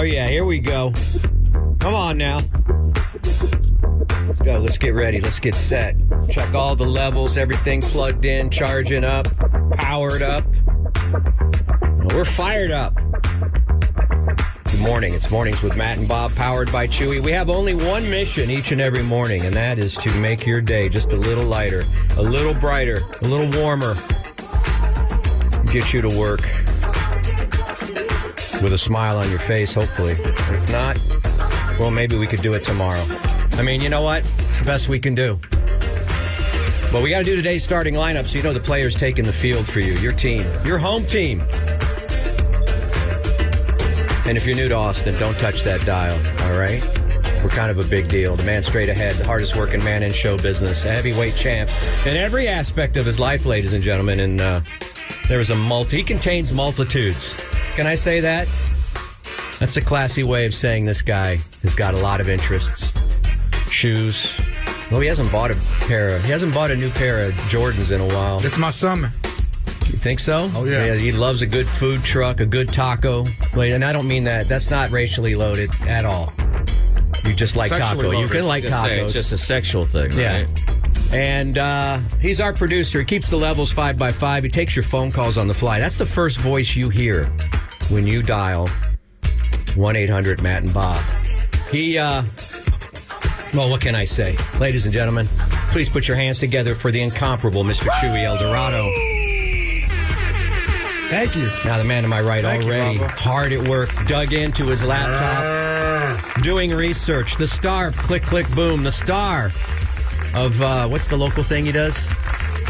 yeah, here we go. Come on now. Let's go. Let's get ready. Let's get set. Check all the levels, everything plugged in, charging up, powered up. We're fired up. Good morning. It's Mornings with Matt and Bob, powered by Chewy. We have only one mission each and every morning, and that is to make your day just a little lighter, a little brighter, a little warmer. Get you to work with a smile on your face, hopefully. If not, well, maybe we could do it tomorrow. I mean, you know what? It's the best we can do. But we got to do today's starting lineup so you know the players taking the field for you, your team, your home team. And if you're new to Austin, don't touch that dial, all right? We're kind of a big deal. The man straight ahead, the hardest working man in show business, a heavyweight champ in every aspect of his life, ladies and gentlemen. And there is he contains multitudes. Can I say that? That's a classy way of saying this guy has got a lot of interests. Shoes. Well, he hasn't bought a new pair of Jordans in a while. It's my summer. You think so? Oh, yeah. He loves a good food truck, a good taco. And I don't mean that. That's not racially loaded at all. You just like Sexually taco. loaded. You can like tacos. It's just a sexual thing, right? Yeah. And he's our producer. He keeps the levels 5 by 5. He takes your phone calls on the fly. That's the first voice you hear when you dial 1-800-MATT and Bob. Well, what can I say? Ladies and gentlemen, please put your hands together for the incomparable Mr. Chewy Eldorado. Thank you. Now, the man to my right Thank already you, hard at work, dug into his laptop, doing research. The star of Click, Click, Boom. The star of, what's the local thing he does?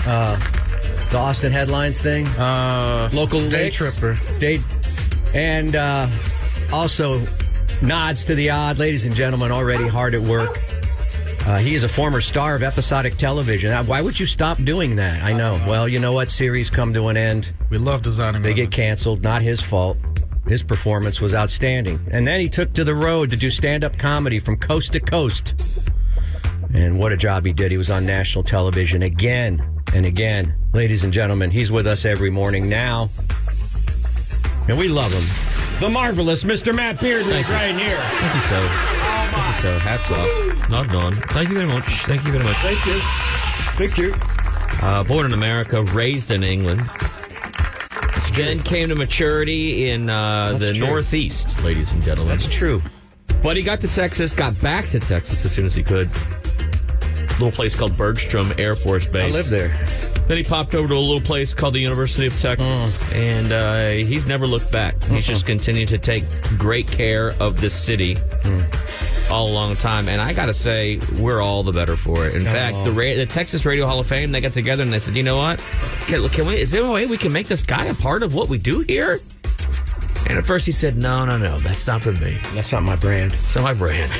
The Austin Headlines thing? Local Day licks. Tripper. And also nods to the odd. Ladies and gentlemen, already hard at work. He is a former star of episodic television. Now, why would you stop doing that? I know. Well, you know what? Series come to an end. We love designing. They get canceled. Not his fault. His performance was outstanding. And then he took to the road to do stand-up comedy from coast to coast. And what a job he did. He was on national television again and again. Ladies and gentlemen, he's with us every morning now. And we love him. The marvelous Mr. Matt Beardley is right here. Thank you so. Thank you so. Hats off. Not on. Thank you very much. Thank you very much. Thank you. Thank you. Born in America, raised in England. Then came to maturity in the true. Northeast, ladies and gentlemen. That's true. But he got to Texas, got back to Texas as soon as he could. Little place called Bergstrom Air Force Base. I live there. Then he popped over to a little place called the University of Texas, and he's never looked back. He's just continued to take great care of this city all along the time, and I got to say, we're all the better for it. In fact, the Texas Radio Hall of Fame, they got together and they said, you know what? Can we? Is there a way we can make this guy a part of what we do here? And at first he said, no, that's not for me. That's not my brand. It's not my brand.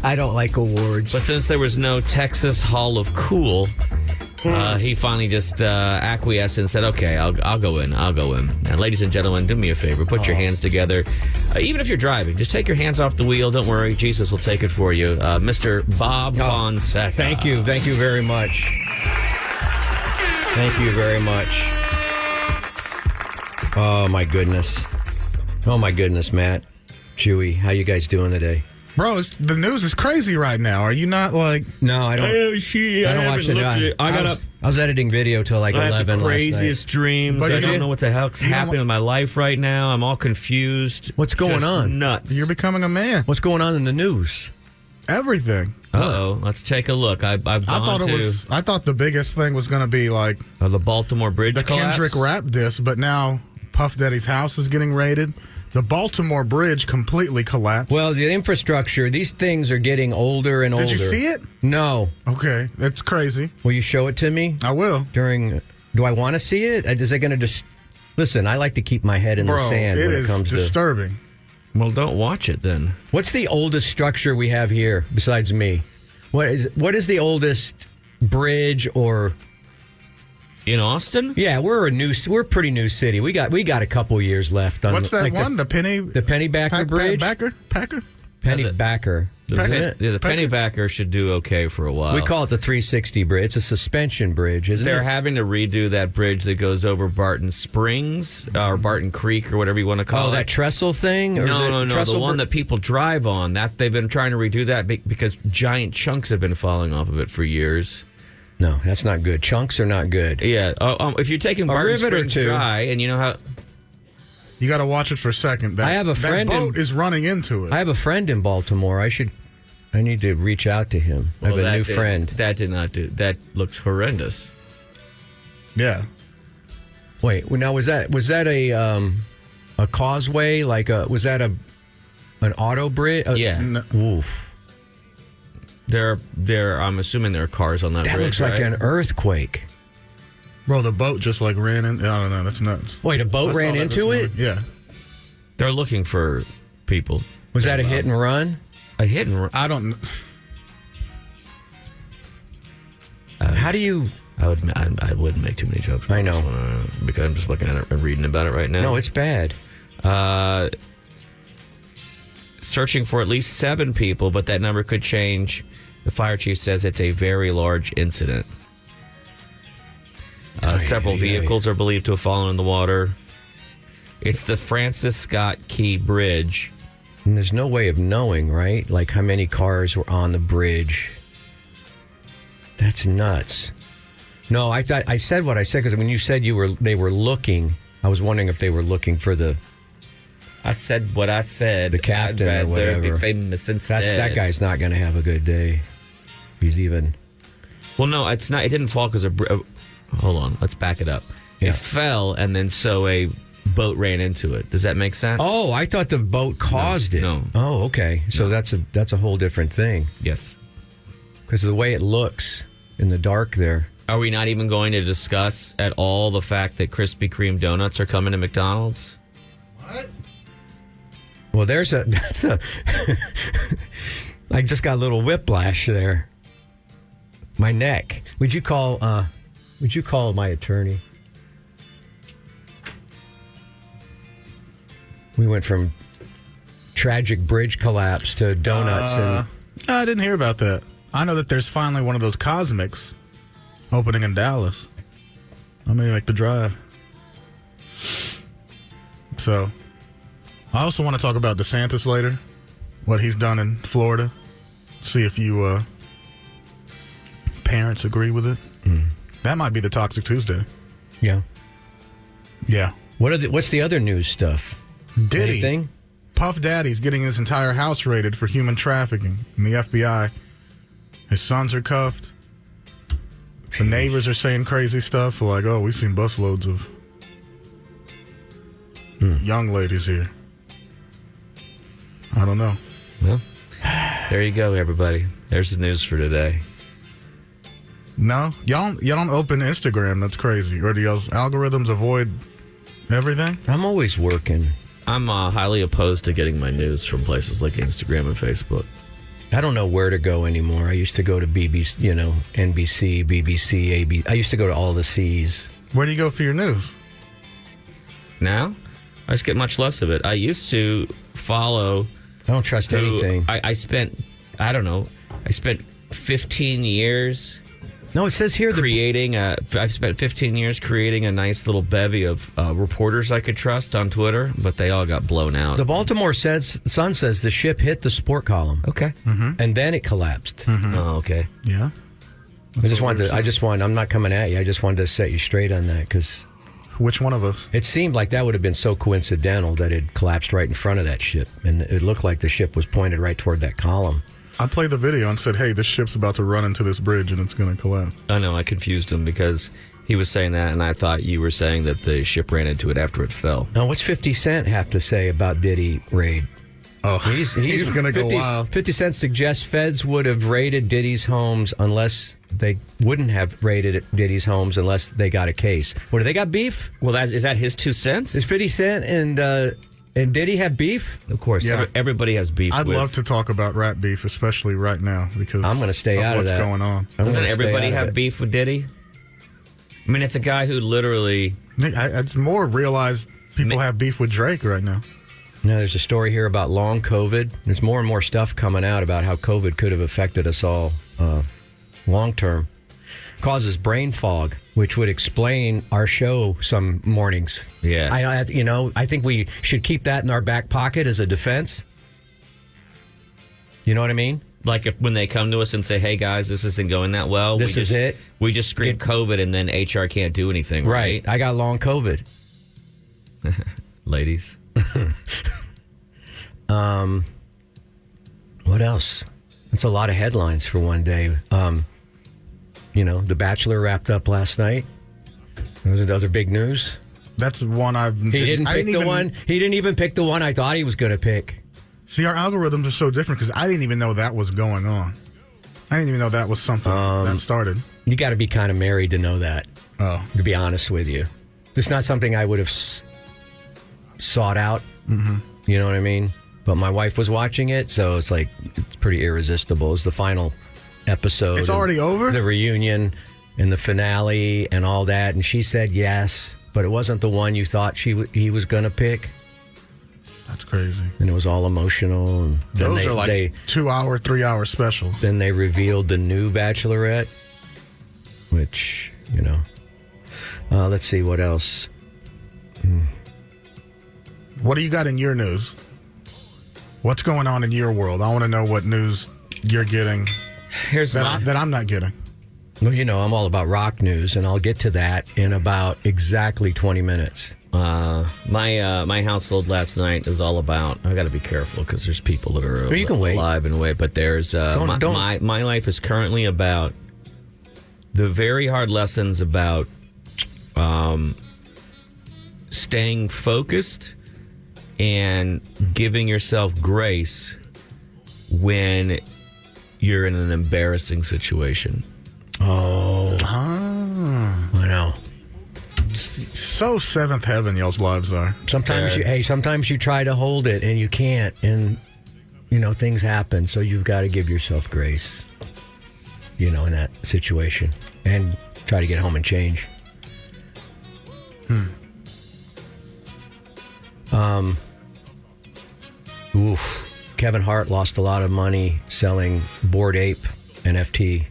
I don't like awards. But since there was no Texas Hall of Cool, he finally just acquiesced and said, okay, I'll go in. And ladies and gentlemen, do me a favor. Put your hands together. Even if you're driving, just take your hands off the wheel. Don't worry. Jesus will take it for you. Mr. Bob Fonseca. Thank you. Thank you very much. Thank you very much. Oh, my goodness. Matt. Chewy, how you guys doing today? Bro, the news is crazy right now. Are you not like... No, I don't. I don't watch it. I was editing video till like 11 last night. Craziest dreams. But I don't know what the hell's happening in my life right now. I'm all confused. What's going Just on? Nuts. You're becoming a man. What's going on in the news? Everything. Uh-oh. Let's take a look. I've gone I thought the biggest thing was going to be like... the Baltimore Bridge the collapse? Kendrick rap diss, but now Puff Daddy's house is getting raided. The Baltimore Bridge completely collapsed. Well, the infrastructure, these things are getting older and older. Did you see it? No. Okay, that's crazy. Will you show it to me? I will. Do I want to see it? Is it going to just... Listen, I like to keep my head in the sand when it comes to... It is disturbing. Well, don't watch it then. What's the oldest structure we have here besides me? What is the oldest bridge or... In Austin? Yeah, we're a pretty new city. We got a couple years left on. What's that one? The Pennybacker Bridge. Pennybacker. The Pennybacker should do okay for a while. We call it the 360 bridge. It's a suspension bridge, isn't They're it? having to redo that bridge that goes over Barton Springs or Barton Creek or whatever you want to call it. Oh, that trestle thing? Or No. The one that people drive on. That they've been trying to redo that because giant chunks have been falling off of it for years. No, that's not good. Chunks are not good. Yeah. If you're taking Barton rivet or Springs two. dry, and you know how. You got to watch it for a second. I have a friend That boat is running into it. I have a friend in Baltimore. I need to reach out to him. I have a new friend. That did not do. That looks horrendous. Yeah. Wait, now was that a causeway? Was that an auto bridge? Yeah. No. Oof. I'm assuming there are cars on that That bridge. looks like an earthquake. Bro, the boat just ran in. I don't know. That's nuts. Wait, a boat I saw ran that into this it? morning. Yeah. They're looking for people. Was that a hit and run? A hit and run? I don't know. How do you... I wouldn't make too many jokes. I know. Because I'm just looking at it and reading about it right now. No, it's bad. Searching for at least 7 people, but that number could change. The fire chief says it's a very large incident. Several vehicles are believed to have fallen in the water. It's the Francis Scott Key Bridge. And there's no way of knowing, right? Like how many cars were on the bridge. That's nuts. No, I said what I said because when you said they were looking, I was wondering if they were looking for the... I said what I said. The captain or whatever. Be famous instead. That guy's not going to have a good day. He's even... Well, no, it's not. It didn't fall because hold on. Let's back it up. Yeah. It fell, and then so a boat ran into it. Does that make sense? Oh, I thought the boat caused it. No. Oh, okay. So that's a whole different thing. Yes. Because of the way it looks in the dark there. Are we not even going to discuss at all the fact that Krispy Kreme donuts are coming to McDonald's? What? Well, that's a... I just got a little whiplash there. My neck. Would you call my attorney? We went from tragic bridge collapse to donuts and... I didn't hear about that. I know that there's finally one of those Cosmics opening in Dallas. I may like the drive. So, I also want to talk about DeSantis later. What he's done in Florida. See if you parents agree with it. That might be the Toxic Tuesday. Yeah. Yeah. What's the other news stuff? Diddy. Anything? Puff Daddy's getting his entire house raided for human trafficking in the FBI. His sons are cuffed. The neighbors are saying crazy stuff like, oh, we've seen busloads of young ladies here. I don't know. Well, there you go, everybody. There's the news for today. No? Y'all don't open Instagram. That's crazy. Or do y'all's algorithms avoid everything? I'm always working. I'm highly opposed to getting my news from places like Instagram and Facebook. I don't know where to go anymore. I used to go to BBC, NBC, BBC, ABC. I used to go to all the C's. Where do you go for your news? Now, I just get much less of it. I used to follow... I don't trust anything. I spent 15 years... No, it says here I've spent 15 years creating a nice little bevy of reporters I could trust on Twitter, but they all got blown out. the Baltimore Sun says the ship hit the sport column. Okay. And then it collapsed. Oh, okay. Yeah. I'm not coming at you. I just wanted to set you straight on that because Which one of us? it seemed like that would have been so coincidental that it collapsed right in front of that ship. And it looked like the ship was pointed right toward that column. I played the video and said, hey, this ship's about to run into this bridge and it's going to collapse. I know, I confused him because he was saying that, and I thought you were saying that the ship ran into it after it fell. Now, what's 50 Cent have to say about Diddy raid? Oh, He's going to go 50, wild. 50 Cent suggests feds would have raided Diddy's homes unless they wouldn't have raided Diddy's homes unless they got a case. What, do they got beef? Well, is that his 2 cents? Does 50 Cent and Diddy have beef? Of course. Yeah. Everybody has beef. I'd love to talk about rap beef, especially right now, because I'm going to stay out of what's that. going on. I'm Doesn't gonna stay everybody out of have it. beef with Diddy? I mean, it's a guy who literally... I just more realize people have beef with Drake right now. Now, there's a story here about long COVID. There's more and more stuff coming out about how COVID could have affected us all long term. Causes brain fog, which would explain our show some mornings. Yeah. I think we should keep that in our back pocket as a defense. You know what I mean? Like when they come to us and say, hey, guys, this isn't going that well. This is it. We just scream COVID and then HR can't do anything, right? I got long COVID. Ladies. What else? That's a lot of headlines for one day. The Bachelor wrapped up last night. Those are the other big news. That's one He didn't even pick the one I thought he was going to pick. See, our algorithms are so different because I didn't even know that was going on. I didn't even know that was something that started. You got to be kind of married to know that. Oh, to be honest with you, it's not something I would have sought out. Mm-hmm. You know what I mean? But my wife was watching it, so it's like it's pretty irresistible. It's the final episode. It's already over? The reunion and the finale and all that, and she said yes, but it wasn't the one you thought he was going to pick. That's crazy. And it was all emotional. And those are like 2 hour, 3 hour specials. Then they revealed the new Bachelorette, which, let's see what else. What do you got in your news? What's going on in your world? I want to know what news you're getting that I'm not getting. Well, I'm all about rock news, and I'll get to that in about exactly 20 minutes. My household last night is all about. I got to be careful because there's people that are you can wait. alive and wait. But there's my life is currently about the very hard lessons about staying focused and giving yourself grace when you're in an embarrassing situation. Oh, I know. So seventh heaven y'all's lives are. Sometimes you try to hold it and you can't, and things happen. So you've got to give yourself grace, in that situation, and try to get home and change. Kevin Hart lost a lot of money selling Bored Ape NFT.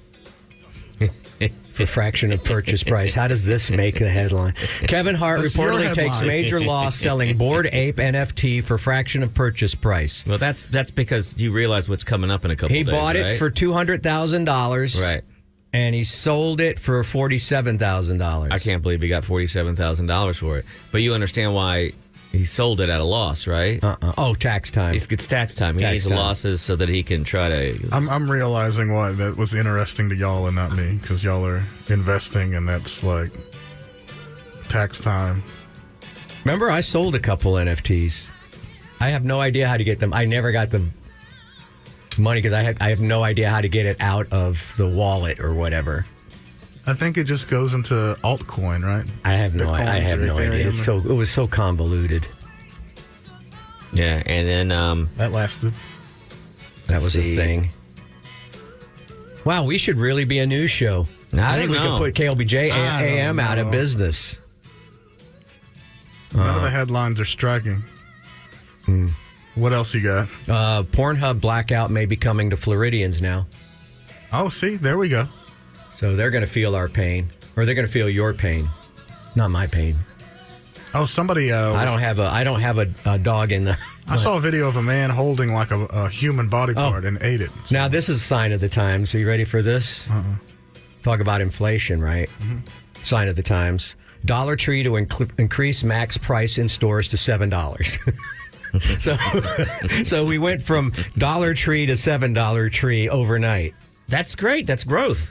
For fraction of purchase price. How does this make the headline? Kevin Hart reportedly takes major loss selling Bored Ape NFT for fraction of purchase price. Well, that's because you realize what's coming up in a couple days. He bought it for $200,000. Right. And he sold it for $47,000. I can't believe he got $47,000 for it. But you understand why he sold it at a loss, right? Oh, tax time. It's tax time. He needs losses so that he can try to... I'm realizing why that was interesting to y'all and not me, because y'all are investing, and that's like tax time. Remember, I sold a couple NFTs. I have no idea how to get them. I never got the money because I have no idea how to get it out of the wallet or whatever. I think it just goes into altcoin, right? I have no idea. It was so convoluted. Yeah, and then that lasted. That was a thing. Wow, we should really be a news show. I think we could put KLBJ AM out of business. None of the headlines are striking. What else you got? Pornhub blackout may be coming to Floridians now. Oh, see, there we go. So they're going to feel our pain, or they're going to feel your pain, not my pain. Oh, somebody. I don't have a dog in the. I saw a video of a man holding like a human body part and ate it. So. Now this is a sign of the times. Are you ready for this? Talk about inflation, right? Mm-hmm. Sign of the times. Dollar Tree to increase max price in stores to $7. So we went from Dollar Tree to $7 Tree overnight. That's great. That's growth.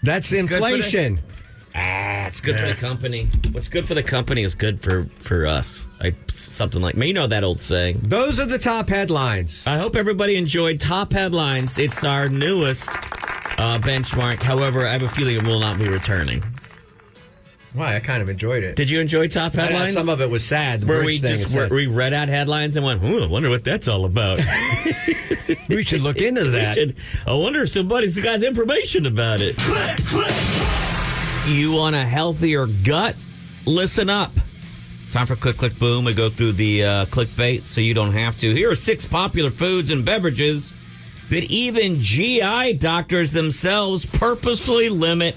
That's inflation. It's good for the company. What's good for the company is good for us. Something like me. You know that old saying. Those are the top headlines. I hope everybody enjoyed top headlines. It's our newest benchmark. However, I have a feeling it will not be returning. Why? I kind of enjoyed it. Did you enjoy top headlines? Some of it was sad. Where we read out headlines and went, I wonder what that's all about. We should look into that. I wonder if somebody's got information about it. You want a healthier gut? Listen up. Time for Click, Click, Boom. We go through the clickbait so you don't have to. Here are 6 popular foods and beverages that even GI doctors themselves purposefully limit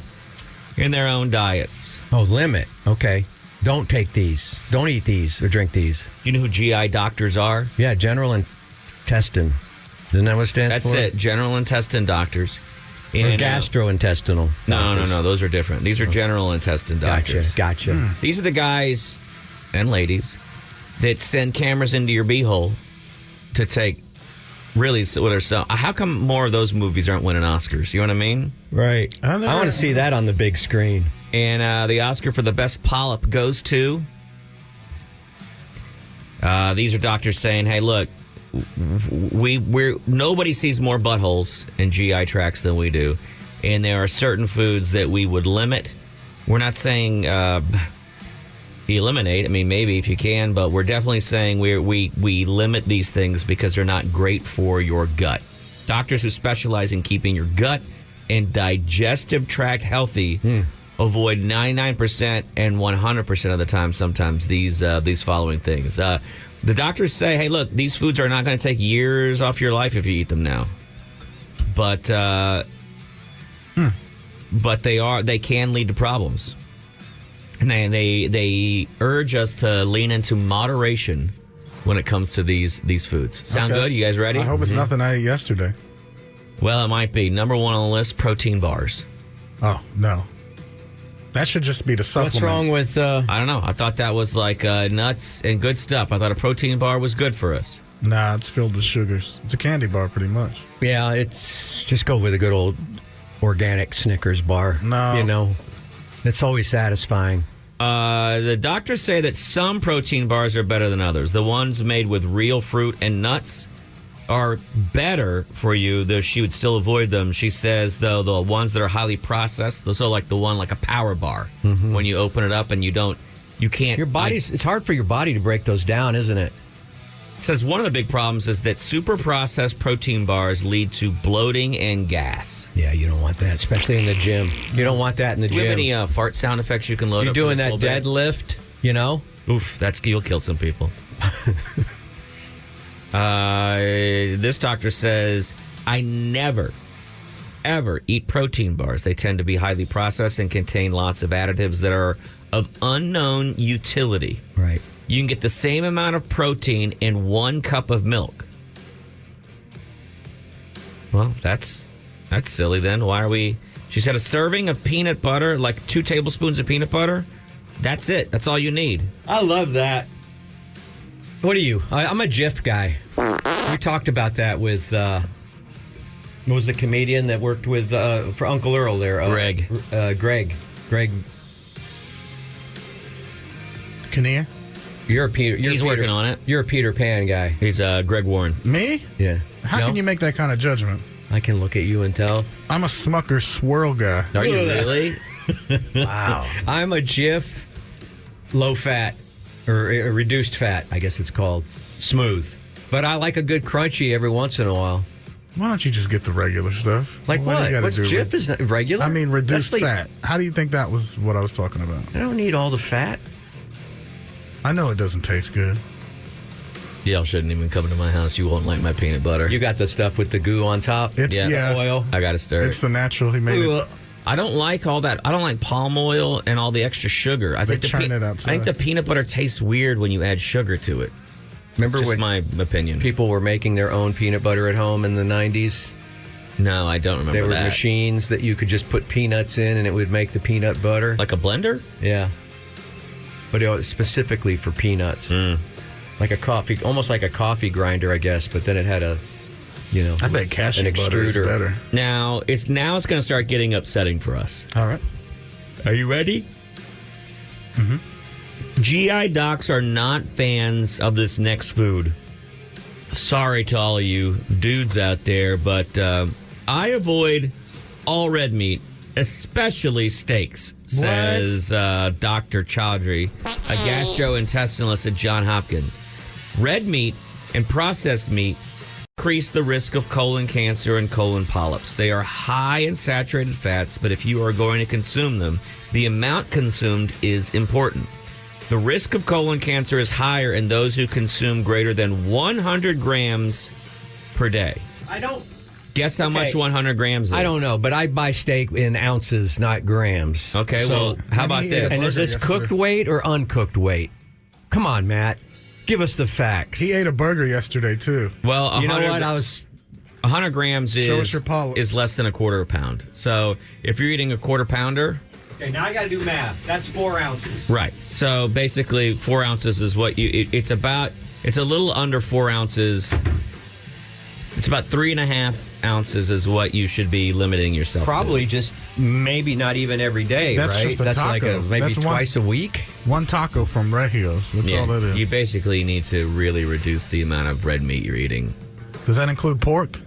in their own diets. Oh, limit. Okay. Don't take these. Don't eat these or drink these. You know who GI doctors are? Yeah, general intestine. Isn't that what it stands That's for? it. General intestine doctors. Or gastrointestinal. No. Those are different. These are general intestine doctors. Gotcha. These are the guys and ladies that send cameras into your beehole to take really what are so. How come more of those movies aren't winning Oscars? You know what I mean? Right. I want to see that on the big screen. And the Oscar for the best polyp goes to. These are doctors saying, "Hey, look, we're nobody sees more buttholes in GI tracts than we do, and there are certain foods that we would limit. We're not saying eliminate. I mean, maybe if you can, but we're definitely saying we limit these things because they're not great for your gut. Doctors who specialize in keeping your gut and digestive tract healthy avoid 99% and 100% of the time. Sometimes these following things." The doctors say, "Hey, look, these foods are not going to take years off your life if you eat them now, but they can lead to problems." And they urge us to lean into moderation when it comes to these foods. Sound good? You guys ready? I hope it's nothing I ate yesterday. Well, it might be. Number 1 on the list, protein bars. Oh, no. That should just be the supplement. What's wrong with... I don't know. I thought that was like nuts and good stuff. I thought a protein bar was good for us. Nah, it's filled with sugars. It's a candy bar, pretty much. Yeah, it's... Just go with a good old organic Snickers bar. No. You know, it's always satisfying. The doctors say that some protein bars are better than others. The ones made with real fruit and nuts are better for you, though she would still avoid them. She says, though, the ones that are highly processed, those are like the one like a power bar. When you open it up and you can't... Your body's... It's hard for your body to break those down, isn't it? It says one of the big problems is that super processed protein bars lead to bloating and gas. Yeah, you don't want that, especially in the gym. You don't want that in the Do you gym. have any fart sound effects you can load You're up? doing for this that whole bit? deadlift, you know? Oof, you'll kill some people. This doctor says, I never, ever eat protein bars. They tend to be highly processed and contain lots of additives that are of unknown utility. Right. You can get the same amount of protein in 1 cup of milk. Well, that's silly then. Why are we... She said a serving of peanut butter, like 2 tablespoons of peanut butter, that's it. That's all you need. I love that. What are you? I'm a Jif guy. We talked about that with... what was the comedian that worked with... for Uncle Earl there? Greg. Greg. Kinnear? He's working on it. You're a Peter Pan guy. He's Greg Warren. Me? Yeah. How can you make that kind of judgment? I can look at you and tell. I'm a Smucker swirl guy. Are you really? Wow. I'm a Jif low fat, or reduced fat, I guess it's called. Smooth. But I like a good crunchy every once in a while. Why don't you just get the regular stuff? Like do what? you gotta What's do Jif is not regular? I mean, reduced That's like- fat. How do you think that was what I was talking about? I don't need all the fat. I know it doesn't taste good. Y'all shouldn't even come to my house. You won't like my peanut butter. You got the stuff with the goo on top? It's Yeah. Oil? I got to stir It's it. the natural. He made it. I don't like all that. I don't like palm oil and all the extra sugar. I think churn it outside. I think the peanut butter tastes weird when you add sugar to it. Remember Just when my opinion. people were making their own peanut butter at home in the 90s? No, I don't remember There were that. machines that you could just put peanuts in and it would make the peanut butter. Like a blender? Yeah. But it was specifically for peanuts. Like a coffee, almost like a coffee grinder, I guess, but then it had a, I bet cashew an butter is extruder. better. Now it's going to start getting upsetting for us. All right. Are you ready? GI docs are not fans of this next food. Sorry to all of you dudes out there, but I avoid all red meat, especially steaks, says Dr. Chaudhry, a gastrointestinalist at Johns Hopkins. Red meat and processed meat increase the risk of colon cancer and colon polyps. They are high in saturated fats, but if you are going to consume them, the amount consumed is important. The risk of colon cancer is higher in those who consume greater than 100 grams per day. I don't. Guess how much 100 grams is? I don't know, but I buy steak in ounces, not grams. Okay, So- well, how about this? And is this Yesterday. cooked weight or uncooked weight? Come on, Matt. Give us the facts. He ate a burger yesterday, too. Well, You know 100 what? I was 100 grams Show us your polyps. is less than a quarter pound. So if you're eating a quarter pounder, okay. Now I got to do math. That's 4 ounces. right? So basically, 4 ounces is what you. It's a little under 4 ounces. It's about 3.5 ounces is what you should be limiting yourself. Probably just maybe not even every day, That's right? just a That's like taco. maybe That's twice a week. One taco from Regios. That's to. all that is. You basically need to really reduce the amount of red meat you're eating. Does that include pork?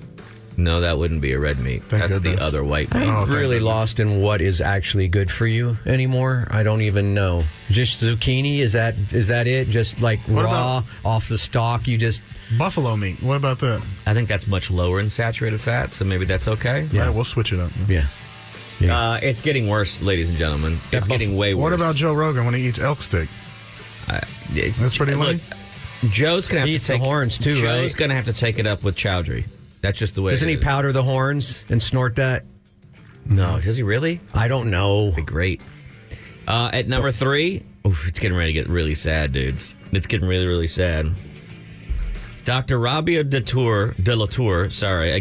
No, that wouldn't be a red meat. Thank That's goodness. the other white meat. Oh, thank Really goodness. lost in what is actually good for you anymore. I don't even know. Just zucchini? Is that it? Just like What raw off the stalk? You just Buffalo meat. What about that? I think that's much lower in saturated fat, so maybe that's okay. Yeah, we'll switch it up. yeah. It's getting worse, ladies and gentlemen. It's getting way worse. What about Joe Rogan when he eats elk steak? That's pretty Look, lame. Joe's gonna have He to eats the take horns too, Joe's right? gonna have to take it up with Chowdhury. That's just the way. Doesn't it he is. powder the horns and snort that? No, does he really? I don't know. Be great. At number 3, it's getting ready to get really sad, dudes. It's getting really, really sad. Dr. Rabia de la Tour, a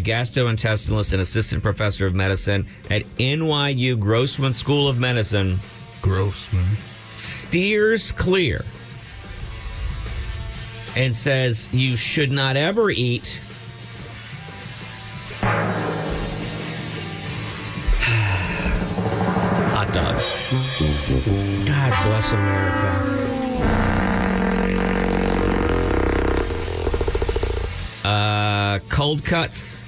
gastrointestinalist and assistant professor of medicine at NYU Grossman School of Medicine, Gross, man. steers clear and says you should not ever eat hot dogs. God bless America. Cold cuts,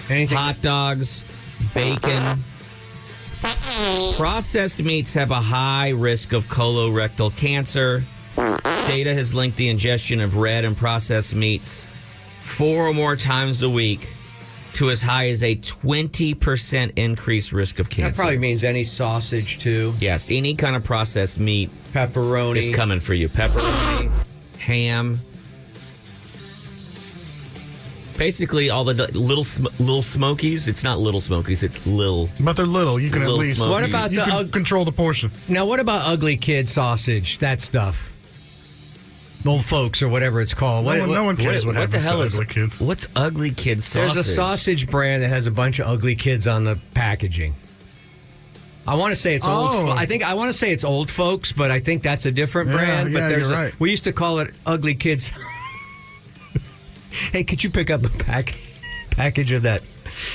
Anything? hot dogs, bacon. Processed meats have a high risk of colorectal cancer. Data has linked the ingestion of red and processed meats 4 or more times a week to as high as a 20% increased risk of cancer. That probably means any sausage too. Yes, any kind of processed meat Pepperoni. is coming for you. Pepperoni, ham. Basically, all the little smokies. It's not little smokies. It's lil. But they're little. You can at Little least. Smokies. What about you the can control the portion. Now, what about ugly kid sausage? That stuff. Old folks or whatever it's called. No one cares what the happens hell to is ugly kids. What's ugly kid sausage? There's a sausage brand that has a bunch of ugly kids on the packaging. I want to say it's Oh. old. I want to say it's old folks, but I think that's a different Yeah, brand. But yeah, there's you're a, right. we used to call it ugly kids. Hey, could you pick up a package of that?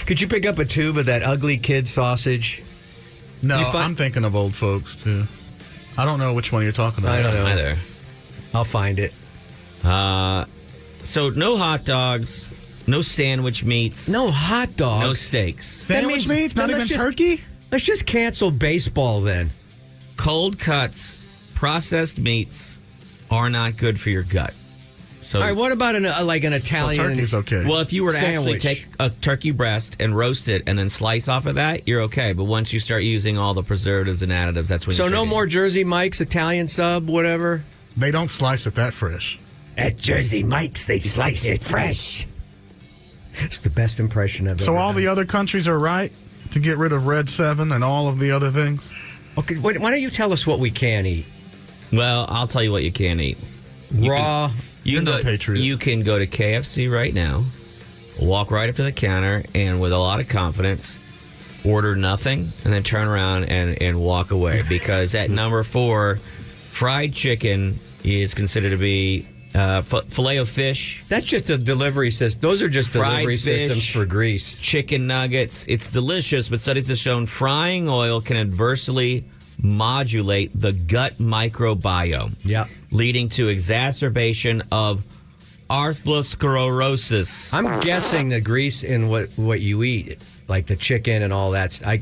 Could you pick up a tube of that ugly kid sausage? No, You find- I'm thinking of old folks too. I don't know which one you're talking about. I don't know. Either. I'll find it. So no hot dogs, no sandwich meats, No hot dogs. no steaks. Sandwich means- meats? Not then even let's just- turkey? Let's just cancel baseball then. Cold cuts, processed meats are not good for your gut. So, All right, what about an Italian? Turkey's okay. well, if you were to actually Sandwich. take a turkey breast and roast it and then slice off of that, you're okay. But once you start using all the preservatives and additives, that's when you So start no getting- more Jersey Mike's Italian sub, whatever. They don't slice it that fresh. At Jersey Mike's, they slice it fresh. It's the best impression I've So ever all done. the other countries are right to get rid of Red 7 and all of the other things? Okay, why don't you tell us what we can eat? Well, I'll tell you what you can't eat. Raw. You're no patriot. You can go to KFC right now, walk right up to the counter, and with a lot of confidence, order nothing, and then turn around and walk away. Because at number 4, fried chicken is considered to be filet of fish, That's just a delivery system. Those are just Fried delivery fish. systems for grease. chicken nuggets. It's delicious, but studies have shown frying oil can adversely modulate the gut microbiome, Yeah. leading to exacerbation of atherosclerosis. I'm guessing the grease in what you eat, like the chicken and all that, I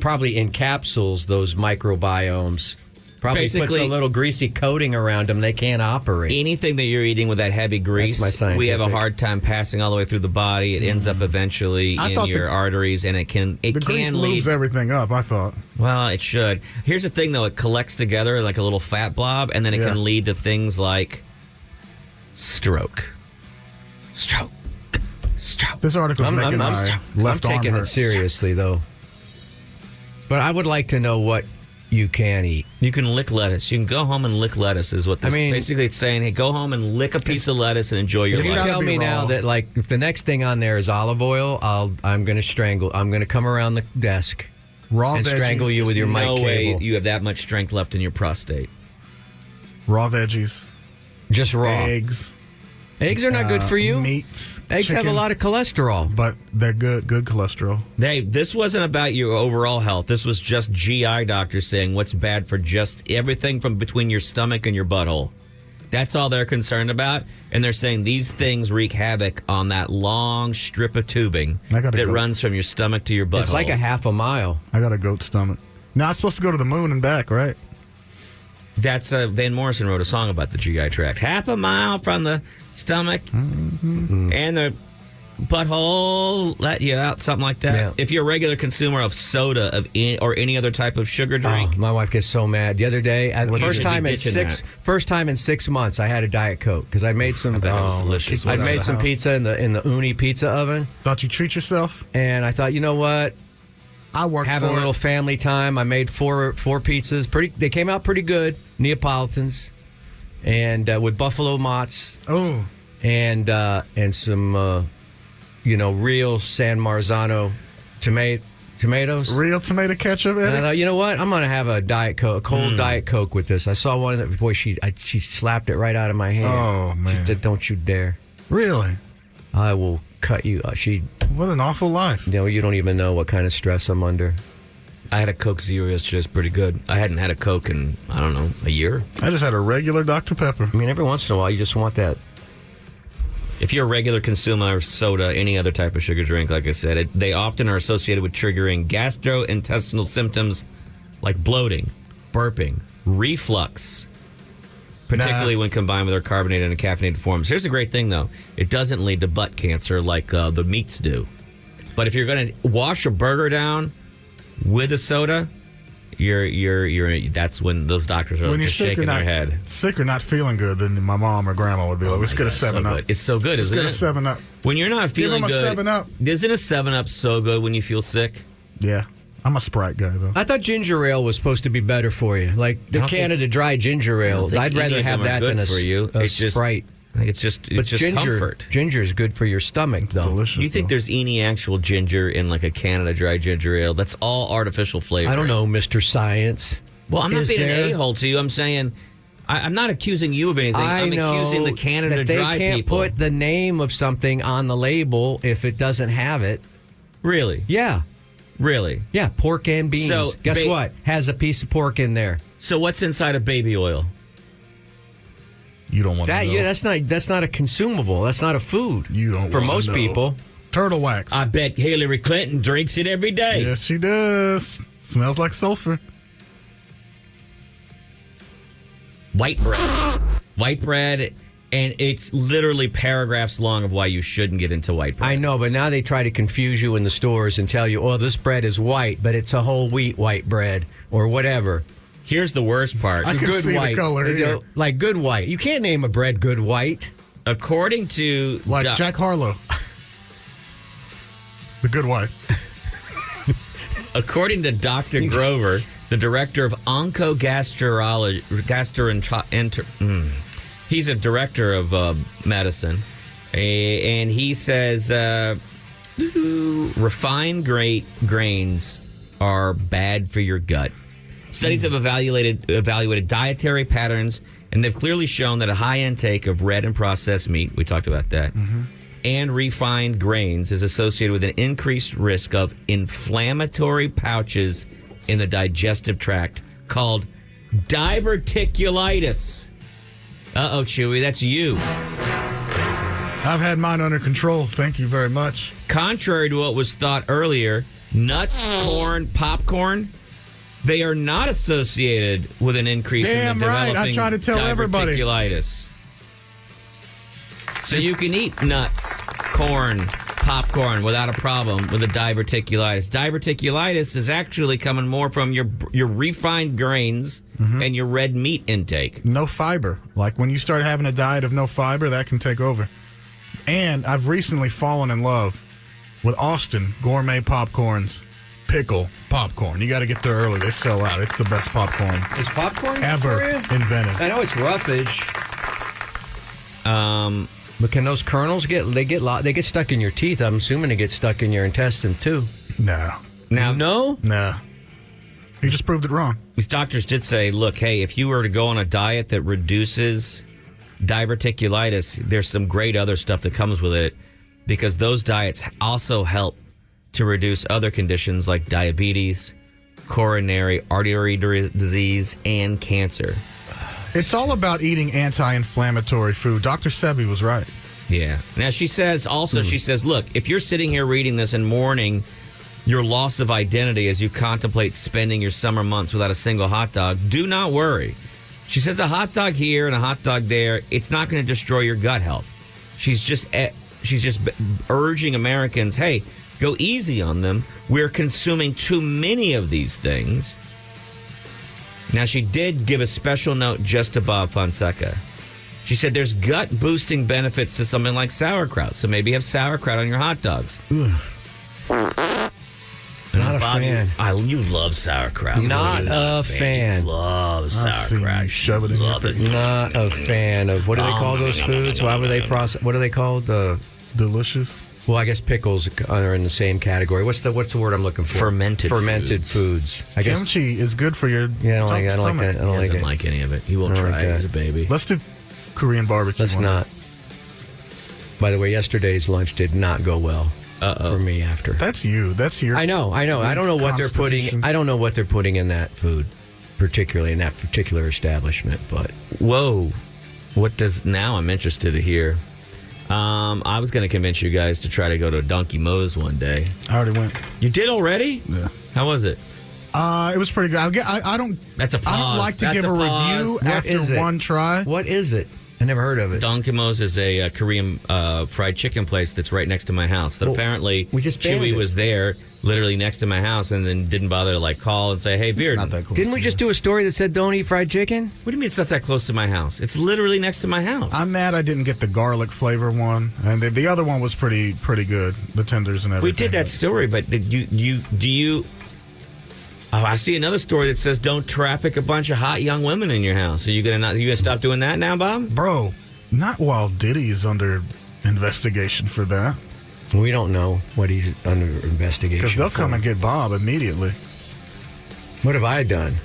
probably encapsulates those microbiomes Probably puts Basically, a little greasy coating around them. They can't operate. anything that you're eating with that heavy grease, That's my we have a scientific. hard time passing all the way through the body. It ends up eventually I in thought your arteries, and it The grease can lead. lubes everything up, I thought. Well, it should. Here's the thing, though. It collects together like a little fat blob, and then it Yeah. can lead to things like stroke. Stroke. This article's making my I'm left arm taking hurt. it seriously, though. But I would like to know what you can eat. You can lick lettuce. You can go home and lick lettuce is what this basically it's saying. Hey, go home and lick a piece of lettuce and enjoy your If you life. tell be me now raw. that, like, if the next thing on there is olive oil, I'm going to strangle. I'm going to come around the desk Raw and veggies. strangle you with your mic No cable. way you have that much strength left in your prostate. Raw veggies. Just raw. Eggs. Eggs are not good for you. Meats. Eggs have a chicken, lot of cholesterol. But they're good cholesterol. Hey, this wasn't about your overall health. This was just GI doctors saying what's bad for just everything from between your stomach and your butthole. That's all they're concerned about. And they're saying these things wreak havoc on that long strip of tubing I that gotta go. runs from your stomach to your butthole. It's like a half a mile. I got a goat stomach. Now, I'm supposed to go to the moon and back, right? That's Van Morrison wrote a song about the GI tract. Half a mile from the stomach and the butthole let you out, something like that. Yeah. If you're a regular consumer of soda or any other type of sugar drink, Oh, my wife gets so mad. The other day, you first should be time in ditching first time in 6 months, I had a Diet Coke because I made some. that was delicious. kick I'd out of made the some house. pizza in the Uni pizza oven, Thought you treat yourself? and I thought, you know what? I worked Have for a little it. family time. I made four pizzas. They came out pretty good, Neapolitans, and with buffalo mozz Oh, and some real San Marzano tomatoes. real tomato ketchup, And I Eddie? thought, you know what? I'm gonna have a Diet Coke, a cold Diet Coke with this. I saw one that, boy, she slapped it right out of my hand. Oh, man. She said, "Don't you dare! Really? I will cut you." What an awful life. You don't even know what kind of stress I'm under. I had a Coke Zero yesterday. It's pretty good. I hadn't had a Coke in, I don't know, a year. I just had a regular Dr. Pepper. I mean, every once in a while, you just want that. If you're a regular consumer of soda, any other type of sugar drink, like I said, they often are associated with triggering gastrointestinal symptoms like bloating, burping, reflux, particularly when combined with their carbonated and caffeinated forms. Here's the great thing, though. It doesn't lead to butt cancer like the meats do. But if you're going to wash a burger down with a soda, that's when those doctors are When you're just sick or shaking not, their head. sick or not feeling good, then my mom or grandma would be like, let's get a 7-Up. It's so good, Let's isn't get a it? 7-Up. When you're not Give feeling them a good, 7-Up. isn't a 7-Up so good when you feel sick? Yeah. I'm a Sprite guy, though. I thought ginger ale was supposed to be better for you, like the don't Canada Dry ginger I ale. don't think I'd rather any of have them are that good than a for you. a It's just- Sprite. I think it's just comfort. Ginger is good for your stomach, though. Delicious. You think though. there's any actual ginger in like a Canada Dry ginger ale? That's all artificial flavor. I don't know, Mr. Science. Well, I'm not Is being there? an a-hole to you. I'm saying I'm not accusing you of anything. I I'm know accusing the Canada that they Dry can't people. put the name of something on the label if it doesn't have it. Really? Yeah. Really? Yeah, pork and beans. So, Guess what? Has a piece of pork in there. So what's inside of baby oil? You don't want to know. That's not a consumable. That's not a food. You don't for wanna most know. people. Turtle wax. I bet Hillary Clinton drinks it every day. Yes, she does. Smells like sulfur. White bread. White bread, and it's literally paragraphs long of why you shouldn't get into white bread. I know, but now they try to confuse you in the stores and tell you, "Oh, this bread is white, but it's a whole wheat white bread or whatever." Here's the worst part. I can Good see the white, color here. like good white. You can't name a bread good white. According to Like Jack Harlow. The good wife. According to Dr. Grover, the director of oncogastrology, he's a director of medicine, and he says refined grains are bad for your gut. Studies have evaluated dietary patterns, and they've clearly shown that a high intake of red and processed meat, we talked about that, and refined grains is associated with an increased risk of inflammatory pouches in the digestive tract called diverticulitis. Uh-oh, Chewy, that's you. I've had mine under control. Thank you very much. Contrary to what was thought earlier, nuts, corn, popcorn, They are not associated with an increase in the right. I developing try to tell everybody. diverticulitis. So you can eat nuts, corn, popcorn without a problem with a diverticulitis. Diverticulitis is actually coming more from your refined grains and your red meat intake. No fiber. Like when you start having a diet of no fiber, that can take over. And I've recently fallen in love with Austin Gourmet Popcorn's pickle popcorn. You got to get there early. They sell out. It's the best popcorn Is popcorn ever for you? invented. I know it's roughage. But can those kernels get stuck in your teeth? I'm assuming they get stuck in your intestine too. No. No? He just proved it wrong. These doctors did say, look, hey, if you were to go on a diet that reduces diverticulitis, there's some great other stuff that comes with it, because those diets also help to reduce other conditions like diabetes, coronary artery disease, and cancer. It's all about eating anti-inflammatory food. Dr. Sebi was right. Yeah. Now, she says, look, if you're sitting here reading this and mourning your loss of identity as you contemplate spending your summer months without a single hot dog, do not worry. She says a hot dog here and a hot dog there, it's not going to destroy your gut health. She's just urging Americans, hey, go easy on them. We're consuming too many of these things. Now, she did give a special note just to Bob Fonseca. She said there's gut-boosting benefits to something like sauerkraut, so maybe have sauerkraut on your hot dogs. Not a fan. You love sauerkraut. Not a fan. You love sauerkraut. Shove it in your face. Not a fan of, what do they call those foods? Why would they process? What are they called? Delicious. Well, I guess pickles are in the same category. What's the word I'm looking for? Fermented foods. I guess. Kimchi is good for your Yeah, I don't like that. I don't like that. I don't He like doesn't it. like any of it. He won't I don't try like it that. as a baby. Let's do Korean barbecue. Let's not. By the way, yesterday's lunch did not go well for me after. That's you. That's your. I know. I don't know what they're putting. Constitution. I don't know what they're putting in that food, particularly in that particular establishment. But Whoa. Now I'm interested to hear. I was going to convince you guys to try to go to Donkey Moe's one day. I already went. You did already? Yeah. How was it? It was pretty good. I don't. That's a pause. I don't like to That's give a pause. review What is after it? one try. what is it? I never heard of it. Donkey Moe's is a Korean fried chicken place that's right next to my house. That apparently we just banned Chewy it. was there, literally next to my house, and then didn't bother to call and say, "Hey, Beard." Not that cool. Didn't we just do a story that said don't eat fried chicken? What do you mean it's not that close to my house? It's literally next to my house. I'm mad I didn't get the garlic flavor one, and the other one was pretty good. The tenders and we everything. did that story, but do you? Oh, I see another story that says don't traffic a bunch of hot young women in your house. Are you gonna stop doing that now, Bob? Bro, not while Diddy is under investigation for that, We don't know what he's under investigation. because they'll for. come and get Bob immediately. What have I done?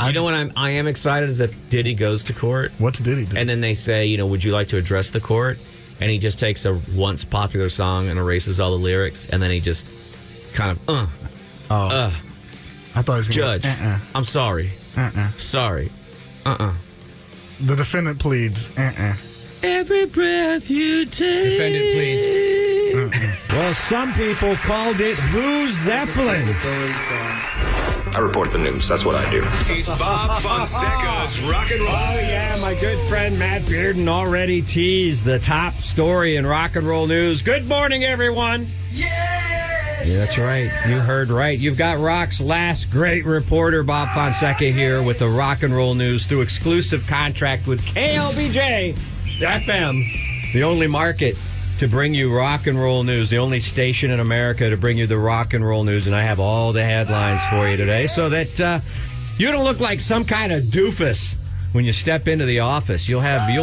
You know what I am excited is if Diddy goes to court. What's Diddy do? And then they say, would you like to address the court? And he just takes a once popular song and erases all the lyrics, and then he just kind of, I thought he was gonna Judge, go, I'm sorry. Sorry. The defendant pleads. Every breath you take. Defendant pleads. Well, some people called it Who's Zeppelin. I report the news. That's what I do. It's Bob Fonseca's Rock and Roll. Oh, yeah, my good friend Matt Bearden already teased the top story in rock and roll news. Good morning, everyone. Yeah, that's right. You heard right. You've got rock's last great reporter, Bob Fonseca, here with the rock and roll news through exclusive contract with KLBJ FM, the only market to bring you rock and roll news, the only station in America to bring you the rock and roll news. And I have all the headlines for you today so that you don't look like some kind of doofus when you step into the office. You'll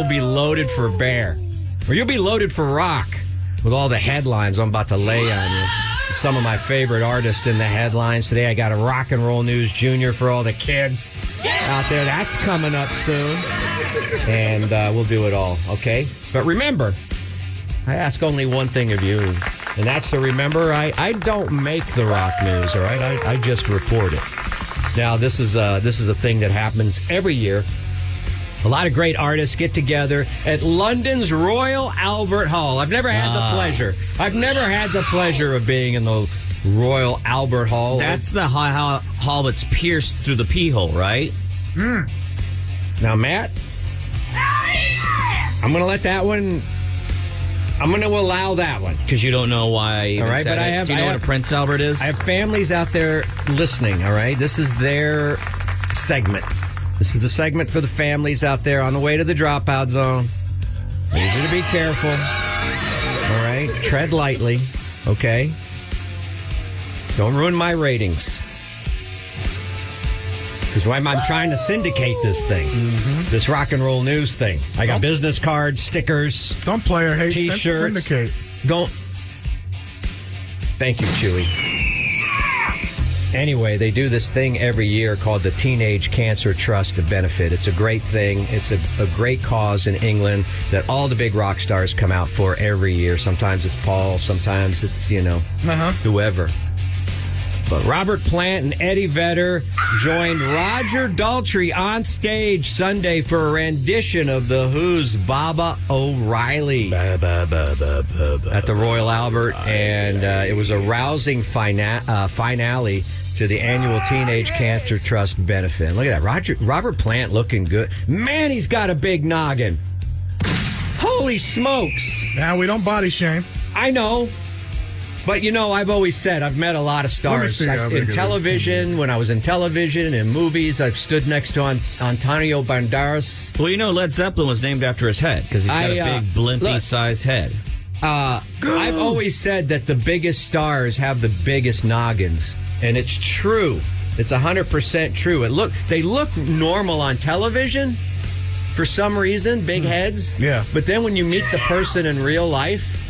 be loaded for bear, or you'll be loaded for rock with all the headlines I'm about to lay on you. Some of my favorite artists in the headlines today. I got a Rock and Roll News Junior for all the kids out there. That's coming up soon. And we'll do it all, okay? But remember, I ask only one thing of you, and that's to remember I don't make the rock news, all right? I just report it. Now, this is a thing that happens every year. A lot of great artists get together at London's Royal Albert Hall. I've never had the pleasure of being in the Royal Albert Hall. That's the hall that's pierced through the pee hole, right? Now, Matt, I'm going to let that one. I'm going to allow that one. Because you don't know why I even All right, said but I it. have- Do you know I what have- a Prince Albert is? I have families out there listening, all right? This is their segment. This is the segment for the families out there on the way to the dropout zone. I need you to be careful. All right? Tread lightly, okay? Don't ruin my ratings. Because I'm trying to syndicate this thing, this rock and roll news thing. I got business cards, stickers, Don't play or hate. T-shirts. Syndicate. Don't. Thank you, Chewy. Anyway, they do this thing every year called the Teenage Cancer Trust Benefit. It's a great thing. It's a great cause in England that all the big rock stars come out for every year. Sometimes it's Paul, sometimes it's, whoever. But Robert Plant and Eddie Vedder joined Roger Daltrey on stage Sunday for a rendition of The Who's Baba O'Reilly at the Royal Albert, and it was a rousing finale to the annual Teenage Cancer Trust benefit. Look at that, Robert Plant looking good. Man, he's got a big noggin. Holy smokes! Now we don't body shame. I know. But, I've always said I've met a lot of stars. see how big it In is. television, when I was in television, in movies, I've stood next to Antonio Banderas. Well, Led Zeppelin was named after his head because he's got a big blimpy-sized head. I've always said that the biggest stars have the biggest noggins. And it's true. It's 100% true. They look normal on television for some reason, big heads. Yeah. But then when you meet the person in real life,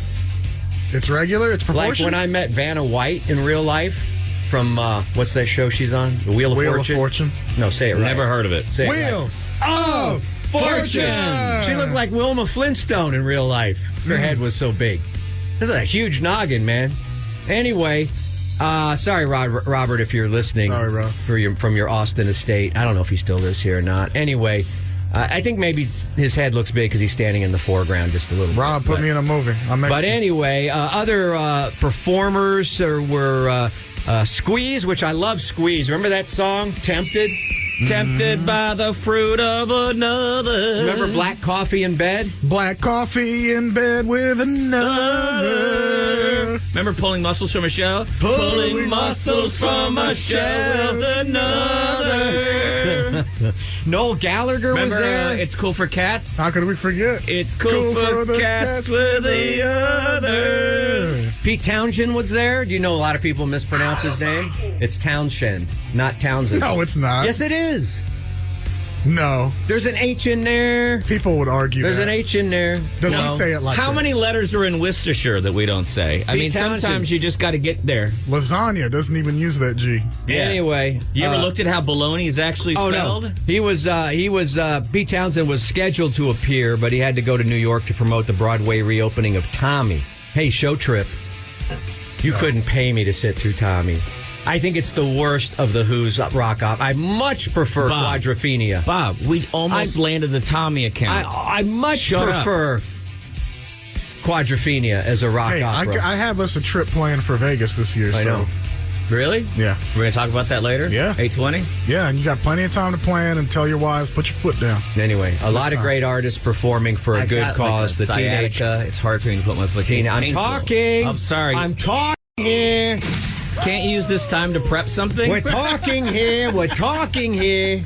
It's regular. It's like proportional. when I met Vanna White in real life from, what's that show she's on? The Wheel of Fortune? No, say it right. Never heard of it. Say it Wheel right. of Fortune! She looked like Wilma Flintstone in real life. Her head was so big. This is a huge noggin, man. Anyway, sorry, Robert, if you're listening. Sorry, Rob. From your Austin estate. I don't know if he still lives here or not. Anyway, I think maybe his head looks big because he's standing in the foreground just a little bit. Rob, put me in a movie. But anyway, other performers were Squeeze, which I love Squeeze. Remember that song, Tempted? Tempted by the fruit of another. Remember Black Coffee in Bed? Black coffee in bed with another. Remember Pulling Muscles from a Shell? Pulling muscles from a shell with another. Noel Gallagher was Remember there. It's Cool for Cats? How could we forget? It's cool for the cats with the others. Pete Townshend was there. Do you know a lot of people mispronounce his name? It's Townshend, not Townsend. No, it's not. Yes, it is. No. There's an H in there. People would argue There's that. an H in there. Does No. he say it like How that? many letters are in Worcestershire that we don't say? I Pete mean, Townshend. sometimes you just got to get there. Lasagna doesn't even use that G. Yeah. Anyway, You ever looked at how bologna is actually Oh spelled? no, he was Pete Townsend was scheduled to appear, but he had to go to New York to promote the Broadway reopening of Tommy. Hey, show trip. You couldn't pay me to sit through Tommy. I think it's the worst of the Who's rock op. I much prefer Bob. Quadrophenia. Bob, we almost landed the Tommy account. I much Shut up. prefer Quadrophenia as a rock Hey, opera. I have us a trip planned for Vegas this year. I so. know. Really? Yeah. We're going to talk about that later? Yeah. 8:20? Yeah, and you got plenty of time to plan and tell your wives, put your foot down. Anyway, a lot of time. great artists performing for a I good got, cause. Like, The teenage. It's hard for me to put my foot down. I'm It's painful. talking. I'm sorry. I'm talking here. Can't you use this time to prep something? We're talking here. We're talking here.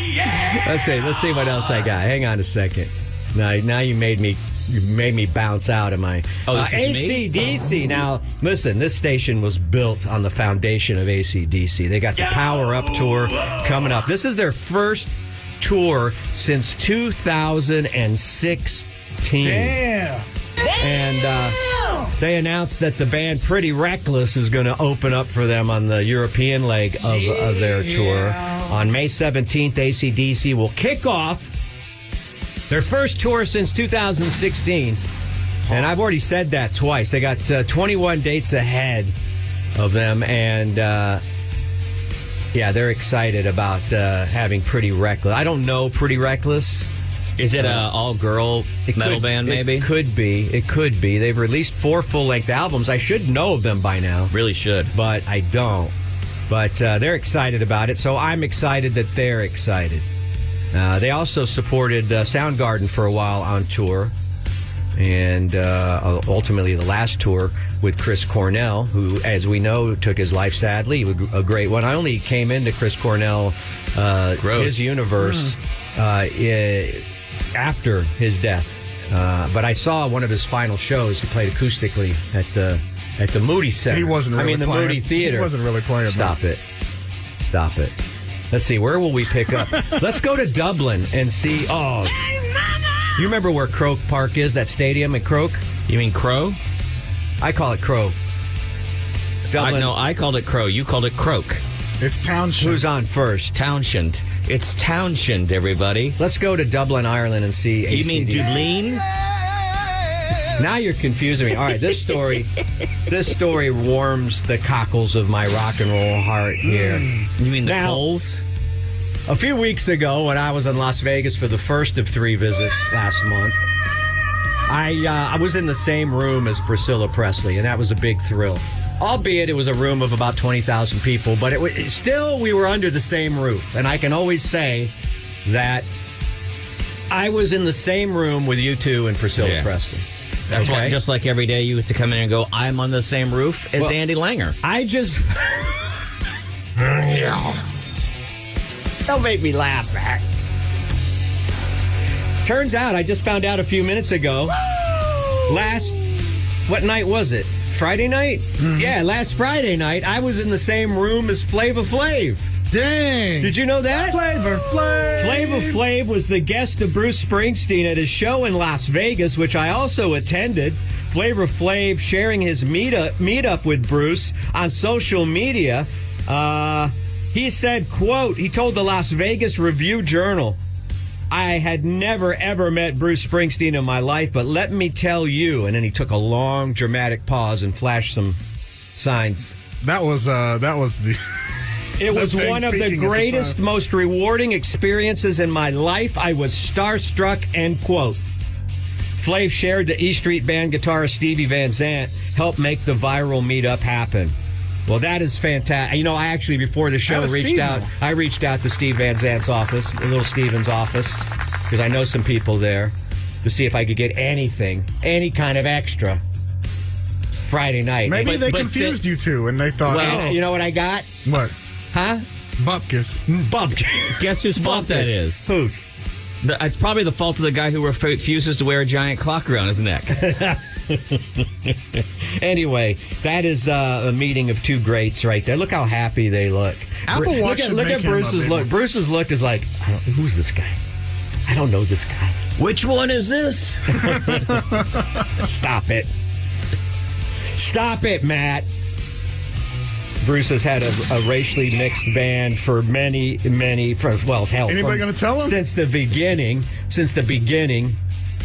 Let's see what else I got. Hang on a second. Now you made me bounce out of my this is me? AC/DC. Now listen, this station was built on the foundation of AC/DC. They got the Power Up tour coming up. This is their first tour since 2016. Damn. And they announced that the band Pretty Reckless is going to open up for them on the European leg of their tour. On May 17th, AC/DC will kick off their first tour since 2016. And I've already said that twice. They got 21 dates ahead of them. And, they're excited about having Pretty Reckless. I don't know Pretty Reckless. Is it a all-girl metal band, maybe? It could be. It could be. They've released 4 full-length albums. I should know of them by now. Really should. But I don't. But they're excited about it, so I'm excited that they're excited. They also supported Soundgarden for a while on tour. And ultimately the last tour with Chris Cornell, who, as we know, took his life sadly. A great one. I only came into Chris Cornell, his universe, after his death. But I saw one of his final shows. He played acoustically at the Moody Center. He wasn't really the playing. Moody Theater. He wasn't really playing. Stop it. Let's see, where will we pick up? Let's go to Dublin and see. Oh, you remember where Croke Park is, that stadium at Croke? You mean Crow? I call it Crow. Dublin. I called it Crow. You called it Croak. It's Townshend. Who's on first? Townshend. It's Townshend, everybody. Let's go to Dublin, Ireland, and see You AC/DC. mean Dublin? Now you're confusing me. All right, this story warms the cockles of my rock and roll heart here. You mean the Now- Coles? A few weeks ago, when I was in Las Vegas for the first of 3 visits last month, I was in the same room as Priscilla Presley, and that was a big thrill. Albeit it was a room of about 20,000 people, but we were under the same roof. And I can always say that I was in the same room with U2 and Priscilla Presley. That's Okay? why, just like every day, you have to come in and go, I'm on the same roof as Andy Langer. I just... Don't make me laugh, Mac. Turns out, I just found out a few minutes ago, what night was it? Friday night? Mm-hmm. Yeah, last Friday night, I was in the same room as Flava Flav. Dang. Did you know that? Flavor Flav. Flava Flav was the guest of Bruce Springsteen at his show in Las Vegas, which I also attended. Flavor Flav sharing his meetup with Bruce on social media. He said, quote, he told the Las Vegas Review-Journal, I had never, ever met Bruce Springsteen in my life, but let me tell you. And then he took a long, dramatic pause and flashed some signs. That was the... It was thing one of the peaking at the greatest, time. most rewarding experiences in my life. I was starstruck, end quote. Flav shared that E Street Band guitarist Stevie Van Zandt helped make the viral meetup happen. Well, that is fantastic. You know, I actually, before the show, reached out to Steve Van Zandt's office, Little Steven's office, because I know some people there, to see if I could get anything, any kind of extra Friday night. Maybe they confused you two, and they thought, Well, you know what I got? What? Huh? Bupkis. Bumped. Guess whose fault that is? Whose? It's probably the fault of the guy who refuses to wear a giant clock around his neck. Anyway, that is a meeting of two greats right there. Look how happy they look. Apple Watch should look make at him Bruce's a big look. one. Bruce's look is like, who's this guy? I don't know this guy. Which one is this? Stop it. Stop it, Matt. Bruce has had a racially mixed band for many, hell. Anybody going to tell him? Since the beginning.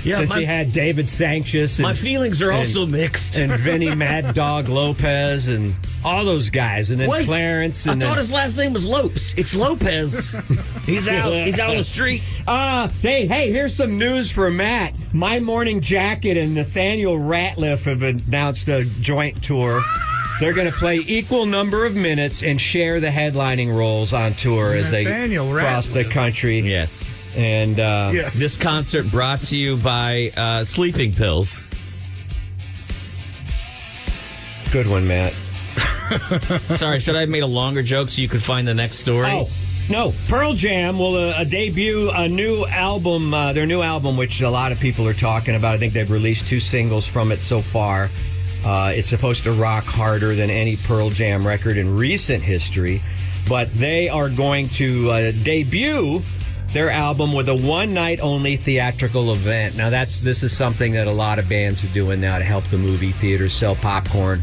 Yeah, Since he had David Sanchez. My feelings are also mixed. And Vinny Mad Dog Lopez and all those guys. And then Clarence. And I thought then, his last name was Lopes. It's Lopez. He's out. He's out on the street. Hey, here's some news for Matt. My Morning Jacket and Nathaniel Ratliff have announced a joint tour. They're going to play equal number of minutes and share the headlining roles on tour as they cross the country. Yes. And This concert brought to you by sleeping pills. Good one, Matt. Sorry, should I have made a longer joke so you could find the next story? Oh, no. Pearl Jam will debut a new album, their new album, which a lot of people are talking about. I think they've released 2 singles from it so far. It's supposed to rock harder than any Pearl Jam record in recent history. But they are going to debut their album with a one-night-only theatrical event. Now, this is something that a lot of bands are doing now to help the movie theaters sell popcorn.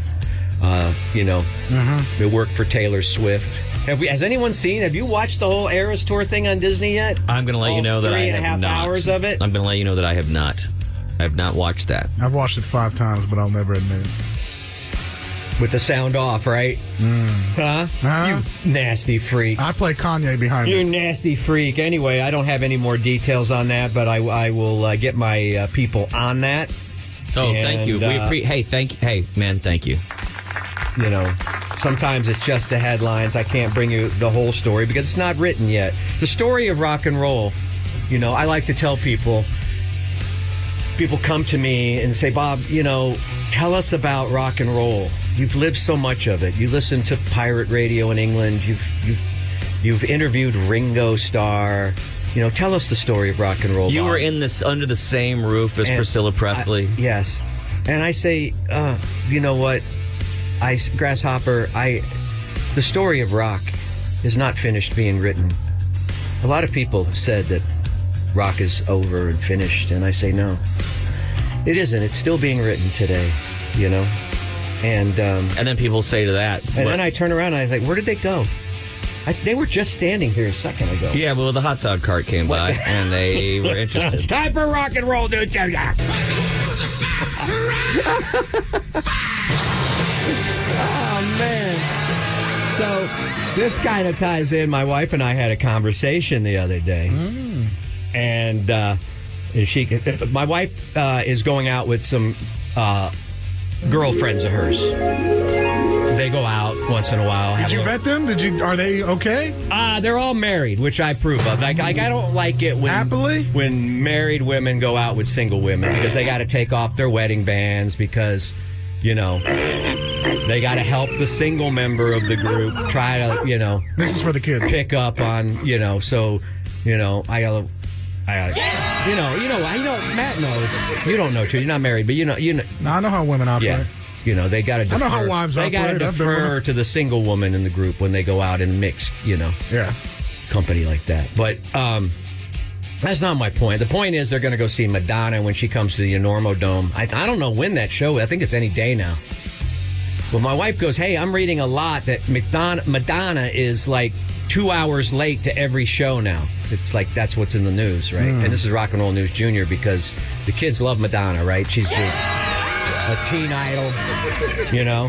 They work for Taylor Swift. Has anyone seen? Have you watched the whole Eras Tour thing on Disney yet? I'm going to let you know that I have not. 3.5 hours of it? I'm going to let you know that I have not. I have not watched that. I've watched it 5 times, but I'll never admit it. With the sound off, right? Huh? You nasty freak. I play Kanye behind You it. nasty freak. Anyway, I don't have any more details on that, but I will get my people on that. Oh, thank you. Hey, man, thank you. You know, sometimes it's just the headlines. I can't bring you the whole story because it's not written yet. The story of rock and roll, you know, I like to tell people come to me and say, Bob, you know, tell us about rock and roll. You've lived so much of it. You listen to pirate radio in England. You've interviewed Ringo Starr. You know, tell us the story of rock and roll. You Bob. were in this under the same roof as Priscilla Presley. Yes. And I say, you know what? Grasshopper, the story of rock is not finished being written. A lot of people have said that rock is over and finished, and I say no. It isn't. It's still being written today, you know? And then people say to that. And then I turn around and I was like, where did they go? They were just standing here a second ago. Yeah, well, the hot dog cart came by, and they were interested. It's time for rock and roll, dude. Oh, man. So this kind of ties in. My wife and I had a conversation the other day. And my wife is going out with some girlfriends of hers. They go out once in a while. Did you vet them? Are they okay? They're all married, which I approve of. Like I don't like it when married women go out with single women because they got to take off their wedding bands because, you know, they got to help the single member of the group try to, you know. This is for the kids. Pick up on, you know, so, you know, I gotta, you know, Matt knows. You don't know too. You're not married, but you know. I know how women operate. Yeah. You know, they got to defer. I know how wives operate. They got to defer to the single woman in the group when they go out in mixed, you know, company like that. But that's not my point. The point is they're going to go see Madonna when she comes to the Enormo Dome. I don't know when that show. I think it's any day now. Well, my wife goes, hey, I'm reading a lot that Madonna is like 2 hours late to every show now. It's like that's what's in the news, right? And this is Rock and Roll News Junior because the kids love Madonna, right? She's a teen idol, you know.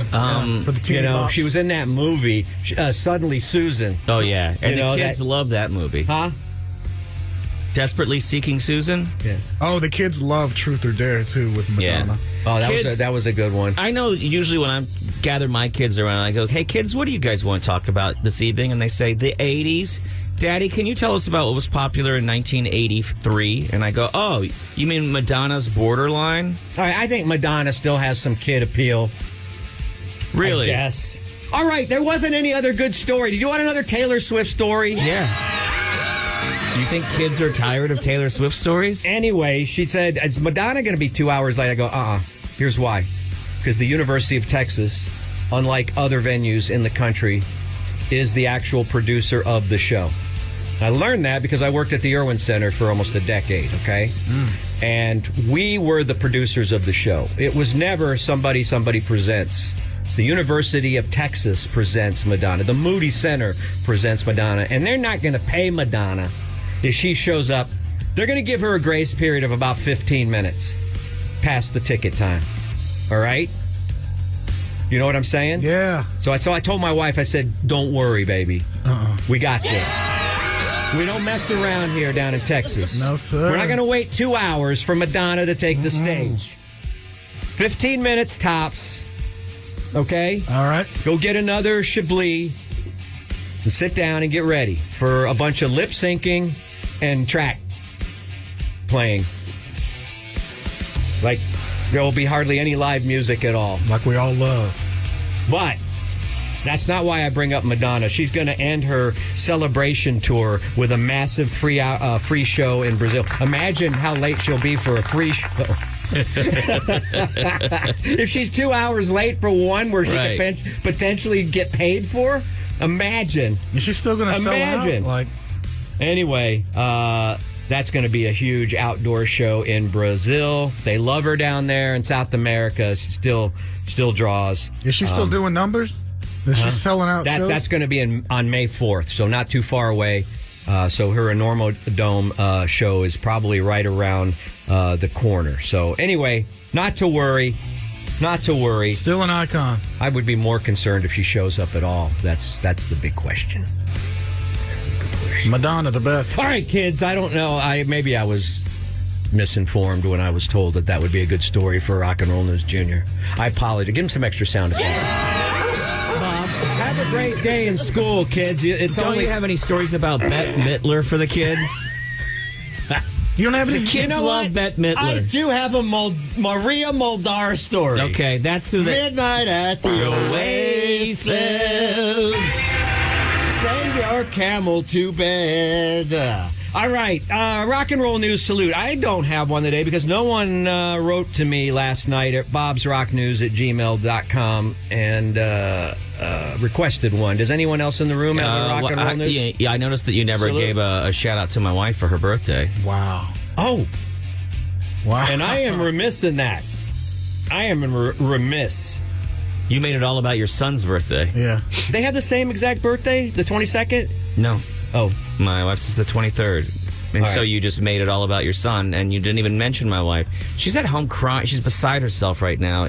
For the teen box. She was in that movie, Suddenly Susan. Oh, yeah. And You know, the kids love that movie. Huh? Desperately Seeking Susan? Yeah. Oh, the kids love Truth or Dare, too, with Madonna. Oh, Kids- that was a good one. I know usually when I gather my kids around, I go, hey, kids, what do you guys want to talk about this evening? And they say, the 80s. Daddy, can you tell us about what was popular in 1983? And I go, oh, you mean Madonna's Borderline? All right, I think Madonna still has some kid appeal. Really? Yes. All right, there wasn't any other good story. Did you want another Taylor Swift story? Yeah. Do you think kids are tired of Taylor Swift stories? Anyway, she said, is Madonna going to be 2 hours late? I go, Here's why. Because the University of Texas, unlike other venues in the country, is the actual producer of the show. I learned that because I worked at the Irwin Center for almost a decade, okay? And we were the producers of the show. It was never somebody presents. It's the University of Texas presents Madonna. The Moody Center presents Madonna. And they're not going to pay Madonna if she shows up. They're going to give her a grace period of about 15 minutes past the ticket time. All right? You know what I'm saying? Yeah. So I told my wife, I said, don't worry, baby. We got this. We don't mess around here down in Texas. No, sir. We're not going to wait 2 hours for Madonna to take the stage. 15 minutes tops. Okay? All right. Go get another Chablis and sit down and get ready for a bunch of lip syncing and track playing. Like, there will be hardly any live music at all. Like we all love. But that's not why I bring up Madonna. She's going to end her celebration tour with a massive free show in Brazil. Imagine how late she'll be for a free show. If she's 2 hours late for one where she could potentially get paid for, imagine. Is she still going to sell out? Anyway, that's going to be a huge outdoor show in Brazil. They love her down there in South America. She still draws. Is she still doing numbers? Is she selling out shows? That's going to be on May 4th, so not too far away. So her Enormo Dome show is probably right around the corner. So anyway, not to worry. not to worry. Still an icon. I would be more concerned if she shows up at all. That's the big question. Madonna, the best. All right, kids. I don't know. Maybe I was misinformed when I was told that would be a good story for Rock and Roll News Jr. I apologize. Give him some extra sound effects. Bob, have a great day in school, kids. Don't you have any stories about Bette Midler for the kids? You don't have any Kids love Bette Midler. I do have a Maria Muldaur story. Okay, that's who they... Midnight at the Oasis. Send your camel to bed. All right, rock and roll news salute. I don't have one today because no one wrote to me last night at bobsrocknews@gmail.com and requested one. Does anyone else in the room have a rock and roll news? Yeah, I noticed that you never salute? gave a shout out to my wife for her birthday. Wow. Oh, Wow. and I am remiss in that. I am remiss. You made it all about your son's birthday. Yeah. They have the same exact birthday, the 22nd? No. Oh. My wife's is the 23rd. And All so right. you just made it all about your son, and you didn't even mention my wife. She's at home crying. She's beside herself right now.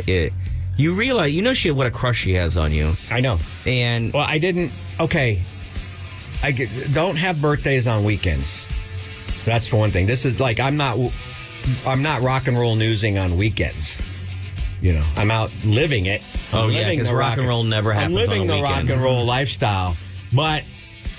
You realize, what a crush she has on you. I know. And Well, I didn't. Okay. Don't have birthdays on weekends. That's for one thing. This is like, I'm not rock and roll newsing on weekends. I'm out living it. Oh, I'm yeah, living 'cause the rock and roll never happens I'm living on a the rock weekend. and roll lifestyle. But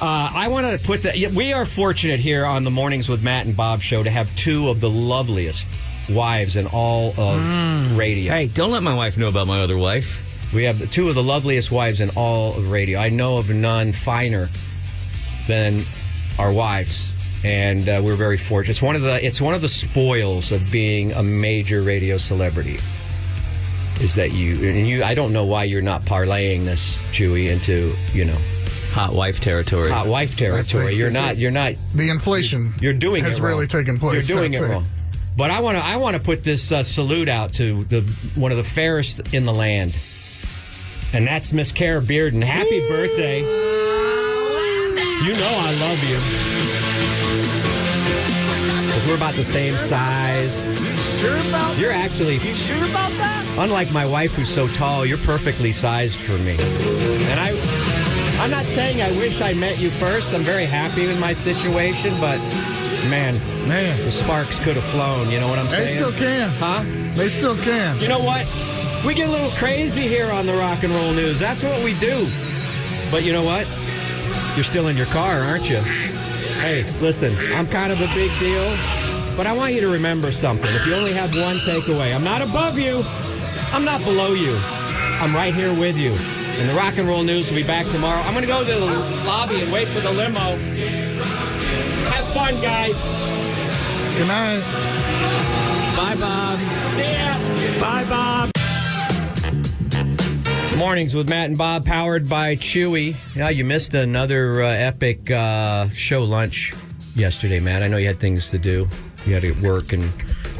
I want to put that. We are fortunate here on the Mornings with Matt and Bob show to have two of the loveliest wives in all of radio. hey, don't let my wife know about my other wife. We have two of the loveliest wives in all of radio. I know of none finer than our wives, and we're very fortunate. It's one of the spoils of being a major radio celebrity. Is that you? I don't know why you're not parlaying this, Chewy, into Hot wife territory. hot wife territory. You're not. The inflation You're doing has it wrong. really taken place. You're doing it That's wrong. But I want to put this salute out to one of the fairest in the land, and that's Miss Cara Bearden. Happy birthday! You know I love you. 'Cause we're about the same size. Sure about You're actually, You sure about that? unlike my wife who's so tall, you're perfectly sized for me. And I'm not saying I wish I met you first. I'm very happy with my situation, but man, the sparks could have flown. You know what I'm They saying? still can. Huh? They still can. You know what? We get a little crazy here on the Rock and Roll News. That's what we do. But you know what? You're still in your car, aren't you? Hey, listen, I'm kind of a big deal, but I want you to remember something. If you only have one takeaway, I'm not above you. I'm not below you. I'm right here with you. And the Rock and Roll News will be back tomorrow. I'm going to go to the lobby and wait for the limo. Have fun, guys. Good night. Bye, Bob. Yeah. Bye, Bob. Mornings with Matt and Bob, powered by Chewy. Yeah, you missed another epic show lunch yesterday, Matt. I know you had things to do. You had to work and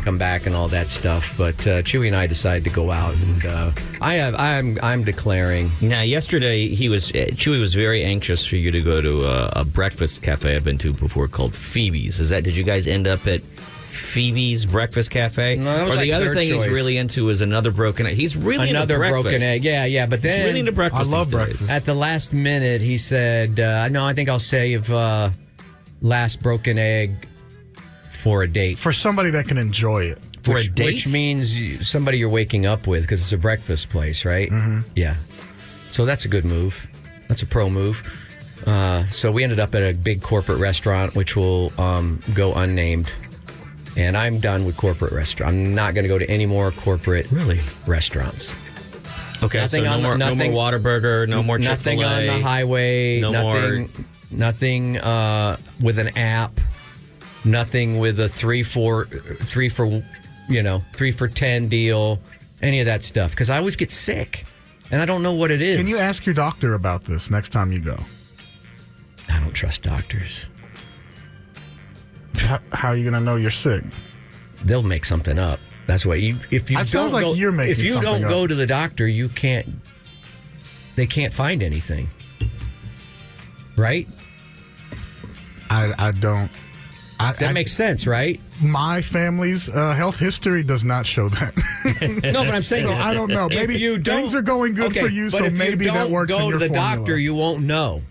come back and all that stuff. But Chewy and I decided to go out, and I'm declaring. Now, yesterday Chewy was very anxious for you to go to a breakfast cafe I've been to before called Phoebe's. Did you guys end up at Phoebe's Breakfast Cafe? No, that was or the like other third thing choice. he's really into is another broken egg. He's really Another into breakfast. broken egg. Yeah. But He's then really into breakfast. I love these days. breakfast. at the last minute, he said, no, I think I'll save last broken egg for a date. For somebody that can enjoy it. For a date? Which means somebody you're waking up with, because it's a breakfast place, right? Mm-hmm. Yeah. So that's a good move. That's a pro move. So we ended up at a big corporate restaurant, which will go unnamed. And I'm done with corporate restaurant. I'm not going to go to any more corporate restaurants. Okay, Nothing so on no the- more Whataburger, no more Nothing Chick-fil-A. on the highway. No nothing with an app. Nothing with a 3 for 10 deal. Any of that stuff, because I always get sick, and I don't know what it is. Can you ask your doctor about this next time you go? I don't trust doctors. How are you going to know you're sick? They'll make something up. That's what you. If you That sounds don't like go, you're making if you don't something go up. to the doctor, you can't. They can't find anything. Right? I don't. That makes sense, right? My family's health history does not show that. No, but I'm saying So I don't know. Maybe things are going good for you, but so if maybe you that don't works in go your to the formula. doctor, you won't know.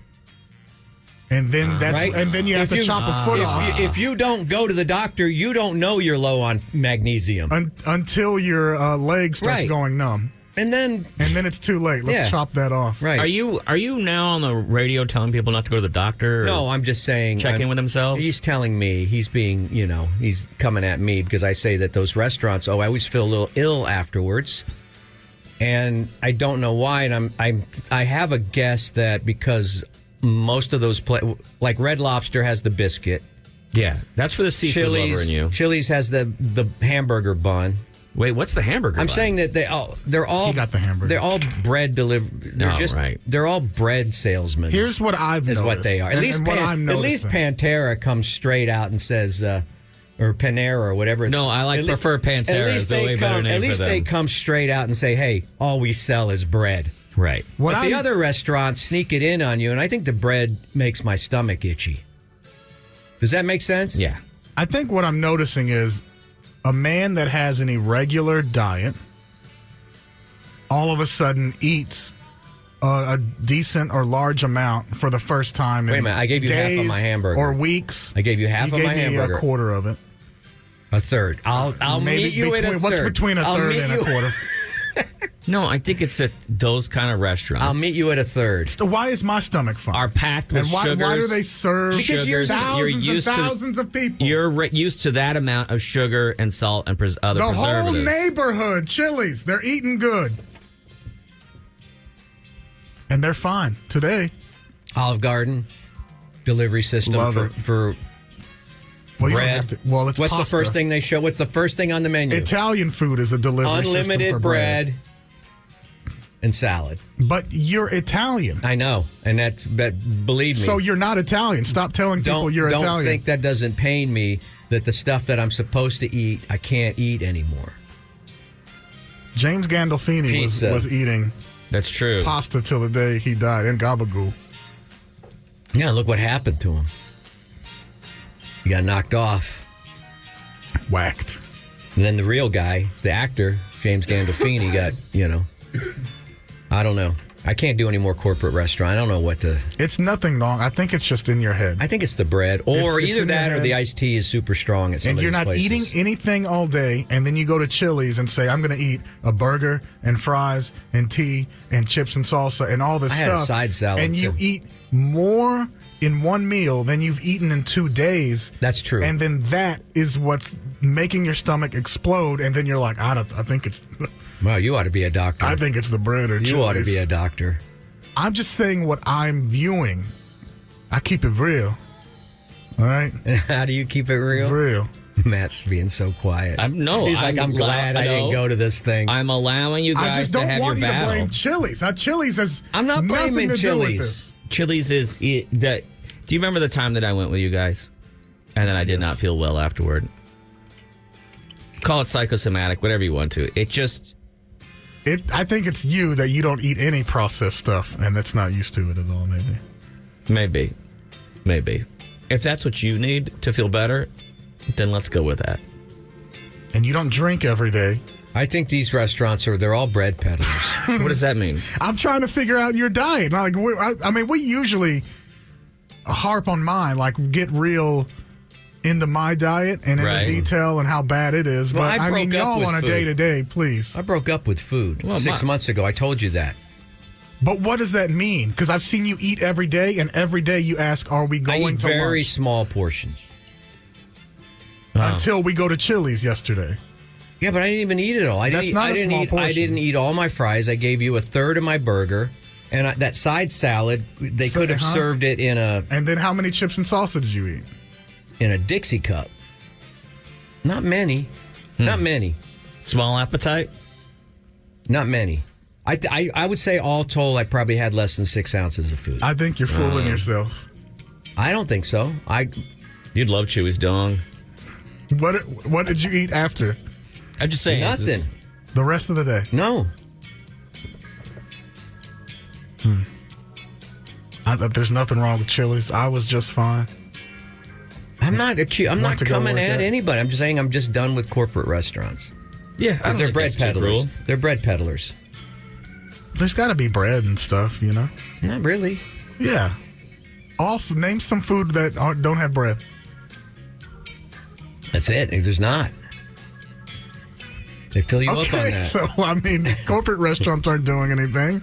And then Right? and then you have If to chop a foot off If you don't go to the doctor, you don't know you're low on magnesium. until your leg starts Right. going numb. And then It's too late. Let's chop that off. right. Are you now on the radio telling people not to go to the doctor? Or No, I'm just saying. check in with themselves? He's telling me, he's being, he's coming at me because I say that those restaurants, I always feel a little ill afterwards. And I don't know why. And I have a guess that because most of those, like Red Lobster has the biscuit. Yeah, that's for the seafood lover in you. Chili's has the hamburger bun. Wait, what's the hamburger? I'm bun? saying that they're all He got the hamburger. They're all bread delivered. They're all bread salesmen. Here's what I've is noticed. what they are. At least what I'm at least noticing. Pantera comes straight out and says, or Panera or whatever. No, I prefer Pantera. At It's least a way better name At for least them. they come straight out and say, "Hey, all we sell is bread." Right. But the other restaurants sneak it in on you, and I think the bread makes my stomach itchy. Does that make sense? Yeah. I think what I'm noticing is a man that has an irregular diet all of a sudden eats a decent or large amount for the first time in Wait a minute, I gave you half of days my hamburger. or weeks. I gave you half of my You gave me hamburger. a quarter of it. A third. I'll Maybe meet you at a third. What's between a I'll third meet and you- a quarter? No, I think it's at those kind of restaurants. I'll meet you at a third. So why is my stomach fine? Are packed with and why do sugars. they serve Because yours is- thousands you're used and to- thousands of people? You're used to that amount of sugar and salt and other The whole preservatives. neighborhood, Chili's, they're eating good. And they're fine today. Olive Garden delivery system Love for it. for Well, you don't bread. have to, well, it's What's the pasta. first thing they show? What's the first thing on the menu? Italian food is a delivery system Unlimited for bread and salad. But you're Italian. I know, and that believe me. So you're not Italian. Stop telling people you're don't Italian. think that doesn't pain me that the stuff that I'm supposed to eat I can't eat anymore. James Gandolfini Pizza. was eating That's true. pasta till the day he died in Gabagool. Yeah, look what happened to him. He got knocked off. Whacked. And then the real guy, the actor, James Gandolfini, got, I don't know. I can't do any more corporate restaurant. I don't know what to... It's nothing wrong. I think it's just in your head. I think it's the bread. Or It's either in that your or the head. iced tea is super strong at some And of you're these not places. eating anything all day, and then you go to Chili's and say, I'm going to eat a burger and fries and tea and chips and salsa and all this I stuff. had a side salad, and you too. eat more in one meal than you've eaten in 2 days. That's true. And then that is what's making your stomach explode, and then you're like, I think it's Well, you ought to be a doctor. I think it's the bread or you ought to Chili's. be a doctor. I'm just saying what I'm viewing. I keep it real. All right? And how do you keep it real? Real. Matt's being so quiet. He's I'm glad I didn't go to this thing. I'm allowing you guys I just to don't have want your you to battle. blame Chili's. Chili's has I'm not nothing blaming to do with Chili's. this. Chili's is that. Do you remember the time that I went with you guys, and then I did not feel well afterward? Call it psychosomatic, whatever you want to. It just I think it's you that you don't eat any processed stuff, and that's not used to it at all. Maybe. maybe. If that's what you need to feel better, then let's go with that. And you don't drink every day. I think these restaurants they're all bread peddlers. What does that mean? I'm trying to figure out your diet. Like, we usually harp on mine, like get real into my diet and into Right. detail and how bad it is. Well, But I broke up y'all with on a food. day to day, please. I broke up with food Well, 6 months ago. I told you that. But what does that mean? Because I've seen you eat every day, and every day you ask, "Are we I going eat to very lunch?" small portions. Until we go to Chili's yesterday. Yeah, but I didn't even eat it all. That's not a small I portion. didn't eat all my fries. I gave you a third of my burger, and that side salad. They could have served it in And then how many chips and salsa did you eat? a Dixie cup. Not many. Not many. Small appetite? Not many. I would say all told, I probably had less than 6 ounces of food. I think you're fooling yourself. I don't think so. You'd love Chewy's dong. What did you eat after I'm just saying. this Nothing. is- the rest of the day? No. There's nothing wrong with Chili's. I was just fine. I'm not Want to go coming work at out? anybody. I'm just saying I'm just done with corporate restaurants. Yeah, Because they're bread peddlers. They're bread peddlers. There's got to be bread and stuff, you know? Not really. Yeah. Name some food that don't have bread. That's it. There's not. They fill you up on that. So, I mean, corporate restaurants aren't doing anything.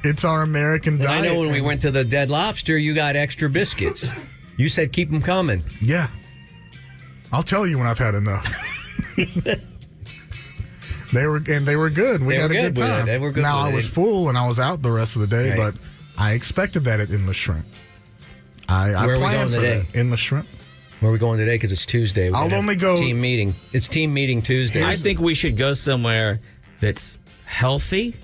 It's our American And diet. I know when we went to the Dead Lobster, you got extra biscuits. You said keep them coming. Yeah. I'll tell you when I've had enough. They were good. We had a good time. They were good. Now, I was full and I was out the rest of the day, Right. but I expected that at Endless Shrimp. I Where are we planned going for today? that. Endless Shrimp. Where are we going today? Because it's Tuesday. I'll only go- Team meeting. It's team meeting Tuesday. I think we should go somewhere that's healthy,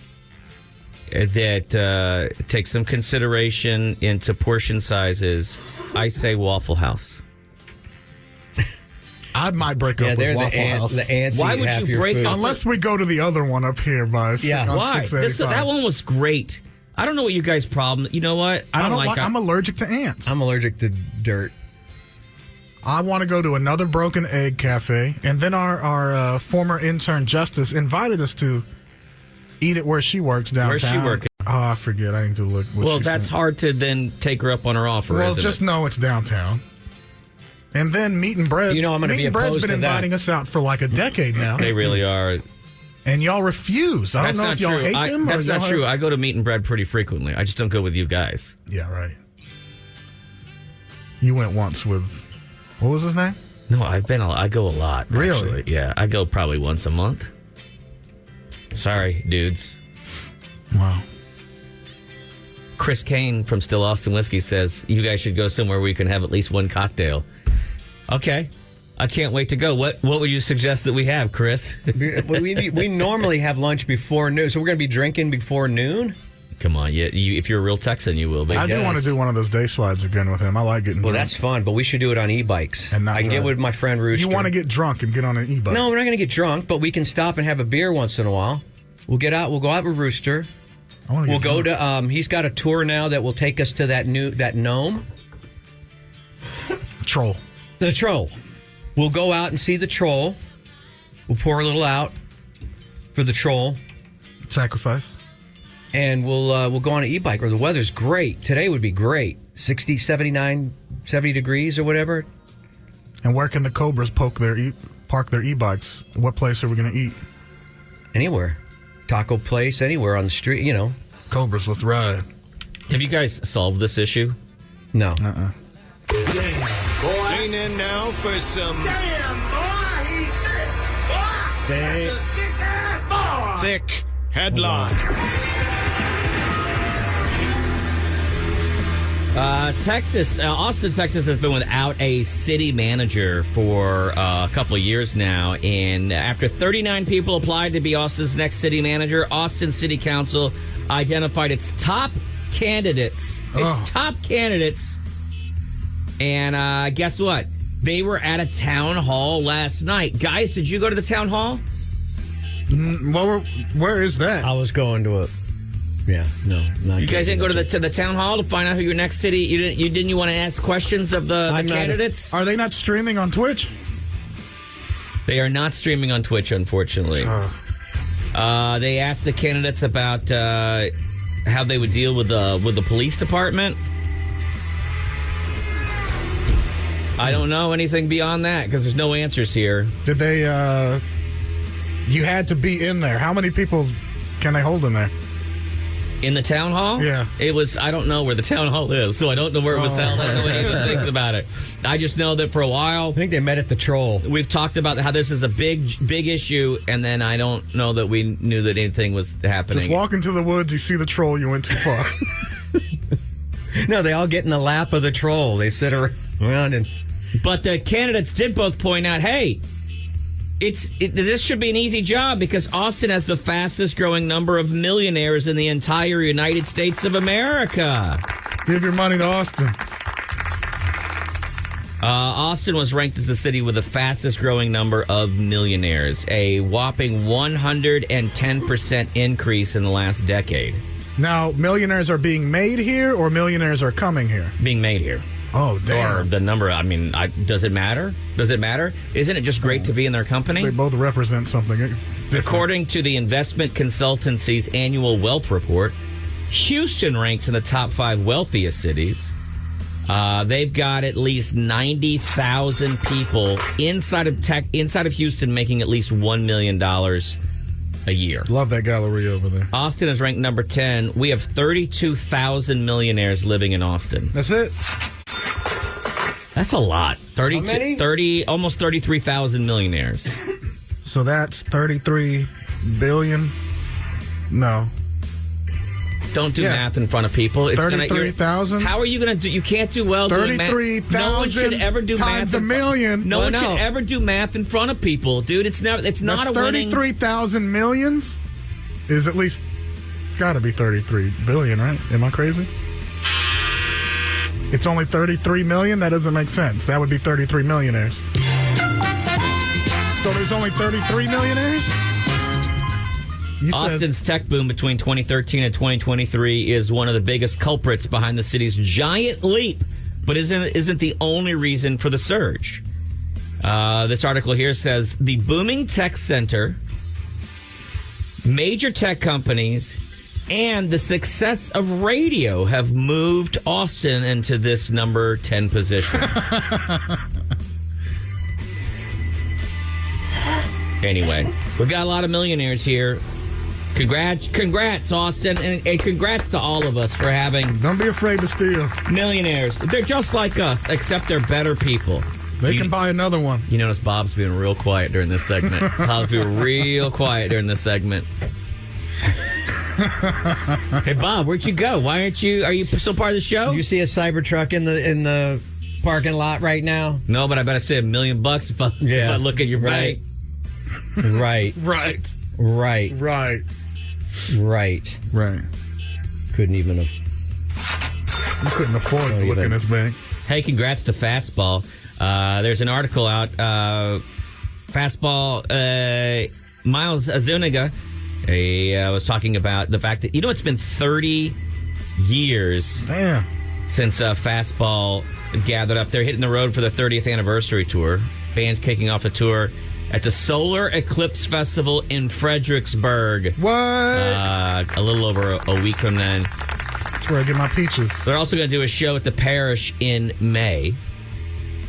that takes some consideration into portion sizes. I say Waffle House. I might break up they're with Waffle House. the ants. Why eat would half you your break food. up- Unless we go to the other one up here by Yeah. on Why? 685. That one was great. I don't know what you guys' problem. You know what? I don't like. I'm allergic to ants. I'm allergic to dirt. I want to go to another Broken Egg Cafe. And then our former intern, Justice, invited us to eat it where she works downtown. Where's she working? Oh, I forget. I need to look. What Well, she that's sent. hard to then take her up on her offer. Well, isn't just it? know it's downtown. And then Meat and Bread. You know I'm gonna Meat be and Bread's opposed been to that. inviting us out for like a decade now. They really are. And y'all refuse. I don't That's know not if y'all true. hate them. That's or not y'all true. have- I go to Meat and Bread pretty frequently. I just don't go with you guys. Yeah, right. You went once with, what was his name? No, I go a lot. Really? Actually. Yeah, I go probably once a month. Sorry, dudes. Wow. Chris Kane from Still Austin Whiskey says you guys should go somewhere where you can have at least one cocktail. Okay. I can't wait to go. What would you suggest that we have, Chris? we normally have lunch before noon, so we're going to be drinking before noon? Come on, if you're a real Texan, you will. But I do want to do one of those day slides again with him. I like getting Well, drunk. that's fun, but we should do it on e-bikes. And not I can get drive. with my friend Rooster. You want to get drunk and get on an e-bike. No, we're not going to get drunk, but we can stop and have a beer once in a while. We'll go out with Rooster. I wanna get We'll go drunk. to, he's got a tour now that will take us to that gnome. Troll. The troll. We'll go out and see the troll. We'll pour a little out for the troll. Sacrifice. And we'll go on an e-bike where the weather's great. Today would be great. 60, 79, 70 degrees or whatever. And where can the Cobras park their e-bikes? What place are we going to eat? Anywhere. Taco place, anywhere on the street, you know. Cobras, let's ride. Have you guys solved this issue? No. Lean in now for some thick headline. Austin, Texas has been without a city manager for a couple of years now. And after 39 people applied to be Austin's next city manager, Austin City Council identified its top candidates. And guess what? They were at a town hall last night. Guys, did you go to the town hall? Well, where is that? I was going to a... Yeah, no. You guys didn't go to the town hall to find out who your next city... You didn't want to ask questions of the candidates? Are they not streaming on Twitch? They are not streaming on Twitch, unfortunately. They asked the candidates about how they would deal with the police department. I don't know anything beyond that because there's no answers here. Did they... You had to be in there. How many people can they hold in there? In the town hall? Yeah. It was, I don't know where the town hall is, so I don't know where it was held. I don't know any of the things about it. I just know that for a while... I think they met at the Troll. We've talked about how this is a big issue, and then I don't know that we knew that anything was happening. Just walk into the woods, you see the troll, you went too far. No, they all get in the lap of the Troll. They sit around and... But the candidates did both point out, hey, this should be an easy job because Austin has the fastest growing number of millionaires in the entire United States of America. Give your money to Austin. Austin was ranked as the city with the fastest growing number of millionaires, a whopping 110% increase in the last decade. Now, millionaires are being made here or millionaires are coming here? Being made here. Oh, damn. Or the number. I mean, does it matter? Does it matter? Isn't it just great to be in their company? They both represent something different. According to the investment consultancy's annual wealth report, Houston ranks in the top 5 wealthiest cities. They've got at least 90,000 people inside of Houston making at least $1 million a year. Love that gallery over there. Austin is ranked number 10. We have 32,000 millionaires living in Austin. That's it? That's a lot. How many? Almost 33,000 millionaires. So that's 33 billion? No. Don't do Yeah. math in front of people. It's 33,000? How are you going to do? You can't do well doing math. 33,000 No one should ever do times math. a million. No Well, one no. should ever do math in front of people, dude. It's not That's a winning. 33,000 millions? Is at least, it's got to be 33 billion, right? Am I crazy? It's only 33 million? That doesn't make sense. That would be 33 millionaires. So there's only 33 millionaires? You said Austin's tech boom between 2013 and 2023 is one of the biggest culprits behind the city's giant leap, but isn't the only reason for the surge. This article here says the booming tech center, major tech companies, and the success of radio have moved Austin into this number 10 position. Anyway, we've got a lot of millionaires here. Congrats, Austin, and congrats to all of us for having don't be afraid to steal. millionaires. They're just like us, except they're better people. They can buy another one. You notice Bob's being real quiet during this segment. Bob's being real quiet during this segment. Hey, Bob, where'd you go? Why aren't you? Are you still part of the show? You see a Cybertruck in the parking lot right now? No, but I bet I say $1 million if I look at your Right. bank. Right. Right. Right. Right. Right. Right. Couldn't even have. You couldn't afford to look in this bank. Hey, congrats to Fastball. There's an article out. Fastball, Miles Zuniga was talking about the fact that, it's been 30 years Damn. since Fastball gathered up. They're hitting the road for the 30th anniversary tour. Band's kicking off the tour at the Solar Eclipse Festival in Fredericksburg. What? A little over a week from then. That's where I get my peaches. They're also going to do a show at the Parish in May.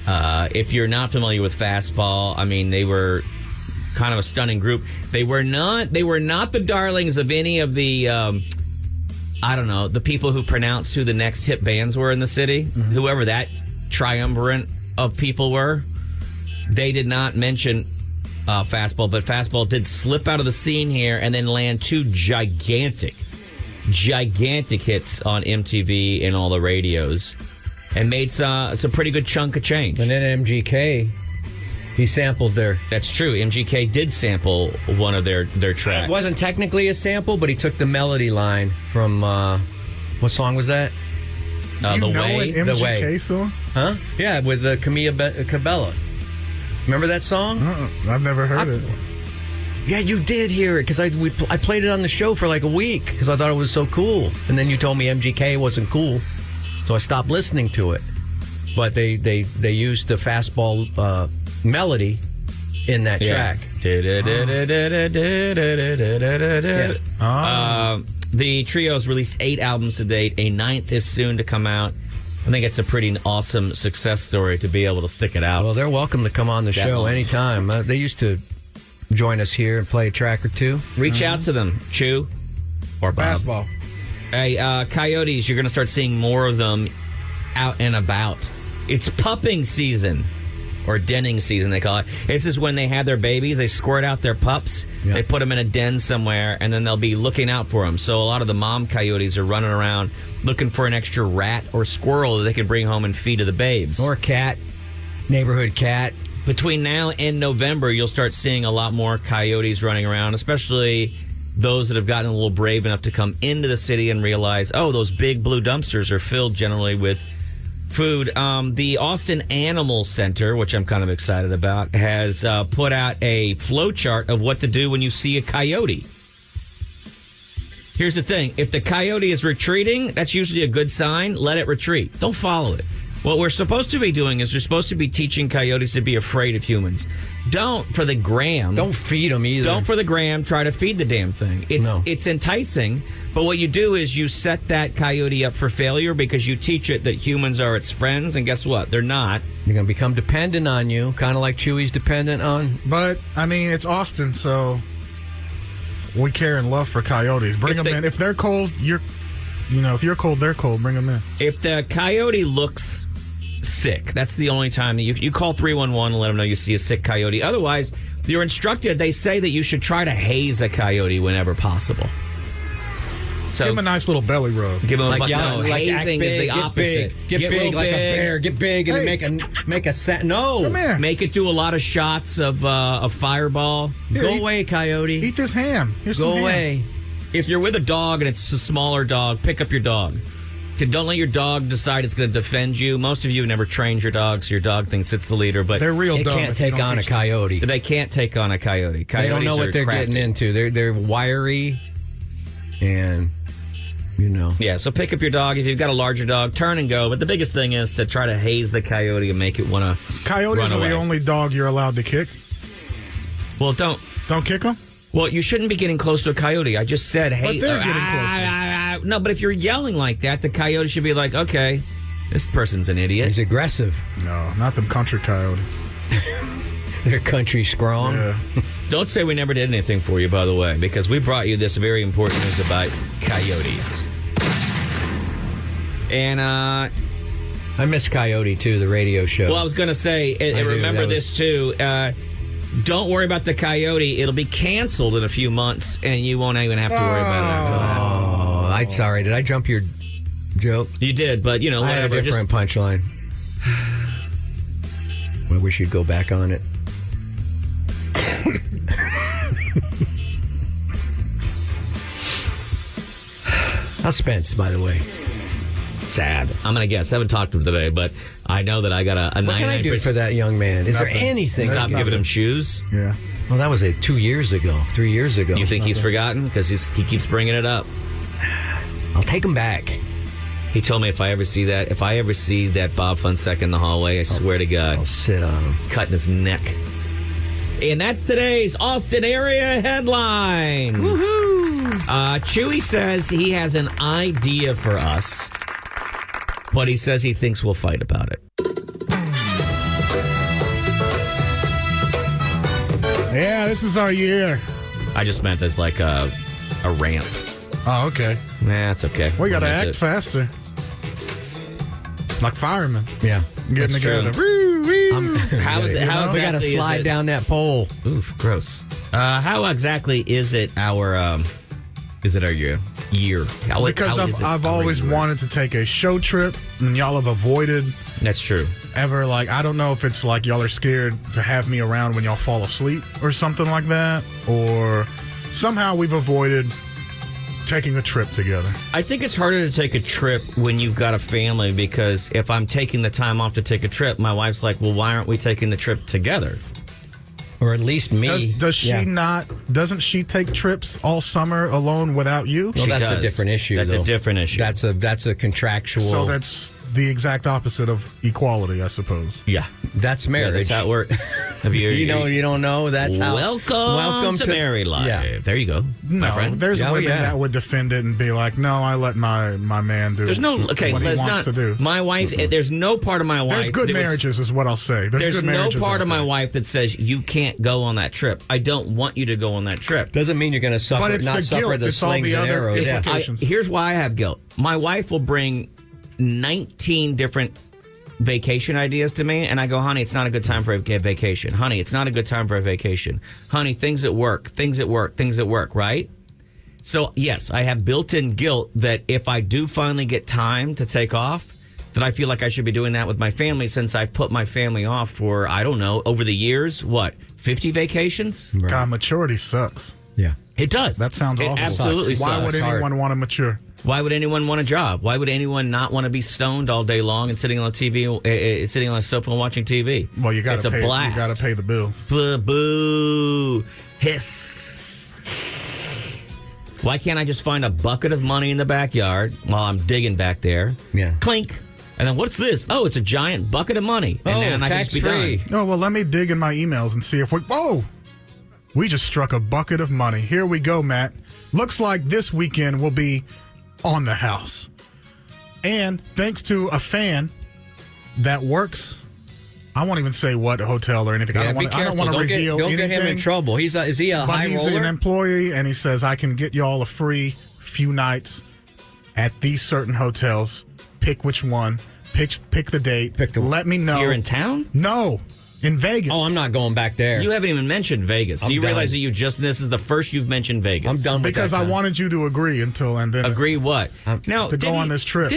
If you're not familiar with Fastball, I mean, they were kind of a stunning group. They were not the darlings of any of the, the people who pronounced who the next hit bands were in the city. Mm-hmm. Whoever that triumvirate of people were. They did not mention Fastball, but Fastball did slip out of the scene here and then land 2 gigantic hits on MTV and all the radios, and made some pretty good chunk of change. And then MGK, he sampled their. That's true. MGK did sample one of their tracks. It wasn't technically a sample, but he took the melody line from what song was that? You The know Way. an The MGK Way. song? Huh? Yeah, with Camilla Cabella. Remember that song? I've never heard it. Yeah, you did hear it because I played it on the show for like a week because I thought it was so cool. And then you told me MGK wasn't cool, so I stopped listening to it. But they used the Fastball melody in that track. The trio's released 8 albums to date. A 9th is soon to come out. I think it's a pretty awesome success story to be able to stick it out. Well, they're welcome to come on the show Definitely. anytime. They used to join us here and play a track or two. Reach out to them, Chew or Bob. Fastball. Hey, coyotes, you're going to start seeing more of them out and about. It's pupping season, or denning season, they call it. This is when they have their baby. They squirt out their pups. Yeah. They put them in a den somewhere, and then they'll be looking out for them. So a lot of the mom coyotes are running around looking for an extra rat or squirrel that they can bring home and feed to the babes. Or cat, neighborhood cat. Between now and November, you'll start seeing a lot more coyotes running around, especially those that have gotten a little brave enough to come into the city and realize, those big blue dumpsters are filled generally with food. The Austin Animal Center, which I'm kind of excited about, has put out a flow chart of what to do when you see a coyote. Here's the thing. If the coyote is retreating, that's usually a good sign. Let it retreat. Don't follow it. What we're supposed to be doing is we're supposed to be teaching coyotes to be afraid of humans. Don't for the gram. Don't feed them either. Don't for the gram try to feed the damn thing. It's enticing, but what you do is you set that coyote up for failure because you teach it that humans are its friends, and guess what? They're not. They're going to become dependent on you, kind of like Chewy's dependent on. But, I mean, it's Austin, so we care and love for coyotes. Bring them in. If they're cold, if you're cold, they're cold. Bring them in. If the coyote looks sick, that's the only time that you call 311 and let them know you see a sick coyote. Otherwise, you're instructed, they say that you should try to haze a coyote whenever possible. So give him a nice little belly rub. Give him hazing is the opposite. Get big like a bear. Get big and make a set. No. Come here. Make it do a lot of shots of Fireball. Here, Go away, coyote. Eat this ham. Here's Go some away. ham. If you're with a dog and it's a smaller dog, pick up your dog. Don't let your dog decide it's going to defend you. Most of you have never trained your dog, so your dog thinks it's the leader. But They're real They dumb. can't if you take don't on a teach them. coyote. they can't take on a coyote. They don't know Coyotes what are they're crafty. getting into. They're wiry, and Yeah, so pick up your dog. If you've got a larger dog, turn and go. But the biggest thing is to try to haze the coyote and make it want to Coyotes run are away. the only dog you're allowed to kick. Well, don't. Don't kick them. Well, you shouldn't be getting close to a coyote. I just said, hey. But they're getting closer. No, but if you're yelling like that, the coyote should be like, okay, this person's an idiot. he's aggressive. No, not them country coyotes. They're country strong. Yeah. Don't say we never did anything for you, by the way, because we brought you this very important news about coyotes. And, I miss Coyote, too, the radio show. well, I was going to say, and do. remember That this, too. Don't worry about the coyote. It'll be canceled in a few months, and you won't even have to worry about it. I'm sorry. Did I jump your joke? You did, but, I had whatever. a different punchline. I wish you'd go back on it. How's Spence, by the way? Sad. I'm going to guess. I haven't talked to him today, but I know that I got a 99%. What can I do for that young man? Is there Nothing. anything? Stop giving him shoes. Yeah. Well, that was 2 years ago, 3 years ago. You think he's forgotten? Because he keeps bringing it up. I'll take him back. He told me if I ever see that Bob Fonseca in the hallway, I swear to God, I'll sit on him. cutting his neck. And that's today's Austin area headlines. Woohoo! Chewy says he has an idea for us, but he says he thinks we'll fight about it. Yeah, this is our year. I just meant as like a rant. Oh, okay. Nah, it's okay. We got to I'll miss act it. faster. Like firemen. Yeah. Getting That's together. true. Woo, woo. How is it? How We got to exactly is slide it- down that pole. Oof, gross. How exactly is it our year? Because I've always wanted to take a show trip, and y'all have avoided That's true. ever, like, I don't know if it's like y'all are scared to have me around when y'all fall asleep or something like that, or somehow we've avoided taking a trip together. I think it's harder to take a trip when you've got a family, because if I'm taking the time off to take a trip, my wife's like, well, why aren't we taking the trip together? Or at least me. Doesn't she take trips all summer alone without you? Well, She that's a does. different issue. That's a though. different issue. That's a contractual. So that's the exact opposite of equality, I suppose. Yeah. that's Yeah, marriage. that's how it works. Have you don't know. That's how. Welcome to married life. Yeah. There you go, my No, friend. there's Yeah, women yeah. that would defend it and be like, no, I let my man do There's no okay. what he Let's wants not. to do. My wife. There's no part of my wife. There's good that would- marriages, is what I'll say. There's good no marriages part out of my there. wife that says you can't go on that trip. I don't want you to go on that trip. Doesn't mean you're going to suffer. But it's not the suffer guilt. the It's all slings the and other arrows. Yeah. implications. Here's why I have guilt. My wife will bring 19 different vacation ideas to me, and I go, honey, it's not a good time for a vacation. Honey, it's not a good time for a vacation. Honey, things at work, right? So, yes, I have built-in guilt that if I do finally get time to take off, that I feel like I should be doing that with my family, since I've put my family off for, I don't know, over the years, 50 vacations? God, maturity sucks. Yeah. It does. That sounds It awful. absolutely Why sucks. would anyone want to mature? Why would anyone want a job? Why would anyone not want to be stoned all day long and sitting on TV, sitting on a sofa and watching TV? Well, you got It's to a pay. blast. You got to pay the bills. Boo, hiss. Why can't I just find a bucket of money in the backyard while I'm digging back there? Yeah. Clink. And then what's this? Oh, it's a giant bucket of money. And then I can just be tax-free. done. Oh, well, let me dig in my emails and see if we just struck a bucket of money. Here we go, Matt. Looks like this weekend will be on the house. And thanks to a fan that works, I won't even say what hotel or anything. Yeah, I don't want to reveal don't anything. get him in trouble. Is he a But high he's roller? an employee, and he says, I can get y'all a free few nights at these certain hotels. Pick which one. Pick the date. Let me know. Here in town? No, in Vegas. Oh, I'm not going back there. You haven't even mentioned Vegas. Do I'm you realize done. that this is the first you've mentioned Vegas? I'm done with Because that I time. wanted you to agree and then Agree what? Now, to go on this trip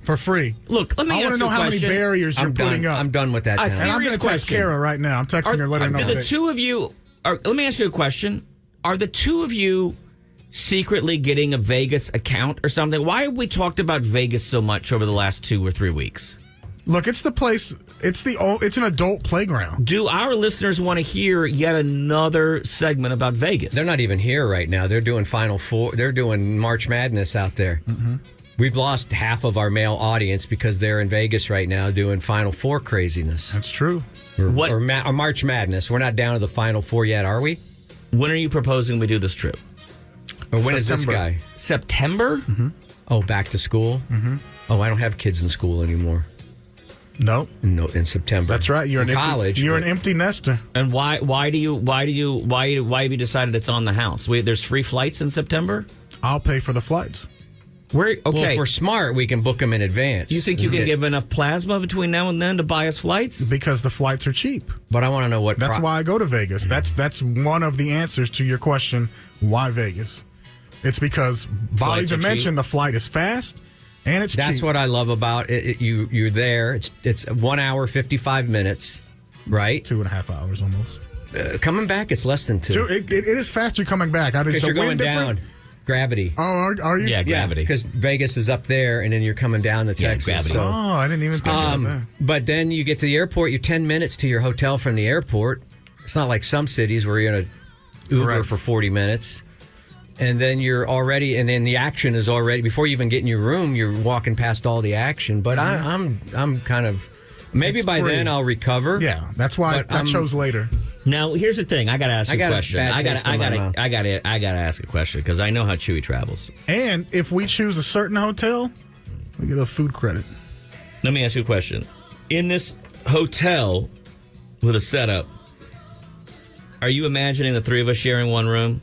for free. Look, let me I ask want to you know a how many question. barriers you're I'm done. putting up. I'm done with that. I Town. see. And I'm going to Serious text question. Kara right now. I'm texting her, let her know. Do the two of you? Let me ask you a question. Are the two of you secretly getting a Vegas account or something? Why have we talked about Vegas so much over the last 2 or 3 weeks? Look, it's the place. It's an adult playground. Do our listeners want to hear yet another segment about Vegas? They're not even here right now. They're doing Final Four. They're doing March Madness out there. Mm-hmm. We've lost half of our male audience because they're in Vegas right now doing Final Four craziness. That's true. Or March Madness. We're not down to the Final Four yet, are we? When are you proposing we do this trip? Or when is this September. guy? September? Mm-hmm. Oh, back to school? Mm-hmm. Oh, I don't have kids in school anymore. No, in September. that's right. You're in college. You're an empty nester. And why have you decided it's on the house? There's free flights in September? I'll pay for the flights. Okay. Well, if we're smart, we can book them in advance. You think you can give enough plasma between now and then to buy us flights? Because the flights are cheap. But I want to know what. That's why I go to Vegas. That's one of the answers to your question. Why Vegas? It's because Bali Flights are mentioned cheap. the flight is fast and it's That's cheap. what I love about it. You're there. It's 1 hour 55 minutes, right? 2.5 hours almost. Coming back, it's less than 2. It is faster coming back. Because you're going down. Gravity. Oh, are you? Yeah, gravity. Because Vegas is up there, and then you're coming down to Texas. gravity. So, Oh, I didn't even think about that. but then you get to the airport. You're 10 minutes to your hotel from the airport. It's not like some cities where you're in a Uber Correct. for 40 minutes. And then and then the action is already, before you even get in your room, you're walking past all the action. But I'm kind of, maybe It's by free. then I'll recover. Yeah, that's why But I chose later. Now, here's the thing. I got to ask you a question. I got to ask a question because I know how Chewy travels. And if we choose a certain hotel, we get a food credit. Let me ask you a question. In this hotel with a setup, are you imagining the three of us sharing one room?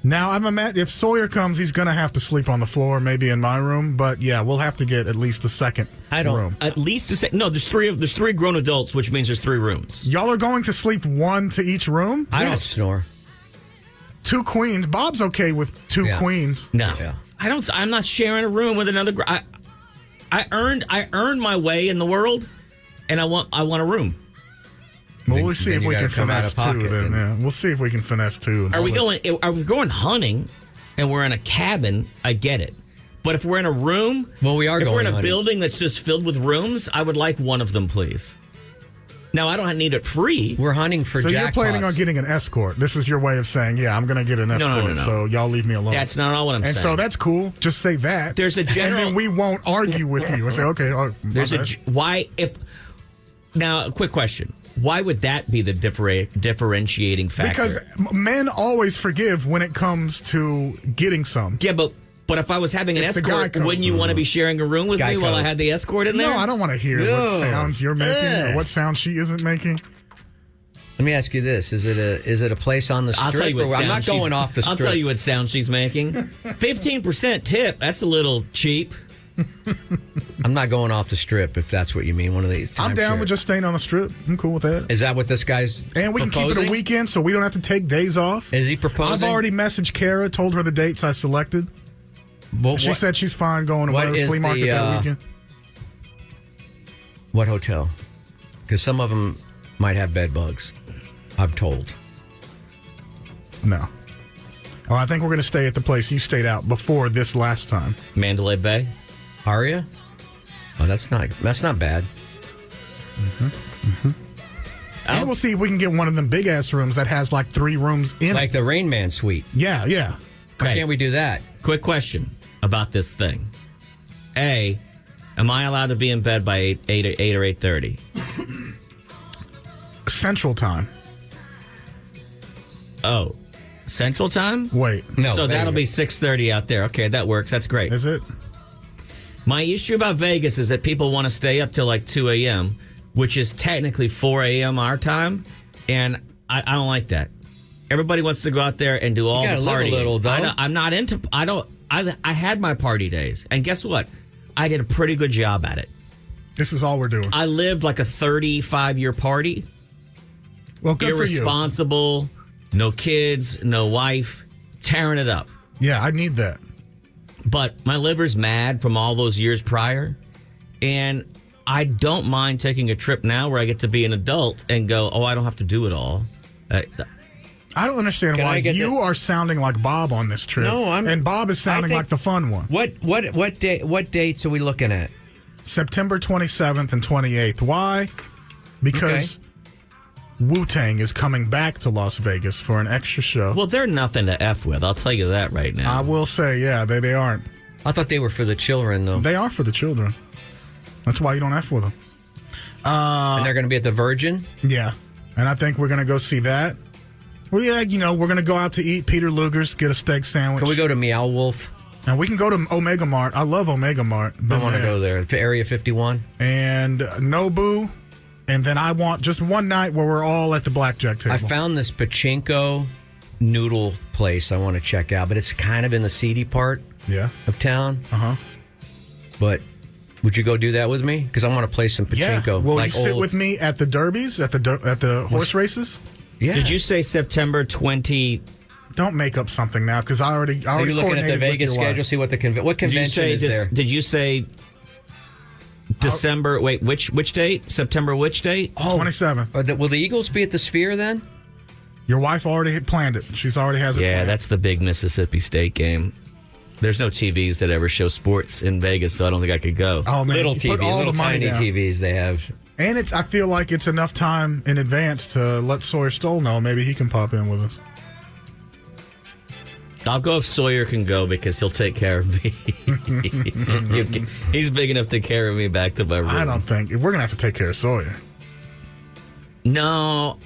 Now, if Sawyer comes, he's going to have to sleep on the floor, maybe in my room. But yeah, we'll have to get at least a second room. At least a second. No, there's three grown adults, which means there's 3 rooms. Y'all are going to sleep one to each room? I don't Yes. snore. 2 queens. Bob's okay with 2 Yeah. queens. No, Yeah. I don't. I'm not sharing a room with another. I earned my way in the world, and I want a room. Well, Then- we'll see then if you we gotta can come out finesse of pocket, 2 then. then. Yeah. We'll see if we can finesse 2. Are we going hunting, and we're in a cabin? I get it. But if we're in a room, Well, we are If we're in going a hunting. building that's just filled with rooms, I would like one of them, please. Now I don't need it free. We're hunting for So jackpots. you're planning on getting an escort. This is your way of saying, yeah, I'm going to get an escort. no. So y'all leave me alone. That's not all what I'm and saying. so that's cool. Just say that. There's a general- And then we won't argue with you. We'll say, okay. There's now a quick question. Why would that be the differentiating factor? Because men always forgive when it comes to getting some. yeah, but if I was having an It's the guy escort, code. wouldn't you want to be sharing a room with me Guy while I code. had the escort in there? No, I don't want to hear what No. sounds you're making Ugh. or what sound she isn't making. Let me ask you this: Is it a place on the strip? I'll tell you what or- I'm sound not going she's- off the strip. I'll tell you what sound she's making. 15% tip. That's a little cheap. I'm not going off the strip if that's what you mean. One of these. I'm down with just staying on the strip. I'm cool with that. Is that what this guy's? And we can keep it proposing? a weekend so we don't have to take days off. Is he proposing? I've already messaged Kara, told her the dates I selected. Well, She said she's fine going to what whatever is flea market the, that weekend. What hotel? Because some of them might have bed bugs. I'm told. No. Oh, I think we're going to stay at the place you stayed out before this last time. Mandalay Bay. Are you? Oh, that's not bad. And we'll see if we can get one of them big ass rooms that has like 3 rooms in Like it. the Rain Man suite. Yeah. Why Okay. can't we do that? Quick question about this thing. A, Am I allowed to be in bed by 8 or 8:30? Central Time. Oh, Central Time? Wait. No, So there that'll you be go. 6:30 out there. Okay, that works. That's great. Is it? My issue about Vegas is that people want to stay up till like 2 a.m., which is technically 4 a.m. our time, and I don't like that. Everybody wants to go out there and do all gotta the live a partying. little, though. I'm not into. I had my party days, and guess what? I did a pretty good job at it. This is all we're doing. I lived like a 35-year party. Well, good for you. Irresponsible, no kids, no wife, tearing it up. Yeah, I need that. But my liver's mad from all those years prior, and I don't mind taking a trip now where I get to be an adult and go, oh, I don't have to do it all. I don't understand Can why I get you are sounding like Bob on this trip. No, and Bob is sounding think- like the fun one. What dates are we looking at? September 27th and 28th. Why? Because Wu-Tang is coming back to Las Vegas for an extra show. Well, they're nothing to F with. I'll tell you that right now. I will say, yeah, they aren't. I thought they were for the children, though. They are for the children. That's why you don't F with them. And they're going to be at the Virgin? Yeah. And I think we're going to go see that. Well, yeah, we're going to go out to eat Peter Luger's, get a steak sandwich. Can we go to Meow Wolf? And we can go to Omega Mart. I love Omega Mart. I want to go there. To Area 51? And Nobu. And then I want just one night where we're all at the blackjack table. I found this pachinko noodle place I want to check out, but it's kind of in the seedy part Yeah. of town. Uh-huh. But would you go do that with me? Because I want to play some Yeah. pachinko. Will like you sit old- with me at the derbies, at the horse races? Yeah. Did you say September 20? Don't make up something now, because I already Are you looking at the coordinated with Vegas your wife. schedule? See what what Did you convention say is there? Did you say December? Wait, which date? September which date? 27th. Will the Eagles be at the Sphere then? Your wife already had planned it. She's already has it Yeah, planned. that's the big Mississippi State game. There's no TVs that ever show sports in Vegas, so I don't think I could go. Oh, man. Little you put TV, all little the money tiny down. TVs they have. And I feel like it's enough time in advance to let Sawyer Stoll know. Maybe he can pop in with us. I'll go if Sawyer can go because he'll take care of me. He's big enough to carry me back to my room. I don't think. We're going to have to take care of Sawyer. No.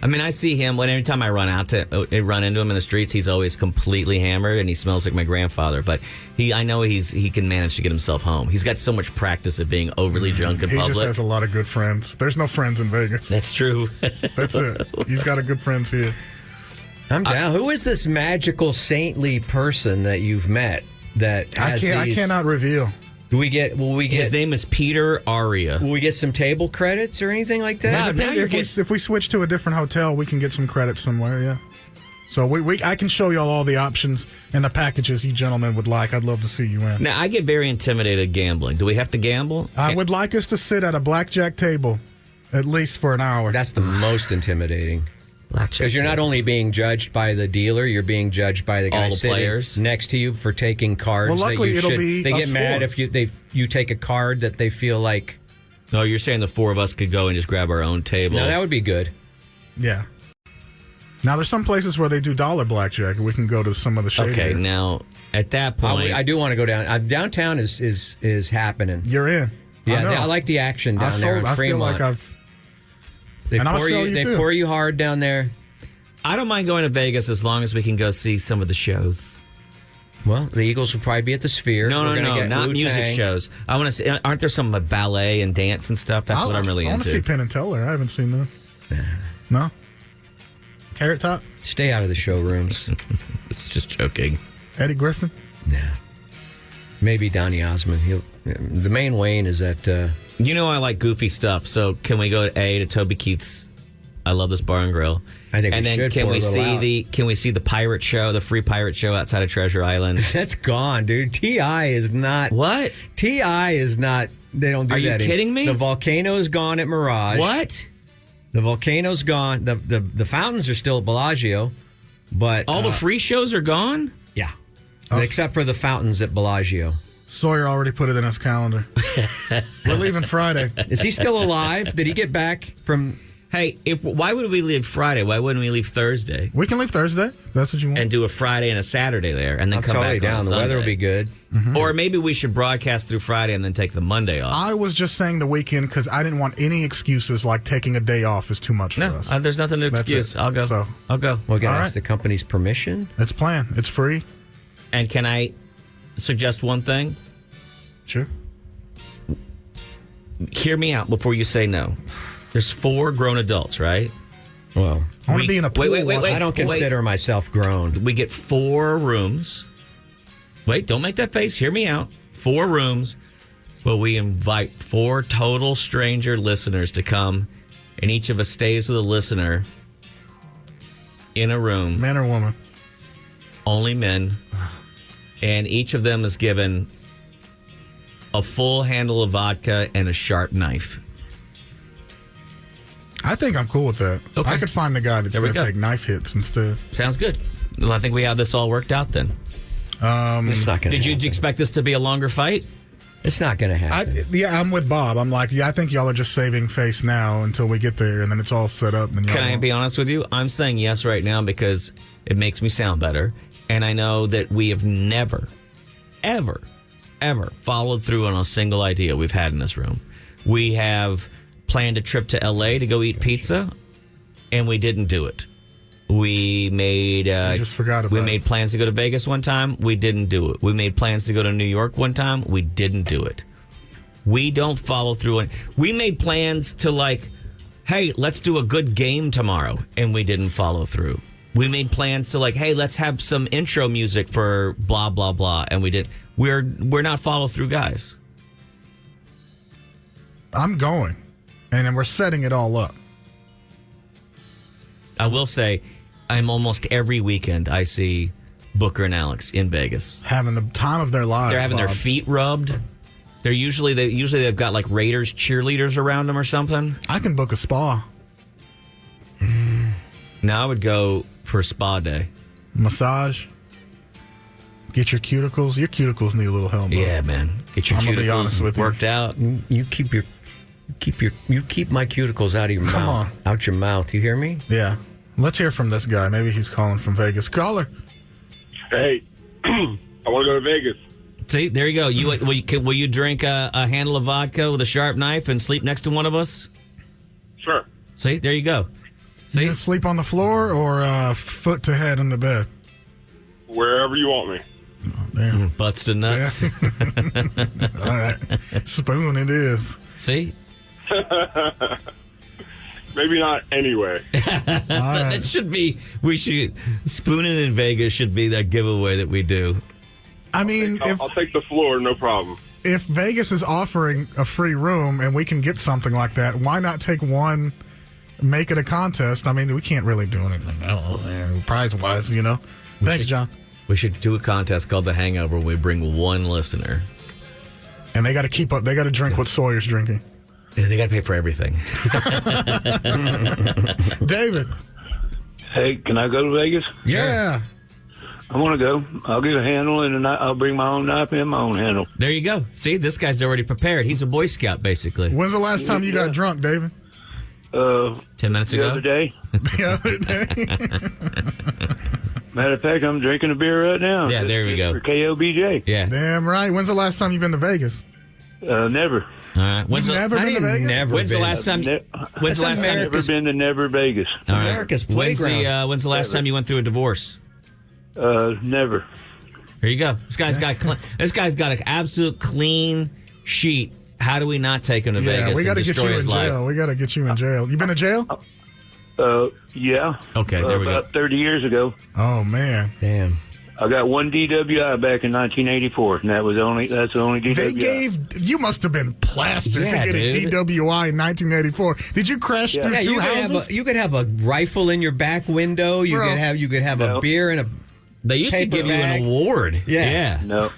I mean, I see him every time I run into him in the streets. He's always completely hammered and he smells like my grandfather. But I know he can manage to get himself home. He's got so much practice of being overly drunk in He public. just has a lot of good friends. There's no friends in Vegas. That's true. That's it. He's got a good friends here. I'm down. Who is this magical saintly person that you've met that has I cannot reveal. Will we get His name is Peter Aria. will we get some table credits or anything like that? No, now you're If we switch to a different hotel, we can get some credit somewhere, yeah. So I can show y'all all the options and the packages you gentlemen would like. I'd love to see you in. Now, I get very intimidated gambling. Do we have to gamble? I would like us to sit at a blackjack table at least for an hour. That's the most intimidating. Because you're not only being judged by the dealer, you're being judged by the guy All the sitting players. next to you for taking cards. Well, luckily, that you it'll should, be They us get mad four. if you take a card that they feel like. No, you're saying the four of us could go and just grab our own table. No, that would be good. Yeah. Now, there's some places where they do dollar blackjack, and we can go to some of the shady Okay, area. now, at that point... I do want to go down. Downtown is happening. You're in. Yeah, I know. I like the action down there in I feel Fremont. like I've... They and I'll pour sell you. you They too. pour you hard down there. I don't mind going to Vegas as long as we can go see some of the shows. Well, the Eagles will probably be at the Sphere. No, We're gonna no, get not music Wu-Tang. shows. I want to see. Aren't there some ballet and dance and stuff? That's what I'm really I want to see into. Penn and Teller. I haven't seen them. No? Carrot Top? Stay out of the showrooms. It's just joking. Eddie Griffin? No. Maybe Donny Osmond. The main Wayne is at. You know I like goofy stuff, so can we go to Toby Keith's? I love this bar and grill. I think and we then should can pour we a little see out. the pirate show, the free pirate show outside of Treasure Island? That's gone, dude. T.I. is not. What? T.I. is not. They don't do Are that. you kidding me? The volcano's gone at Mirage. What? The volcano's gone. The fountains are still at Bellagio, but All the free shows are gone? yeah, except for the fountains at Bellagio. Sawyer already put it in his calendar. We're leaving Friday. Is he still alive? Did he get back from Hey, why would we leave Friday? Why wouldn't we leave Thursday We can leave Thursday. That's what you want. and do a Friday and a Saturday there, and then I'm come totally back on down. The Sunday? weather will be good. Or maybe we should broadcast through Friday and then take the Monday off. I was just saying the weekend because I didn't want any excuses like taking a day off is too much for No, us. there's nothing to That's excuse. it. I'll go. So- I'll go. We got to All ask right. the company's permission. It's planned. It's free. And can I suggest one thing? Sure. Hear me out before you say no. There's 4 grown adults, right? Well, I want to be in a pool. wait. watching- I don't consider myself grown. We get 4 rooms. Wait, don't make that face. Hear me out. 4 rooms. Well, we invite 4 total stranger listeners to come, and each of us stays with a listener in a room, Man or woman? only men, and each of them is given a full handle of vodka and a sharp knife. I think I'm cool with that. Okay. I could find the guy that's There we going to go. take knife hits instead. Sounds good. Well, I think we have this all worked out then. It's not going to Did you expect this to be a longer fight? It's not going to happen. I'm with Bob. I'm like, I think y'all are just saving face now until we get there, and then it's all set up. And y'all Can I won't. be honest with you? I'm saying yes right now because it makes me sound better. And I know that we have never, ever, ever followed through on a single idea we've had in this room. We have planned a trip to L.A. to go eat pizza, and we didn't do it. We made just forgot about we it. made plans to go to Vegas one time. We didn't do it. We made plans to go to New York one time. We didn't do it. We don't follow through on. We made plans to hey, let's do a good game tomorrow, and we didn't follow through. We made plans to hey, let's have some intro music for blah blah blah, and we did. We're not follow through guys. I'm going, and then we're setting it all up. I will say, I'm almost every weekend I see Booker and Alex in Vegas. Having the time of their lives. They're having their Bob. feet rubbed. They're usually they've got Raiders cheerleaders around them or something. I can book a spa, Now I would go for a spa day. massage, get your cuticles. Your cuticles need a little help. Bob. Yeah, man. Get your I'm gonna be cuticles honest with you. worked out. You keep my cuticles out of your Come mouth. on. Out your mouth. You hear me? Yeah. Let's hear from this guy. Maybe he's calling from Vegas. Caller. Hey, I want to go to Vegas. See, there you go. Will you drink a handle of vodka with a sharp knife and sleep next to one of us? Sure. See, there you go. You See, gonna sleep on the floor or foot to head in the bed? Wherever you want me. Damn. butts to nuts. All right. Spoon it is. See, Maybe not anyway. All right. that should be. We should spooning in Vegas should be that giveaway that we do. I mean, I'll take the floor, no problem. if Vegas is offering a free room and we can get something like that, why not take one, make it a contest? I mean, we can't really do anything prize-wise, you know? Thanks, John. We should do a contest called The Hangover where we bring one listener. And they got to keep up. They got to drink what Sawyer's drinking. And they got to pay for everything. David. Hey, can I go to Vegas? Yeah. I want to go. I'll get a handle and I'll bring my own knife and my own handle. There you go. See, this guy's already prepared. He's a Boy Scout, basically. When's the last time you got drunk, David? 10 minutes The ago. other day. The other day. Matter of fact, I'm drinking a beer right now. Yeah, there we go. For KLBJ. Yeah. Damn right. When's the last time you've been to Vegas? Never. All right. You've never been to Vegas? Never When's the been. last time? Ne- When's the last time? Never been to Never Vegas. All right. America's When's playground. when's the last time you went through a divorce? Never. Here you go. This guy's got an absolute clean sheet. How do we not take him to Yeah, Vegas we got and to get destroy you in his life? jail. We got to get you in jail. You been to jail? Yeah. Okay, there we go. About 30 years ago. Oh, man. Damn. I got one DWI back in 1984, and that's the only DWI. They gave, you must have been plastered Yeah, to get a dude. DWI in 1984. Did you crash through Yeah, two you houses? could have a rifle in your back window. You Bro. could have a No. beer and a. They used to Paper give you bag. an award. Yeah. No.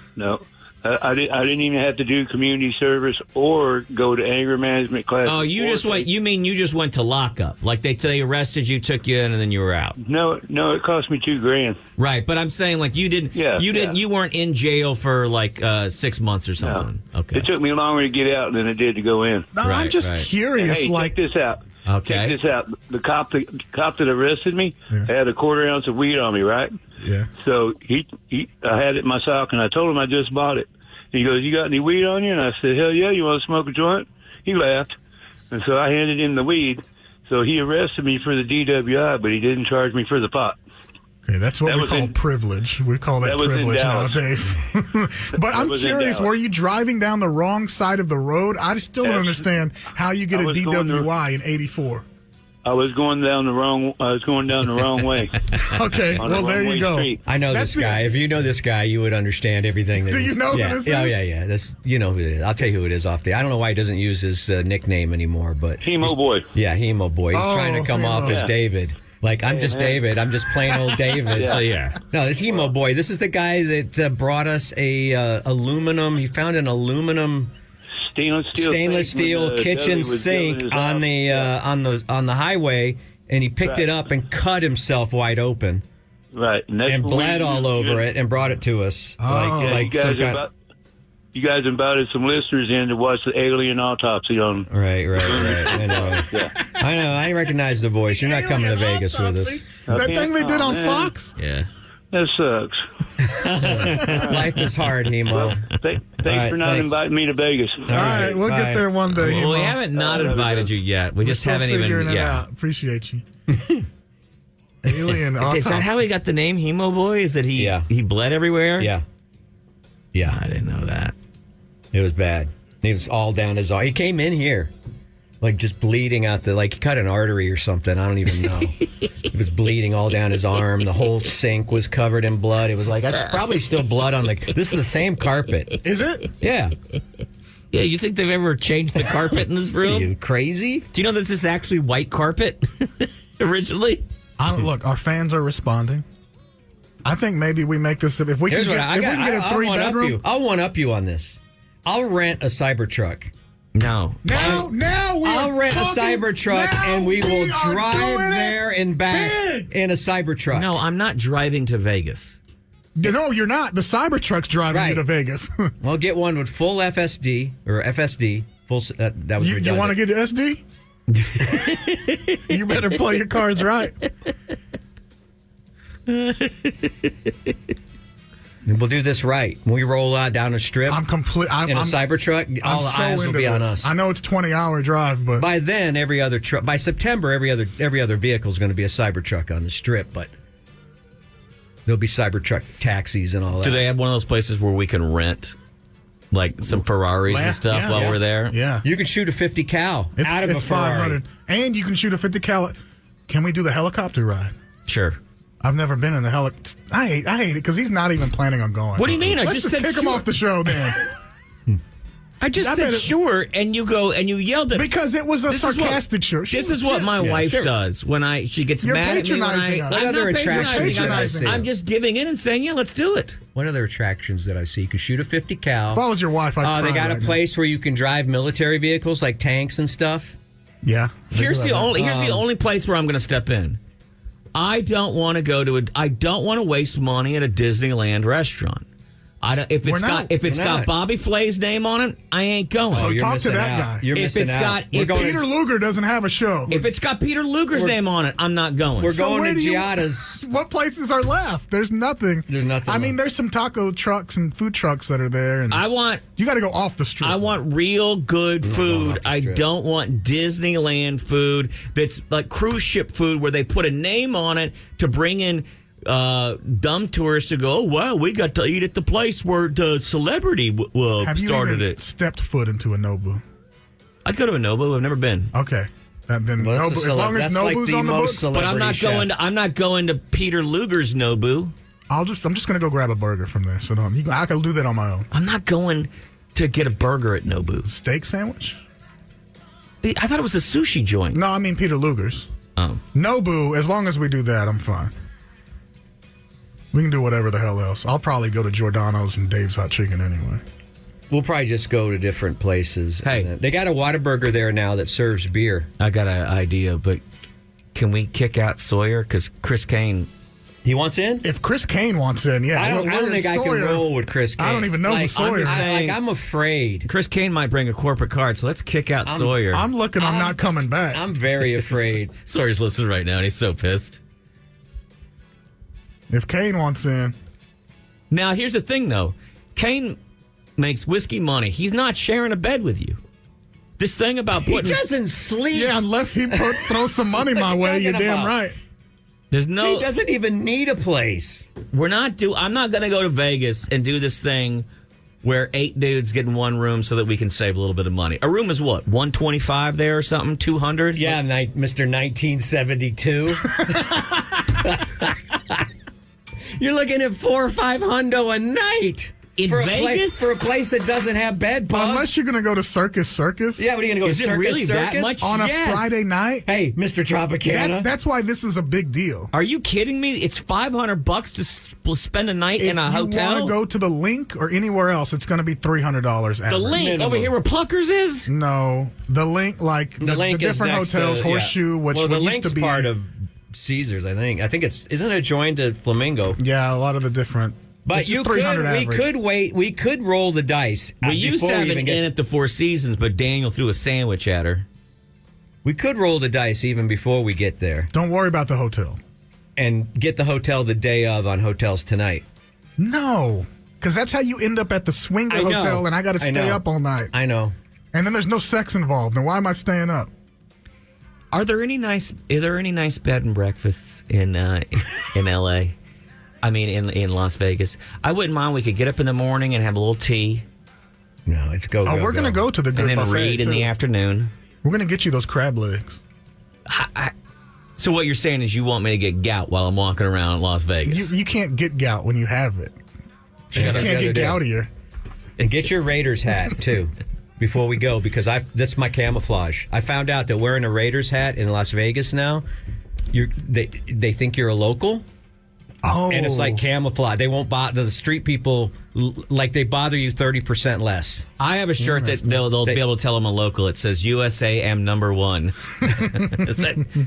I didn't even have to do community service or go to anger management class. Oh, you just went. You mean you just went to lockup? Like they arrested you, took you in, and then you were out. No, it cost me $2,000. Right, but I'm saying like you didn't. Yeah, you didn't. yeah. You weren't in jail for like 6 months or something. Okay. It took me longer to get out than it did to go in. No, I'm Right, just right. curious. Hey, like, check this out. Okay. Check this out. The cop that arrested me had a quarter ounce of weed on me, right? Yeah. So I had it in my sock, and I told him I just bought it. He goes, "You got any weed on you?" And I said, "Hell yeah, you want to smoke a joint?" He laughed. And so I handed him the weed. So he arrested me for the DWI, but he didn't charge me for the pot. Okay, that's what we call privilege. We call that privilege nowadays. But I'm curious, were you driving down the wrong side of the road? I still don't understand how you get a DWI in 84. I was going down the wrong way. Okay, well, there you go. Street. I know this guy. If you know this guy, you would understand everything. Do you know who this is? Oh, yeah. That's, you know who it is. I'll tell you who it is off the... I don't know why he doesn't use his nickname anymore, but... Hemo Boy. Yeah, Hemo Boy. He's trying to come off as David. Like, I'm just David. I'm just plain old David. Yeah. No, this Hemo Boy. This is the guy that brought us a aluminum... He found an aluminum... Stainless steel kitchen sink on the highway, and he picked it up and cut himself wide open. Right, and bled all over it and brought it to us. You guys invited some listeners in to watch the alien autopsy on. Right. I know. I know. I recognize the voice. You're not coming to Vegas with us. That thing they did on Fox? Yeah. That sucks. Life is hard, Hemo. Thanks for not inviting me to Vegas. All right, we'll get there one day. Well, Hemo. we haven't invited you yet. We just haven't even. Figuring it out. Appreciate you. Alien autopsy. Is that how he got the name Hemo Boy? Is that he bled everywhere? Yeah. I didn't know that. It was bad. He was all down his arm. He came in here, like just bleeding out he cut an artery or something. I don't even know. He was bleeding all down his arm. The whole sink was covered in blood. It was like, that's probably still blood on this is the same carpet. Is it? Yeah. Yeah, you think they've ever changed the carpet in this room? Are you crazy? Do you know this is actually white carpet originally? Look, our fans are responding. I think maybe we make this, if we can get a 3-bedroom. I'll one-up you on this. I'll rent a Cybertruck. No. Now I'll rent a Cybertruck and we will drive there and back in a Cybertruck. No, I'm not driving to Vegas. No, you're not. The Cybertruck's driving you to Vegas. Well, get one with full FSD or FSD. Full. That was redundant. You want to get the SD? You better play your cards right. We'll do this right. When we roll out down the strip in a Cybertruck, all the eyes will be on us. I know it's a 20-hour drive, but by then, by September, every other vehicle is going to be a Cybertruck on the strip, but there'll be Cybertruck taxis and all that. Do they have one of those places where we can rent like some Ferraris and stuff while we're there? Yeah. You can shoot a 50 cal out of a Ferrari. 500. And you can shoot a 50 cal. Can we do the helicopter ride? Sure. I've never been in the helicopter. I hate it because he's not even planning on going. What do you mean? Let's just kick him off the show then. I just said sure, and you go and you yelled at me. Because it was a sarcastic sure. This is what my wife does when she gets mad at me. What other attractions did I see? I'm just giving in and saying, yeah, let's do it. What other attractions did I see? You could shoot a 50 cal. If I was your wife, I'd cry they got right a place where you can drive military vehicles like tanks and stuff. Yeah. Here's the only place where I'm going to step in. I don't want to go to I don't want to waste money at a Disneyland restaurant. If it's got Bobby Flay's name on it, I ain't going. So talk to that guy. You're missing out. Peter Luger doesn't have a show. If it's got Peter Luger's name on it, I'm not going. We're going to Giada's. What places are left? There's nothing. I mean, there's some taco trucks and food trucks that are there. And you got to go off the street. I want real good food. I don't want Disneyland food that's like cruise ship food where they put a name on it to bring in dumb tourists to go, oh, wow, we got to eat at the place where the celebrity started Have you even stepped foot into a Nobu? I'd go to a Nobu. I've never been. Okay. Nobu, as long as Nobu's on the books. But I'm not going to Peter Luger's Nobu. I'm just going to go grab a burger from there. So I can do that on my own. I'm not going to get a burger at Nobu. Steak sandwich? I thought it was a sushi joint. No, I mean Peter Luger's. Oh. Nobu, as long as we do that, I'm fine. We can do whatever the hell else. I'll probably go to Giordano's and Dave's Hot Chicken anyway. We'll probably just go to different places. Hey. They got a Whataburger there now that serves beer. I got an idea, but can we kick out Sawyer? Because Chris Kane He wants in? If Chris Kane wants in, yeah. I don't think I can roll with Chris Kane. I don't even know who Sawyer is. I'm afraid. Chris Kane might bring a corporate card, so let's kick out Sawyer. I'm not coming back. I'm very afraid. Sawyer's listening right now, and he's so pissed. If Kane wants in. Now, here's the thing, though. Kane makes whiskey money. He's not sharing a bed with you. This thing about putting... He doesn't sleep. Yeah, unless he throw some money my way, you're damn right. There's no... He doesn't even need a place. I'm not going to go to Vegas and do this thing where 8 dudes get in one room so that we can save a little bit of money. A room is what, $125 there or something? $200? Yeah, Mr. 1972. You're looking at $400 or $500 a night. In Vegas? For a place that doesn't have bed bugs. Unless you're going to go to Circus. Yeah, what are you going to go to Is it really that much? On a Friday night? Hey, Mr. Tropicana. That's why this is a big deal. Are you kidding me? It's $500 to spend a night in a hotel? If you want to go to the Link or anywhere else, it's going to be $300 average. The Link over here where Pluckers is? No. The Link, like the Link is different next hotels, to, Horseshoe, which the used Link's to be part of Caesars, I think. I think isn't it joined to Flamingo? Yeah, a lot of the different. But we could wait. We could roll the dice. We used to have an inn at the Four Seasons, but Daniel threw a sandwich at her. We could roll the dice even before we get there. Don't worry about the hotel. And get the hotel the day of on Hotels Tonight. No, because that's how you end up at the Swinger Hotel, and I got to stay up all night. I know. And then there's no sex involved. And why am I staying up? Are there any nice bed and breakfasts in L.A.? I mean, in Las Vegas. I wouldn't mind. We could get up in the morning and have a little tea. No, it's go. We're going to go to the good and then buffet, read in the afternoon. We're going to get you those crab legs. So what you're saying is you want me to get gout while I'm walking around Las Vegas? You can't get gout when you have it. You just can't get goutier. And get your Raiders hat, too, before we go, because that's my camouflage. I found out that wearing a Raiders hat in Las Vegas now, they think you're a local. Oh. And it's like camouflage. They won't bother the street people like they bother you 30% less. I have a shirt that they'll be able to tell I'm a local. It says USA am number one.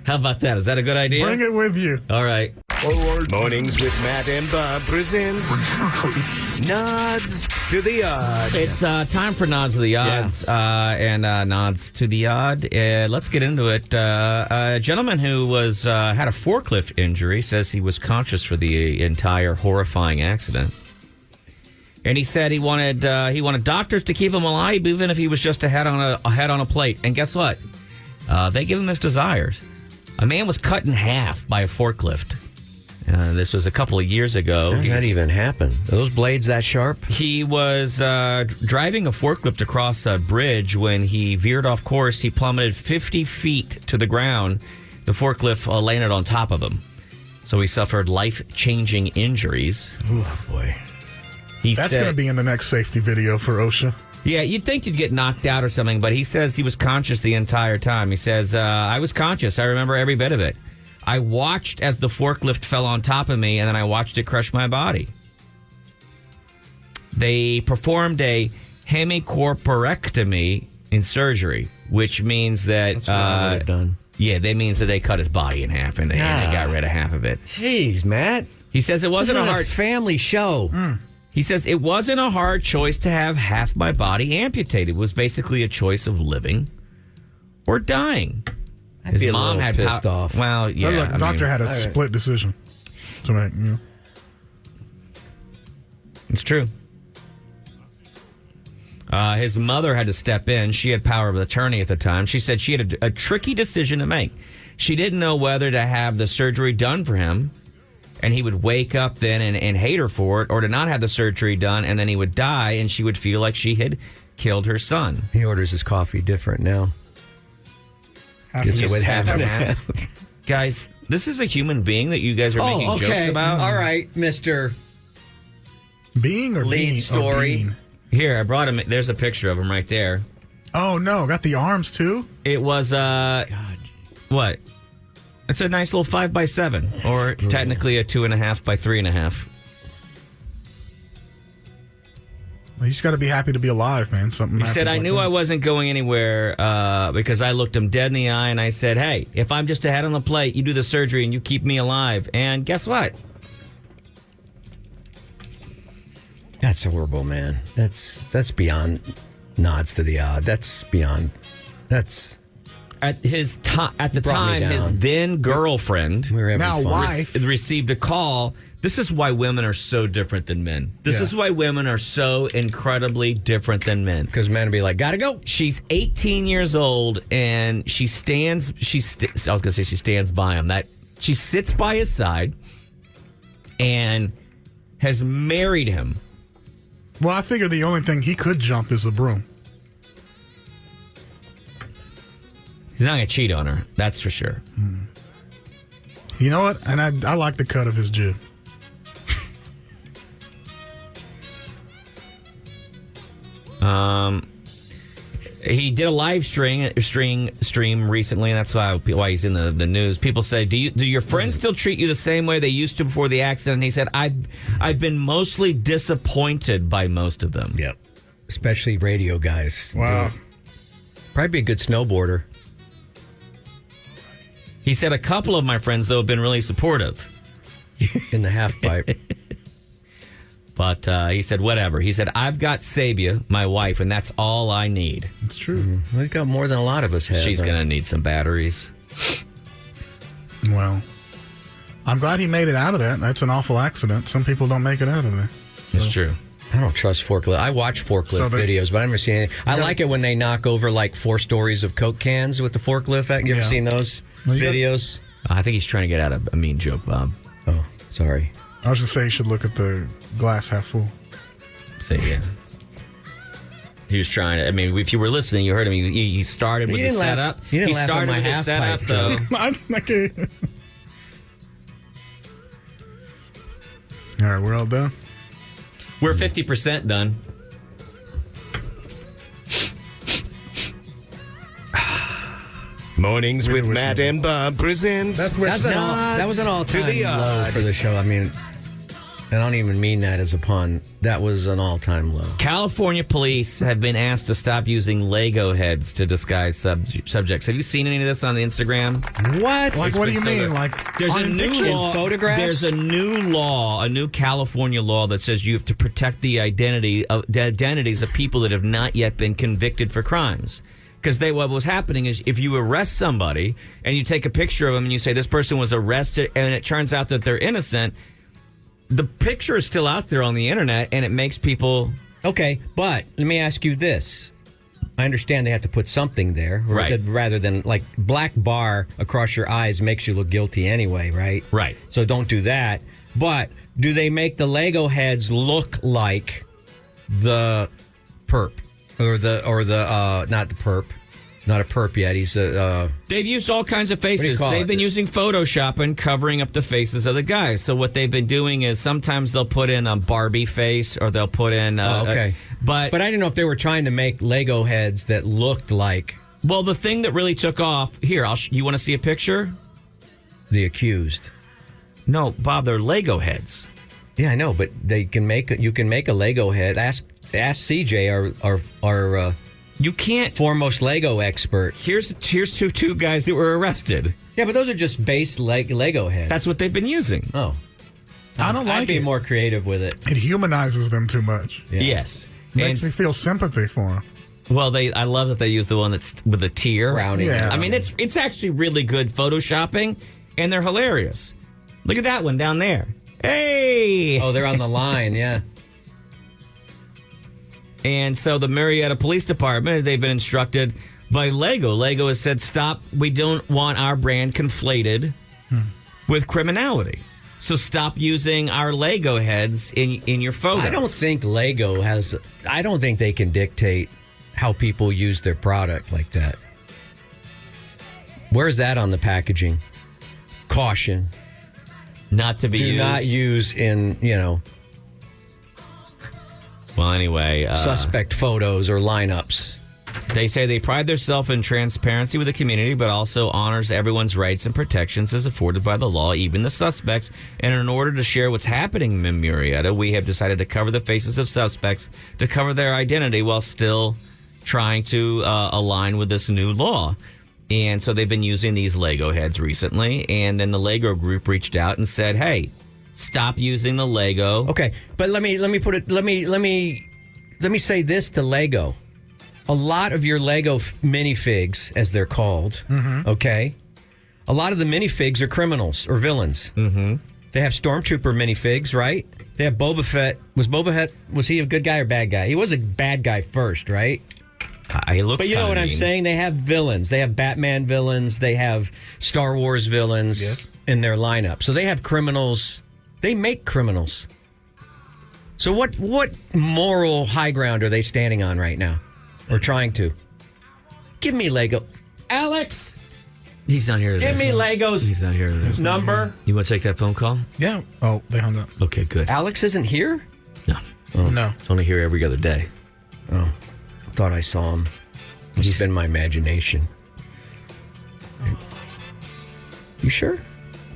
How about that? Is that a good idea? Bring it with you. All right. Mornings with Matt and Bob presents Nods to the Odd. It's time for Nods to the Odds. And Nods to the Odd. Let's get into it. A gentleman who had a forklift injury says he was conscious for the entire horrifying accident. And he said he wanted doctors to keep him alive, even if he was just a head on a plate. And guess what? They give him his desires. A man was cut in half by a forklift. This was a couple of years ago. How does that even happen? Are those blades that sharp? He was driving a forklift across a bridge when he veered off course. He plummeted 50 feet to the ground. The forklift landed on top of him. So he suffered life-changing injuries. Oh, boy. That's going to be in the next safety video for OSHA. Yeah, you'd think you'd get knocked out or something, but he says he was conscious the entire time. He says, I was conscious. I remember every bit of it. I watched as the forklift fell on top of me, and then I watched it crush my body. They performed a hemicorporectomy in surgery, which means that... That's what I would have done. Yeah, that means that they cut his body in half, and they got rid of half of it. Jeez, Matt. He says it wasn't a hard... family show. He says it wasn't a hard choice to have half my body amputated. It was basically a choice of living or dying. His mom had pissed off. Well, yeah. Look, the doctor had a split decision to make. It's true. His mother had to step in. She had power of attorney at the time. She said she had a tricky decision to make. She didn't know whether to have the surgery done for him, and he would wake up then and hate her for it, or to not have the surgery done, and then he would die, and she would feel like she had killed her son. He orders his coffee different now. Gets it with half and half. Guys, this is a human being that you guys are making jokes about? All right, Mr. Being or lead being? story. Being? Here, I brought him. There's a picture of him right there. Oh, no. Got the arms, too? It was, what? It's a nice little 5x7, or technically a 2.5 by 3.5. You just got to be happy to be alive, man. He said, I knew I wasn't going anywhere because I looked him dead in the eye and I said, hey, if I'm just a head on the plate, you do the surgery and you keep me alive. And guess what? That's horrible, man. That's beyond nods to the odd. That's beyond. That's At the Brought me time, his down. then girlfriend we're having Now fun. wife. received a call. This is why women are so different than men. This Yeah. is why women are so incredibly different than men. Because men would be like, gotta go. She's 18 years old, and she stands. I was going to say she stands by him. That she sits by his side, and has married him. Well, I figure the only thing he could jump is a broom. He's not going to cheat on her. That's for sure. You know what? And I like the cut of his jib. He did a live stream recently, and that's why he's in the news. People say, do your friends still treat you the same way they used to before the accident? And he said, I've been mostly disappointed by most of them. Yep. Especially radio guys. Wow. Probably be a good snowboarder. He said, a couple of my friends, though, have been really supportive. In the half pipe. But he said, whatever. He said, I've got Sabia, my wife, and that's all I need. It's true. We've got more than a lot of us have. She's going to need some batteries. Well, I'm glad he made it out of that. That's an awful accident. Some people don't make it out of there. It's true. I don't trust forklift. I watch forklift videos, but I've never seen anything. I like it when they knock over like 4 stories of Coke cans with the forklift. You ever seen those videos? I think he's trying to get out of a mean joke, Bob. Oh, sorry. I was just saying you should look at the glass half full. So, yeah. He was trying to, I mean, if you were listening, you heard him. He started with the setup. He didn't laugh at started my with the half setup, pipe though. joke. Okay. All right, we're all done. We're 50% done. Mornings with Wait, Matt and Bob presents. That That was an all-time to the low odd. for the show. I mean, I don't even mean that as a pun. That was an all-time low. California police have been asked to stop using Lego heads to disguise subjects. Have you seen any of this on the Instagram? What? Like, what do you been so mean? good. Like, There's on a new pictures? law. photographs? There's a new law, a new California law that says you have to protect the identities of people that have not yet been convicted for crimes. Because what was happening is if you arrest somebody and you take a picture of them and you say this person was arrested and it turns out that they're innocent, the picture is still out there on the internet and it makes people... Okay, but let me ask you this. I understand they have to put something there, Right. Rather than like black bar across your eyes makes you look guilty anyway, right? Right. So don't do that. But do they make the Lego heads look like the perp or the not the perp, not a perp yet? He's a They've used all kinds of do you faces. call They've it? been using Photoshop and covering up the faces of the guys. So what they've been doing is sometimes they'll put in a Barbie face or they'll put in... okay. But I didn't know if they were trying to make Lego heads that looked like well, the thing that really took off... Here, you want to see a picture? the accused. No, Bob, they're Lego heads. Yeah, I know, but you can make a Lego head. Ask CJ, our You can't... foremost Lego expert. Here's two guys that were arrested. Yeah, but those are just base Lego heads. That's what they've been using. oh, I don't I'd like be it. more creative with it. It humanizes them too much. Yeah. Yes. Makes me And, feel sympathy for them. well, I love that they use the one that's with a tear. Frowning. Yeah. I mean, it's actually really good photoshopping, and they're hilarious. Look at that one down there. Hey! Oh, they're on the line. Yeah. And so the Marietta Police Department, they've been instructed by Lego. Lego has said, stop. We don't want our brand conflated with criminality. So stop using our Lego heads in your photos. I don't think Lego has. I don't think they can dictate how people use their product like that. Where's that on the packaging? Caution. Not to be Do used. not use in, Well, anyway. suspect photos or lineups. They say they pride themselves in transparency with the community, but also honors everyone's rights and protections as afforded by the law, even the suspects. And in order to share what's happening in Marietta, we have decided to cover the faces of suspects to cover their identity while still trying to align with this new law. And so they've been using these Lego heads recently. And then the Lego group reached out and said, hey, Stop using the Lego. Okay, but let me say this to Lego. A lot of your Lego minifigs, as they're called, okay, a lot of the minifigs are criminals or villains. Mm-hmm. They have Stormtrooper minifigs, right? They have Boba Fett. Was he a good guy or bad guy? He was a bad guy first, right? He looks But you know what I'm mean. saying? They have villains. They have Batman villains. They have Star Wars villains in their lineup. So they have criminals. They make criminals. So what moral high ground are they standing on right now? Or trying to? Give me Lego. Alex, He's not here today. give me Lego's He's not here today. number. You want to take that phone call? Yeah. Oh, they hung up. Okay, good. Alex isn't here? No. No. It's only here every other day. Oh, thought I saw him. It's been my imagination. You sure?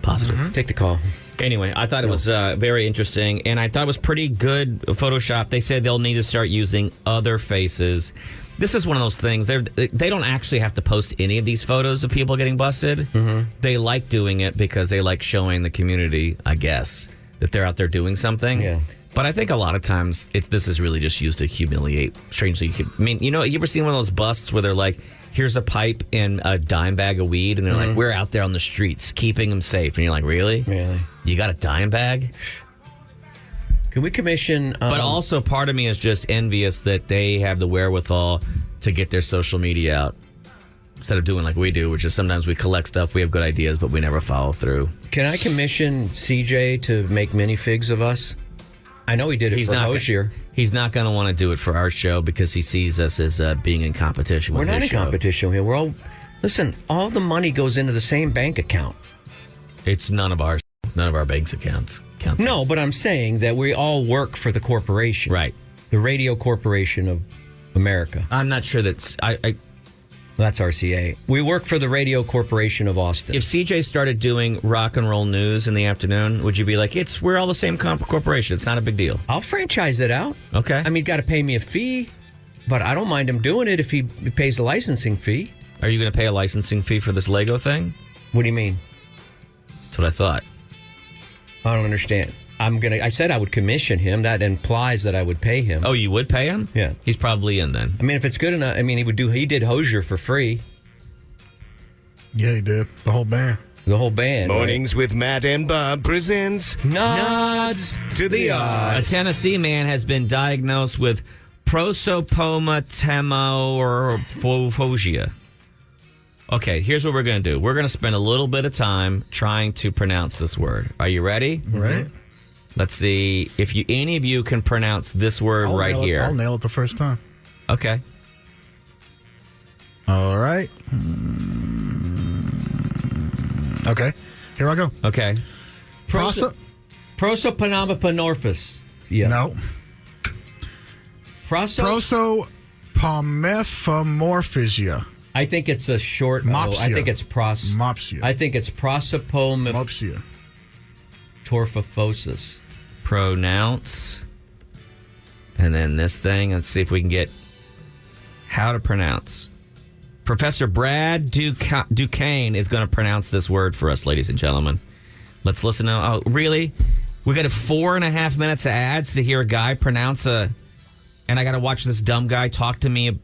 Positive. Take the call. Anyway, I thought it was very interesting, and I thought it was pretty good Photoshop. They said they'll need to start using other faces. This is one of those things. They don't actually have to post any of these photos of people getting busted. Mm-hmm. They like doing it because they like showing the community, I guess, that they're out there doing something. Yeah. But I think a lot of times this is really just used to humiliate. Strangely, I mean, you ever seen one of those busts where they're like, here's a pipe and a dime bag of weed, and they're like, we're out there on the streets keeping them safe. And you're like, really? Really? You got a dime bag? Can we commission... But also part of me is just envious that they have the wherewithal to get their social media out instead of doing like we do, which is sometimes we collect stuff, we have good ideas, but we never follow through. Can I commission CJ to make minifigs of us? I know he did it for Hosier. He's not going to want to do it for our show because he sees us as being in competition with We're not his in show. competition here. We're all... Listen, all the money goes into the same bank account. It's none of our bank's accounts. No, but I'm saying that we all work for the corporation. Right. The Radio Corporation of America. I'm not sure that's... That's RCA. We work for the Radio Corporation of Austin. If CJ started doing rock and roll news in the afternoon, would you be like, we're all the same corporation. It's not a big deal. I'll franchise it out. Okay. I mean, got to pay me a fee, but I don't mind him doing it if he pays the licensing fee. Are you going to pay a licensing fee for this Lego thing? What do you mean? That's what I thought. I don't understand. I said I would commission him. That implies that I would pay him. Oh, you would pay him? Yeah. He's probably in then. I mean, if it's good enough, he did Hosier for free. Yeah, he did. The whole band. The whole band. Mornings with Matt and Bob presents Nods to the Odd. A Tennessee man has been diagnosed with prosopagnosia. Okay, here's what we're going to do. We're going to spend a little bit of time trying to pronounce this word. Are you ready? Right. Let's see if any of you can pronounce this word here. I'll nail it the first time. Okay. All right. Okay. Here I go. Okay. Prosopagnosia. Yeah. No. Prosopomorphism. I think it's a short. Mopsia. I think it's Mopsia. I think it's prosopomorphosis. Mopsia. Pronounce. And then this thing. Let's see if we can get how to pronounce. Professor Brad Duquesne is going to pronounce this word for us, ladies and gentlemen. Let's listen to... Oh, really? We got 4.5 minutes of ads to hear a guy pronounce and I got to watch this dumb guy talk to me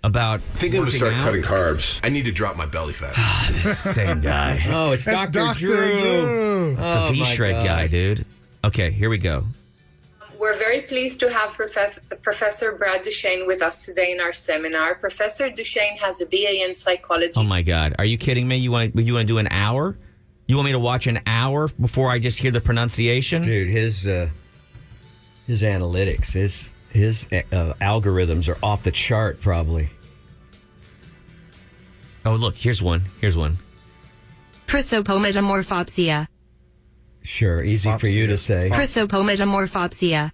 about Thinking to start cutting carbs. I need to drop my belly fat. This same guy. Oh, it's Dr. Drew. It's a V-Shred guy, dude. Okay, here we go. We're very pleased to have Professor Brad Duquesne with us today in our seminar. Professor Duquesne has a BA in psychology. Oh, my God. Are you kidding me? You want to do an hour? You want me to watch an hour before I just hear the pronunciation? Dude, his analytics, his algorithms are off the chart, probably. Oh, look, here's one. Prosopometamorphopsia. Sure, easy for you to say. Prosopometamorphopsia.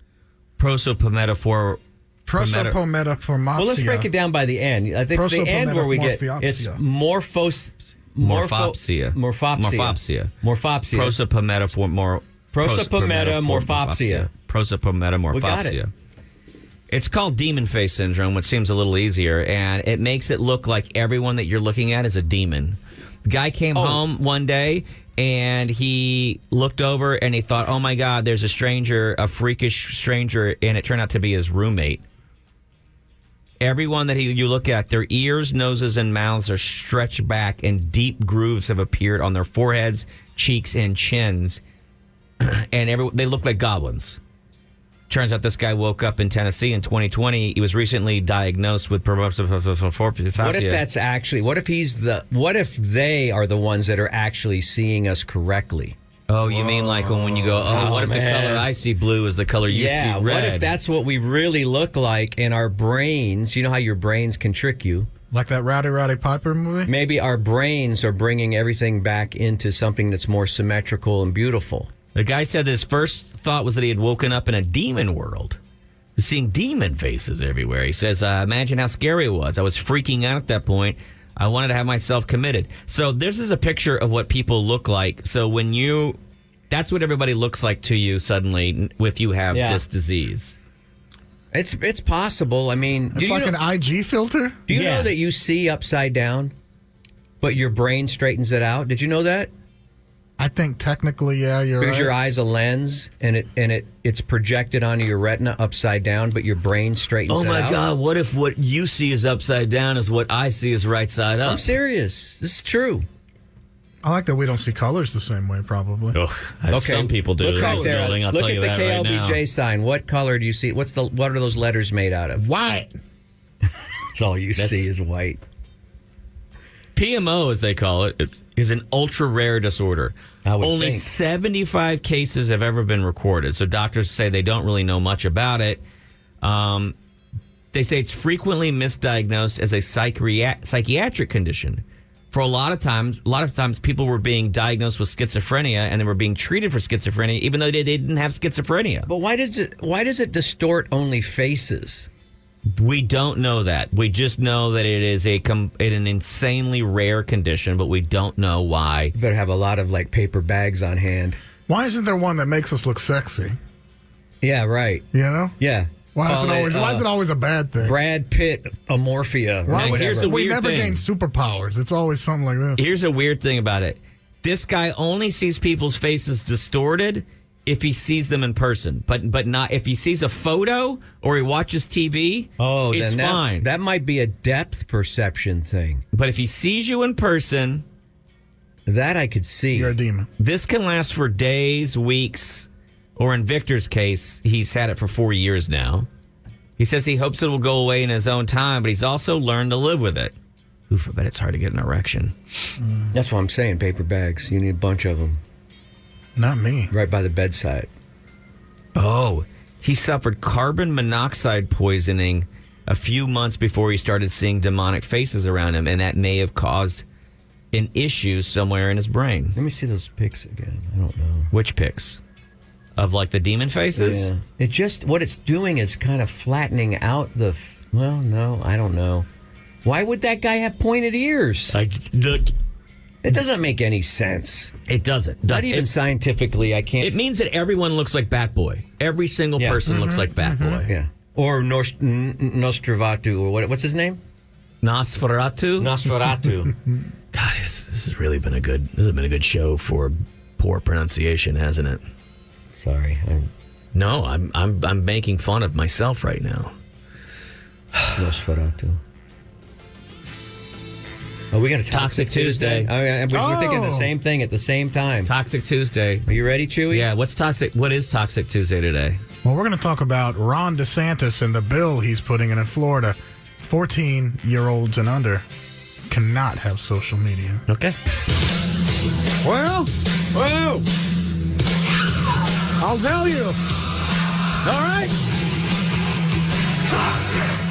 Prosopometamorphopsia. Well, let's break it down by the end. I think the end where we get it's morphopsia. Prosopometamorphopsia. Prosopometamorphopsia. We got it. It's called demon face syndrome, which seems a little easier, and it makes it look like everyone that you're looking at is a demon. The guy came home one day and he looked over and he thought, oh my God, there's a stranger, a freakish stranger, and it turned out to be his roommate. Everyone that you look at, their ears, noses, and mouths are stretched back and deep grooves have appeared on their foreheads, cheeks, and chins. And they look like goblins. Turns out this guy woke up in Tennessee in 2020. He was recently diagnosed with progressive aphasia. What if that's actually? What if they are the ones that are actually seeing us correctly? Oh, you mean like when you go, what if the color I see blue is the color you see red? What if that's what we really look like in our brains? You know how your brains can trick you? Like that Rowdy Piper movie? Maybe our brains are bringing everything back into something that's more symmetrical and beautiful. The guy said his first thought was that he had woken up in a demon world. He's seeing demon faces everywhere. He says, imagine how scary it was. I was freaking out at that point. I wanted to have myself committed. So this is a picture of what people look like. So that's what everybody looks like to you suddenly if you have this disease. It's possible. I mean, it's like an IG filter. Do you know that you see upside down, but your brain straightens it out? Did you know that? I think technically, you're because right. your eye's a lens and it's projected onto your retina upside down, but your brain straightens it out. Oh my God! What if what you see is upside down is what I see is right side up? I'm serious. This is true. I like that we don't see colors the same way. Probably. Okay. Some people do. Look at the KLBJ right sign. What color do you see? What are those letters made out of? White. That's all you see is white. PMO, as they call it, is an ultra rare disorder. Only think. 75 cases have ever been recorded, so doctors say they don't really know much about it. They say it's frequently misdiagnosed as a psychiatric condition. For a lot of times, people were being diagnosed with schizophrenia and they were being treated for schizophrenia, even though they didn't have schizophrenia. But why does it distort only faces? We don't know that. We just know that it is an insanely rare condition, but we don't know why. You better have a lot of paper bags on hand. Why isn't there one that makes us look sexy? Yeah, right. You know? Yeah. Why is it always a bad thing? Brad Pitt amorphia. We never gain superpowers. It's always something like this. Here's a weird thing about it. This guy only sees people's faces distorted if he sees them in person, but not if he sees a photo or he watches TV. Oh, it's fine. That might be a depth perception thing. But if he sees you in person, that I could see. You're a demon. This can last for days, weeks, or in Victor's case, he's had it for 4 years now. He says he hopes it will go away in his own time, but he's also learned to live with it. Oof, I bet it's hard to get an erection. That's what I'm saying, paper bags. You need a bunch of them. Not me. Right by the bedside. Oh, he suffered carbon monoxide poisoning a few months before he started seeing demonic faces around him, and that may have caused an issue somewhere in his brain. Let me see those pics again. I don't know. Which pics? Of the demon faces? Yeah. What it's doing is kind of flattening out no, I don't know. Why would that guy have pointed ears? It doesn't make any sense. It doesn't. Not even scientifically, I can't. It means that everyone looks like Batboy. Every single person looks like Batboy. Yeah. Or Nostravatu, or what's his name? Nosferatu? God, this has really been a good show for poor pronunciation, hasn't it? Sorry. I'm making fun of myself right now. Nosferatu. Oh, we got a Toxic Tuesday. We're thinking the same thing at the same time. Toxic Tuesday. Are you ready, Chewy? Yeah. What is Toxic Tuesday today? Well, we're going to talk about Ron DeSantis and the bill he's putting in Florida. 14-year-olds and under cannot have social media. Okay. Well, Whoa! I'll tell you. All right. Toxic.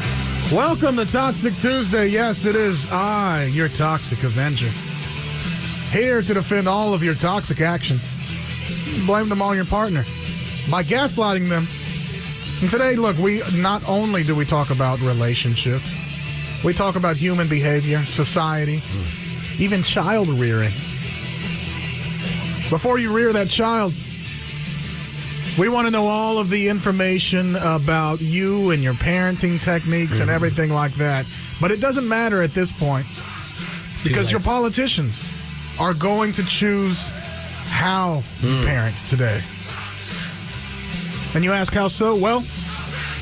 Welcome to Toxic Tuesday. Yes, it is I, your Toxic Avenger. Here to defend all of your toxic actions. Blame them on your partner by gaslighting them. And today, look, we not only do we talk about relationships, we talk about human behavior, society, even child rearing. Before you rear that child, we want to know all of the information about you and your parenting techniques and everything like that. But it doesn't matter at this point because you're politicians. are going to choose how you parent today. And you ask how so? Well,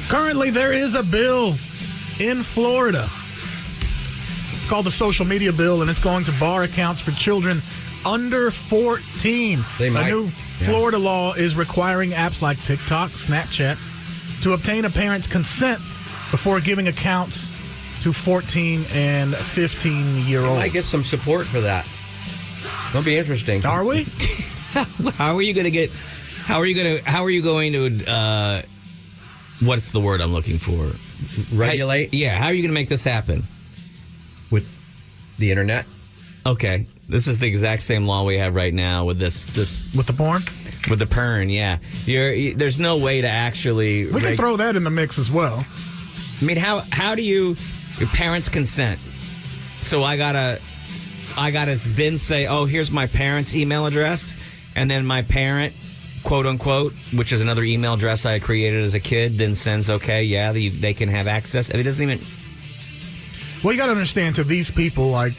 currently there is a bill in Florida. It's called the social media bill, and it's going to bar accounts for children under 14. A new Florida law is requiring apps like TikTok, Snapchat to obtain a parent's consent before giving accounts to 14 and 15-year-olds. I might get some support for that. That'll be interesting. Are we? How are you going to what's the word I'm looking for? Regulate? How are you going to make this happen? With the internet? Okay. This is the exact same law we have right now with this with the porn? With the porn, yeah. There's no way to actually... We can throw that in the mix as well. I mean, how do your parents consent? So I gotta then say, oh, here's my parents' email address, and then my parent, quote unquote, which is another email address I created as a kid, then sends, okay, yeah, they can have access. I mean, it doesn't even... Well, you got to understand, to these people, like...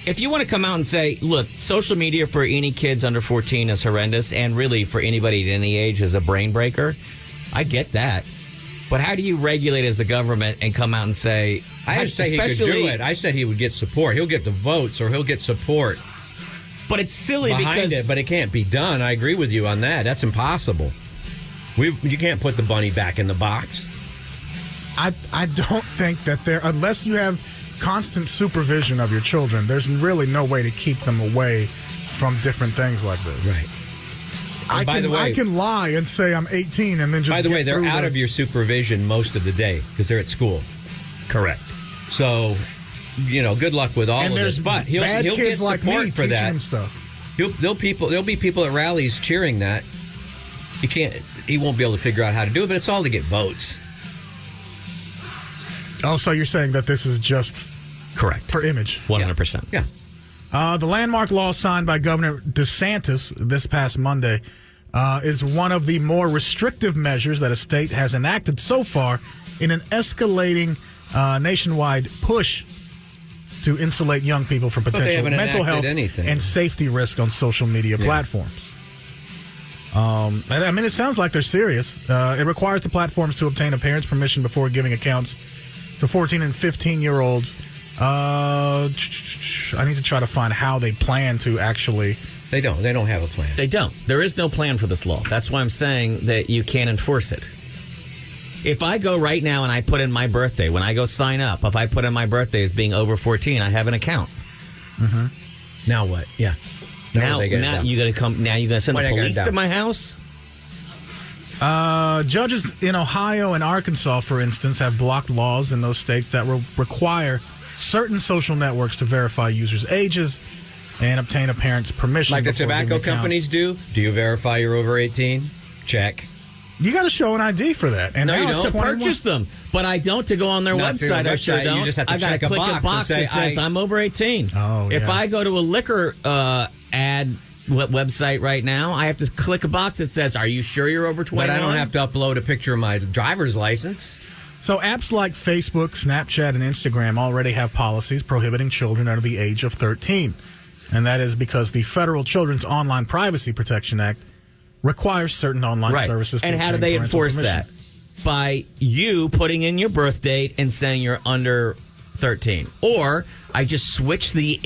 If you want to come out and say, look, social media for any kids under 14 is horrendous, and really for anybody at any age is a brain breaker, I get that. But how do you regulate as the government and come out and say... I didn't say he could do it. I said he would get support. He'll get the votes or he'll get support. But it's silly behind it, but it can't be done. I agree with you on that. That's impossible. You can't put the bunny back in the box. I don't think that unless you have constant supervision of your children, there's really no way to keep them away from different things like this. Right. I can lie and say I'm 18 and then just... By the way, they're out of your supervision most of the day because they're at school. Correct. So, good luck with all of this. But he'll get support like for that. Him stuff. There'll be people at rallies cheering that. He won't be able to figure out how to do it, but it's all to get votes. Oh, so you're saying that this is just... Correct. For image. 100%. Yeah. The landmark law signed by Governor DeSantis this past Monday is one of the more restrictive measures that a state has enacted so far in an escalating nationwide push to insulate young people from potential mental health and safety risk on social media platforms. I mean, it sounds like they're serious. It requires the platforms to obtain a parent's permission before giving accounts to 14 and 15-year-olds. I need to try to find how they plan to actually... They don't have a plan. They don't. There is no plan for this law. That's why I'm saying that you can't enforce it. If I go right now and I put in my birthday, when I go sign up, if I put in my birthday as being over 14, I have an account. Mm-hmm. Now what? Yeah. Now you got to come. Now you got to send the police to my house. Judges in Ohio and Arkansas, for instance, have blocked laws in those states that will require certain social networks to verify users' ages and obtain a parent's permission. Like the tobacco companies do? Do you verify you're over 18? Check. You got to show an ID for that. And no, now you don't. To purchase them. But I don't to go on their website. I sure don't. You just have to check a box that says I'm over 18. Oh, yeah. If I go to a liquor ad website right now, I have to click a box that says, are you sure you're over 21? But I don't have to upload a picture of my driver's license. So apps like Facebook, Snapchat, and Instagram already have policies prohibiting children under the age of 13. And that is because the Federal Children's Online Privacy Protection Act requires certain online services to and how do they enforce that? By you putting in your birth date and saying you're under 13. Or I just switch the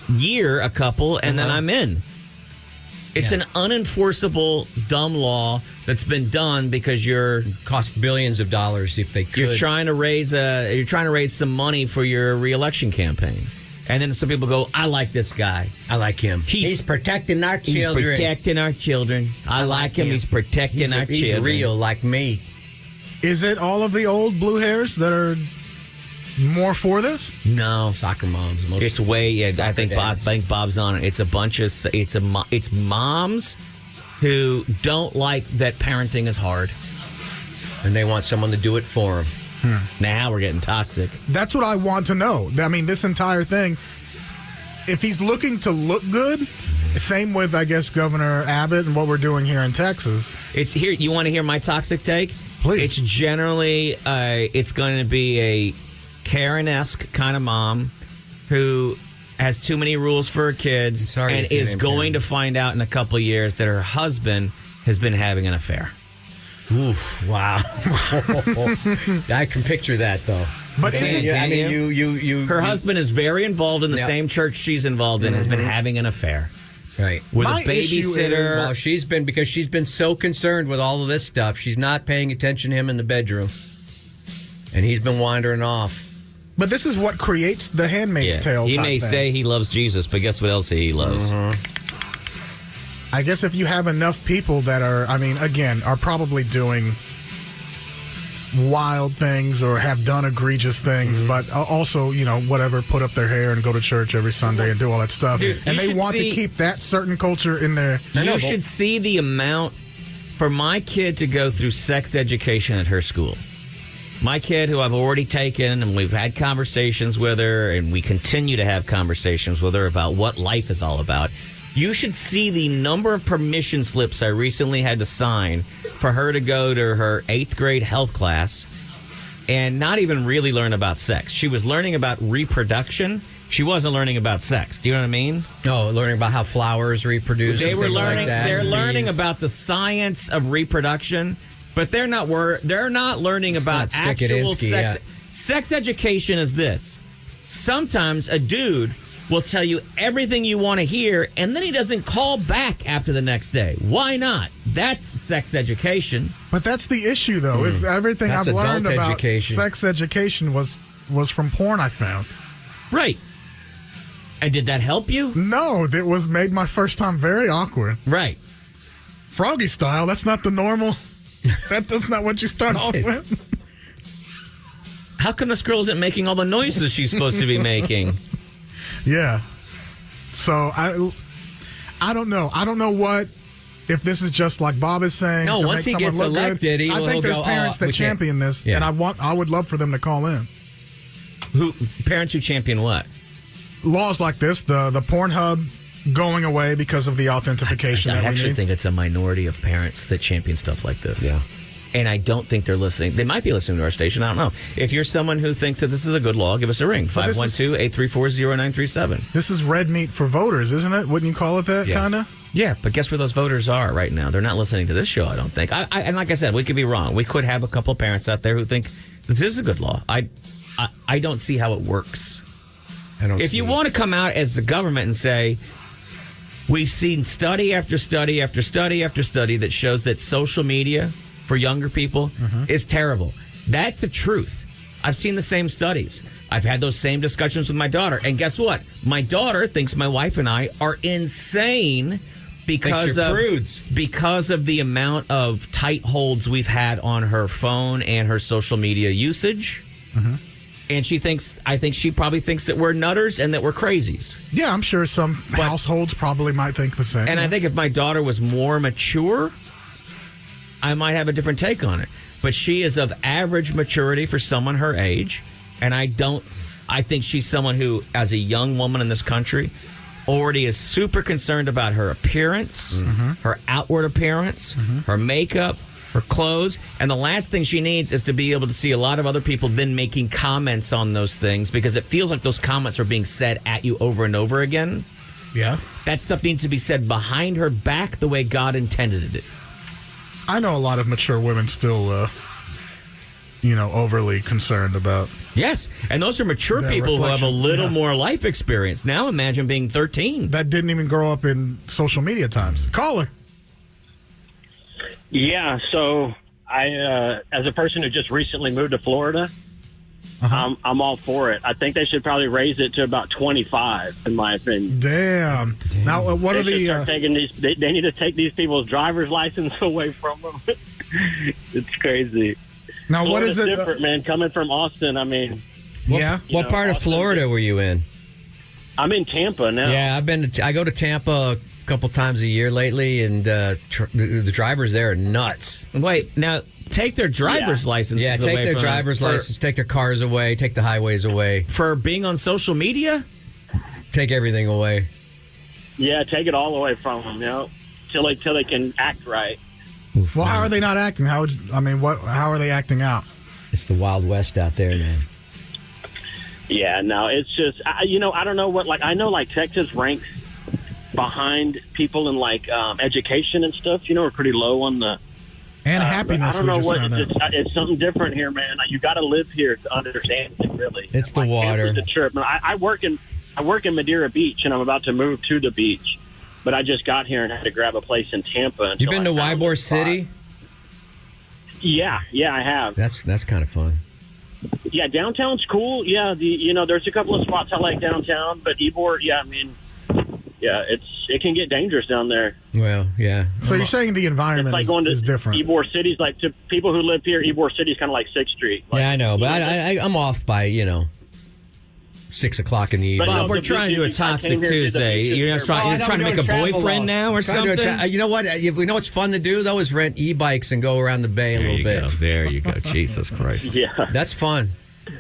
year a couple and then I'm in. It's an unenforceable dumb law that's been done because cost billions of dollars if they could. You're trying to raise some money for your re-election campaign. And then some people go, I like this guy. I like him. He's protecting our children. He's protecting our children. I like him. He's protecting our children. He's real like me. Is it all of the old blue hairs that are more for this? No. Soccer moms. It's way, I think Bob's on it. It's a bunch of, it's moms who don't like that parenting is hard. And they want someone to do it for them. Now we're getting toxic. That's what I want to know. I mean, this entire thing, if he's looking to look good, same with, I guess, Governor Abbott and what we're doing here in Texas. It's here. You want to hear my toxic take? Please. It's generally, it's going to be a Karen-esque kind of mom who has too many rules for her kids Sorry and if you is didn't going hear to find out in a couple of years that her husband has been having an affair. Oof! Wow. I can picture that though. But isn't you. Her husband is very involved in the same church she's involved in. Has been having an affair. Right. With My a babysitter. Well, she's been so concerned with all of this stuff, she's not paying attention to him in the bedroom. And he's been wandering off. But this is what creates the Handmaid's Tale. He type may thing. say he loves Jesus, but guess what else he loves? I guess if you have enough people that are, are probably doing wild things or have done egregious things, but also, whatever, put up their hair and go to church every Sunday and do all that stuff. Dude, and you they want to keep that certain culture in there. You should see the amount for my kid to go through sex education at her school. My kid, who I've already taken, and we've had conversations with her, and we continue to have conversations with her about what life is all about. You should see the number of permission slips I recently had to sign for her to go to her 8th grade health class and not even really learn about sex. She was learning about reproduction. She wasn't learning about sex. Do you know what I mean? Oh, learning about how flowers reproduce. They were things learning. Like that. They're learning about the science of reproduction, but they're not learning about actual sex. Yeah. Sex education is this. Sometimes a dude will tell you everything you want to hear, and then he doesn't call back after the next day. Why not? That's sex education. But that's the issue, though. Is everything That's I've learned adult about education. sex education was from porn I found. Right. And did that help you? No, it was made my first time very awkward. Right. Froggy style, that's not the normal. That's not what you start off with. How come this girl isn't making all the noises she's supposed to be making? Yeah. So I don't know. I don't know if this is just like Bob is saying. No, to once make he someone gets look elected, good. I think there's parents that champion this, and I would love for them to call in. Parents who champion what? Laws like this, the Pornhub going away because of the authentication I that we actually need. think it's a minority of parents that champion stuff like this. Yeah. And I don't think they're listening. They might be listening to our station. I don't know. If you're someone who thinks that this is a good law, give us a ring. 512-834-0937. This is red meat for voters, isn't it? Wouldn't you call it that, kind of? Yeah, but guess where those voters are right now? They're not listening to this show, I don't think. And like I said, we could be wrong. We could have a couple of parents out there who think that this is a good law. I don't see how it works. If you want to come out as the government and say, we've seen study after study after study after study that shows that social media for younger people is terrible. That's the truth. I've seen the same studies. I've had those same discussions with my daughter. And guess what? My daughter thinks my wife and I are insane because of the amount of tight holds we've had on her phone and her social media usage. And I think she probably thinks that we're nutters and that we're crazies. Yeah, I'm sure some households probably might think the same. And I think if my daughter was more mature, I might have a different take on it. But she is of average maturity for someone her age. And I think she's someone who, as a young woman in this country, already is super concerned about her appearance, her outward appearance, her makeup, her clothes. And the last thing she needs is to be able to see a lot of other people then making comments on those things, because it feels like those comments are being said at you over and over again. Yeah. That stuff needs to be said behind her back the way God intended it. I know a lot of mature women still, overly concerned about. Yes, and those are mature people who have a little more life experience. Now imagine being 13. That didn't even grow up in social media times. Caller. Yeah, so I, as a person who just recently moved to Florida, I'm all for it. I think they should probably raise it to about 25, in my opinion. Damn. Now, what are the? Taking these? They need to take these people's driver's license away from them. It's crazy. Now, what is it? Different, man. Coming from Austin, I mean. What part of Florida were you in? I'm in Tampa now. Yeah, I go to Tampa a couple times a year lately, and the drivers there are nuts. Wait, now take their driver's licenses away. Yeah, take their driver's license, take their cars away, take the highways away. For being on social media? Take everything away. Yeah, take it all away from them, till they can act right. Well, how are they not acting? How are they acting out? It's the Wild West out there, man. Yeah, no, it's just, I don't know what, I know, Texas ranks behind people in, education and stuff, we're pretty low on the... And happiness. I don't know what, it's something different here, man. You got to live here to understand it, really. It's the water. The trip. I work in Madeira Beach, and I'm about to move to the beach, but I just got here and had to grab a place in Tampa. You been to Ybor City? Yeah, I have. That's kind of fun. Yeah, downtown's cool. Yeah, there's a couple of spots I like downtown, but Ybor, it can get dangerous down there. Well, yeah. So you're saying the environment is different. Ybor City's to people who live here, Ybor City's kind of like 6th Street. Yeah, I know, but I'm off by 6 o'clock in the evening. Bob, we're trying to do a Toxic Tuesday. You're trying to make a boyfriend now or something? You know what? We know what's fun to do, though, is rent e-bikes and go around the bay a little bit. There you go. Jesus Christ. Yeah. That's fun.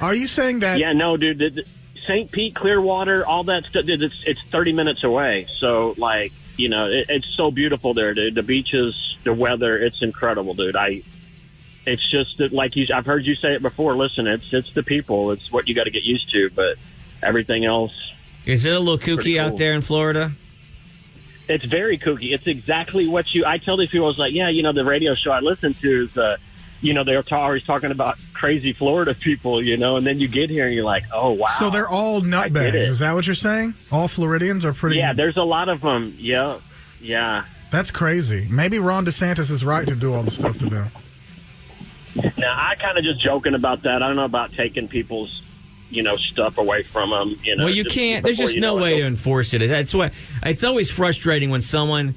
Are you saying that? Yeah, no, dude. St. Pete, Clearwater, all that stuff, dude, it's 30 minutes away. So, it's so beautiful there, dude. The beaches, the weather, it's incredible, dude. It's just that, I've heard you say it before. Listen, it's the people. It's what you got to get used to, but everything else. Is it a little kooky out there in Florida? It's very kooky. It's exactly what I tell these people. I was like, the radio show I listen to is, they're always talking about crazy Florida people, and then you get here and you're like, oh, wow. So they're all nutbags. Is that what you're saying? All Floridians are pretty... Yeah, there's a lot of them. Yeah. That's crazy. Maybe Ron DeSantis is right to do all the stuff to them. Now, I kind of just joking about that. I don't know about taking people's, stuff away from them. Well, you can't. There's just no way to enforce it. That's why it's always frustrating when someone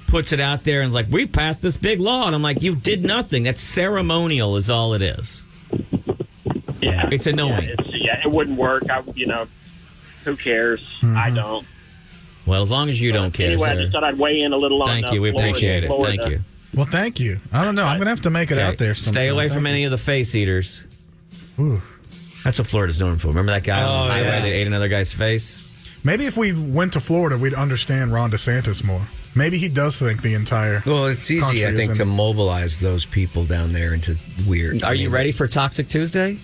puts it out there and is like, we passed this big law. And I'm like, you did nothing. That's ceremonial is all it is. Yeah. It's annoying. It wouldn't work. Who cares? I don't. Well, as long as you don't care, anyway, sir. I just thought I'd weigh in a little on Thank you. We appreciate it. Thank you. Well, thank you. I don't know. I'm going to have to make it out there sometime. Stay away from any of the face eaters. Ooh. That's what Florida's known for. Remember that guy on the highway that ate another guy's face? Maybe if we went to Florida, we'd understand Ron DeSantis more. Maybe he does think the entire... Well, it's easy, I think, to mobilize those people down there into weird... Are you ready for Toxic Tuesday?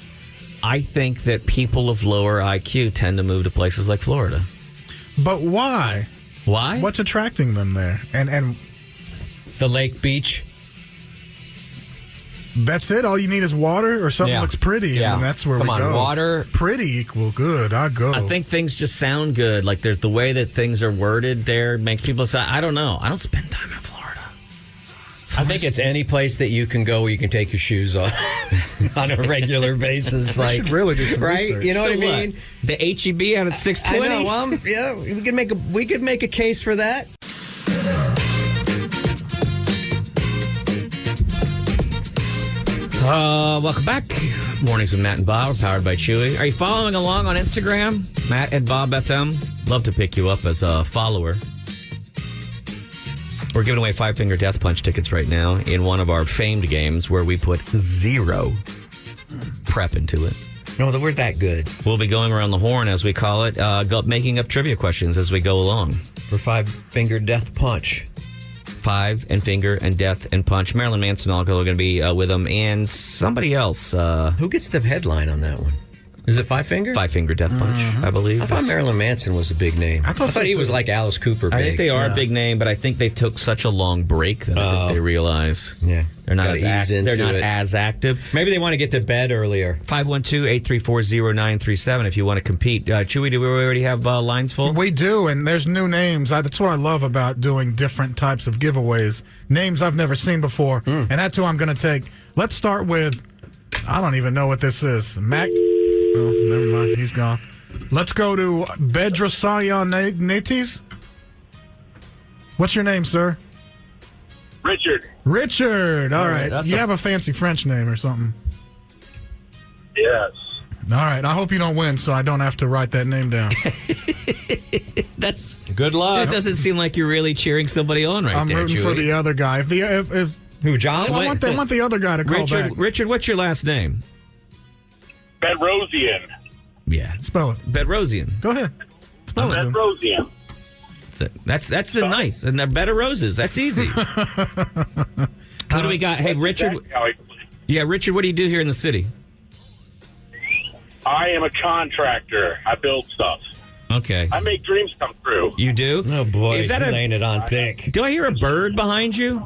I think that people of lower IQ tend to move to places like Florida. But why? Why? What's attracting them there? And the lake beach? That's it? All you need is water or something looks pretty, and that's where we go. Water. Pretty equal good. I'd go. I think things just sound good. Like there's the way that things are worded there makes people say, I don't know. I don't spend time in Florida. I think it's any place that you can go where you can take your shoes off on a regular basis. We should really do some right? research. You know what I mean? What? The HEB out at 620? I know. We could make a case for that. Welcome back. Mornings with Matt and Bob. We're powered by Chewy. Are you following along on Instagram? Matt and Bob FM. Love to pick you up as a follower. We're giving away 5-Finger Death Punch tickets right now in one of our famed games where we put zero prep into it. No, we're that good. We'll be going around the horn, as we call it, making up trivia questions as we go along. For 5-Finger Death Punch. 5 and Finger and Death and Punch. Marilyn Manson are going to be with them, and somebody else. Who gets the headline on that one? Is it 5-Finger? 5-Finger Death Punch, I believe. I thought Marilyn Manson was a big name. I thought he was like Alice Cooper big. I think they are a big name, but I think they took such a long break that I think they realize they're not as active. Maybe they want to get to bed earlier. 512-834-0937 if you want to compete. Chewy, do we already have lines full? We do, and there's new names. That's what I love about doing different types of giveaways. Names I've never seen before, and that's who I'm going to take. Let's start with, I don't even know what this is. Mac... Oh, never mind. He's gone. Let's go to Bedrasayan Natis. What's your name, sir? Richard. Richard. All right. You have a fancy French name or something. Yes. All right. I hope you don't win, so I don't have to write that name down. That's good luck. It doesn't seem like you're really cheering somebody on I'm there, rooting Chewy. for the other guy. If who, John? I want the other guy to call back. Richard, what's your last name? Bedrosian. Yeah. Spell it. Bedrosian. Go ahead. Spell it. Bedrosian. That's the nice. And they're bed of roses. That's easy. What do we got? Hey, Richard. Exactly how I- Yeah, Richard, what do you do here in the city? I am a contractor. I build stuff. Okay. I make dreams come true. You do? Oh, boy. Is that laying it on thick. Do I hear a bird behind you?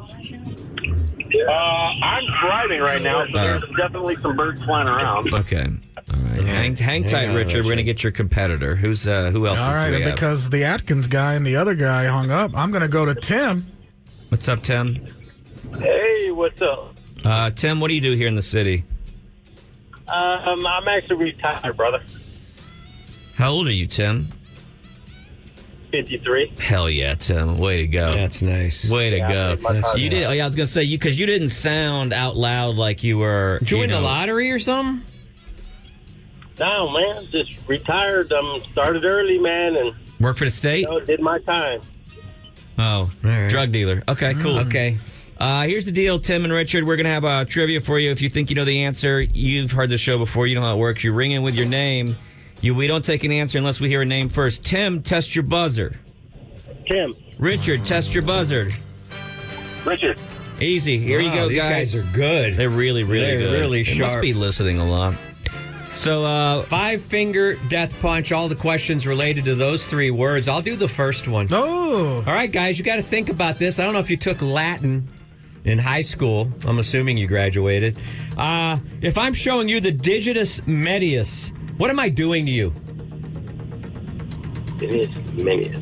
I'm driving right now, so there's definitely some birds flying around. Okay. All right. Hang tight, on, Richard. We're going to get your competitor. Who else? All right, do we and have? because the Atkins guy and the other guy hung up, I'm going to go to Tim. What's up, Tim? Hey, what's up? Tim, what do you do here in the city? I'm actually retired, brother. How old are you, Tim? 53. Hell yeah, Tim. Way to go. That's nice. Way to Yeah, go. You did. Oh, yeah, I was going to say, because you didn't sound out loud like you were. Did you win the lottery or something? No, man, just retired. Started early, man, and Work for the state? did my time. Oh, right. Drug dealer. Okay, cool. Okay. Here's the deal, Tim and Richard. We're going to have a trivia for you. If you think you know the answer, you've heard the show before. You know how it works. You ring in with your name. We don't take an answer unless we hear a name first. Tim, test your buzzer. Tim. Richard, test your buzzer. Richard. Easy. Here you go, These guys are good. They're really, really They're good. really They sharp. must be listening a lot. So, 5-finger death punch. All the questions related to those 3 words. I'll do the first one. Oh. All right, guys, you got to think about this. I don't know if you took Latin in high school. I'm assuming you graduated. If I'm showing you the digitus medius, what am I doing to you? It is Minius.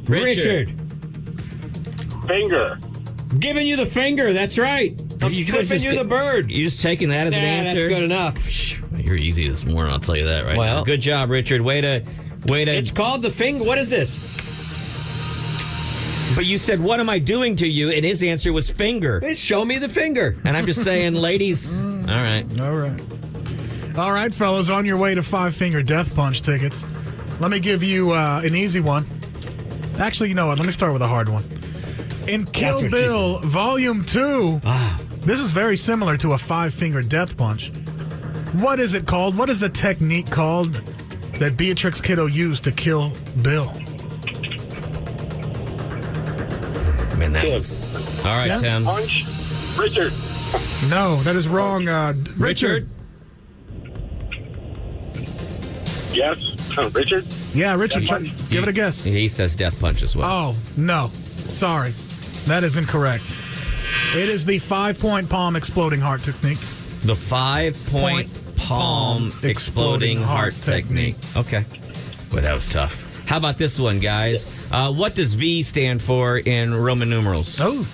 Richard. Finger. Giving you the finger. That's right. I'm flipping you the bird. You just taking that as an answer? That's good enough. You're easy this morning, I'll tell you that right Well, now. Good job, Richard. Way to. It's called the finger. What is this? But you said, what am I doing to you? And his answer was finger. Show me the finger. And I'm just saying, ladies. All right. All right, fellas, on your way to 5-finger death punch tickets. Let me give you an easy one. Actually, you know what? Let me start with a hard one. In Kill what Bill Volume 2, this is very similar to a 5-finger death punch. What is it called? What is the technique called that Beatrix Kiddo used to kill Bill? Man, that was. All right, Yeah. Tim. Punch. Richard. No, that is wrong. Richard. Yes. Richard. Yeah, Richard. Give it a guess. He says death punch as well. Oh, no. Sorry. That is incorrect. It is the 5-point palm exploding heart technique. The 5-point palm exploding heart technique. Okay. Boy, that was tough. How about this one, guys? What does V stand for in Roman numerals? Oh.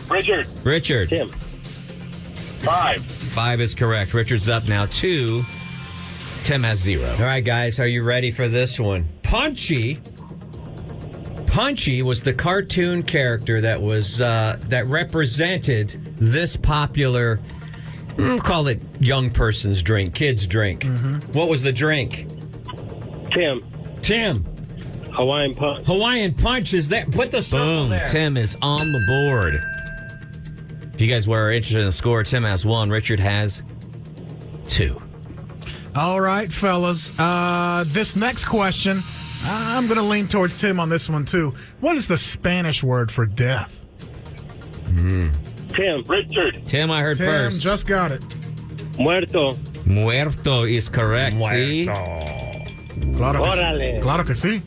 Richard. Tim. 5. 5 is correct. Richard's up now 2. Tim has 0. All right, guys, are you ready for this one? Punchy was the cartoon character that was that represented this popular, we'll call it young person's drink, kid's drink. Mm-hmm. What was the drink? Tim. Hawaiian Punch. Hawaiian Punch is that? Put the circle Boom. there. Tim is on the board. If you guys were interested in the score, Tim has 1. Richard has 2. All right, fellas. This next question, I'm going to lean towards Tim on this one, too. What is the Spanish word for death? Tim. Richard. Tim, I heard Tim first. just got it. Muerto. Muerto is correct. See? Órale. Claro que sí.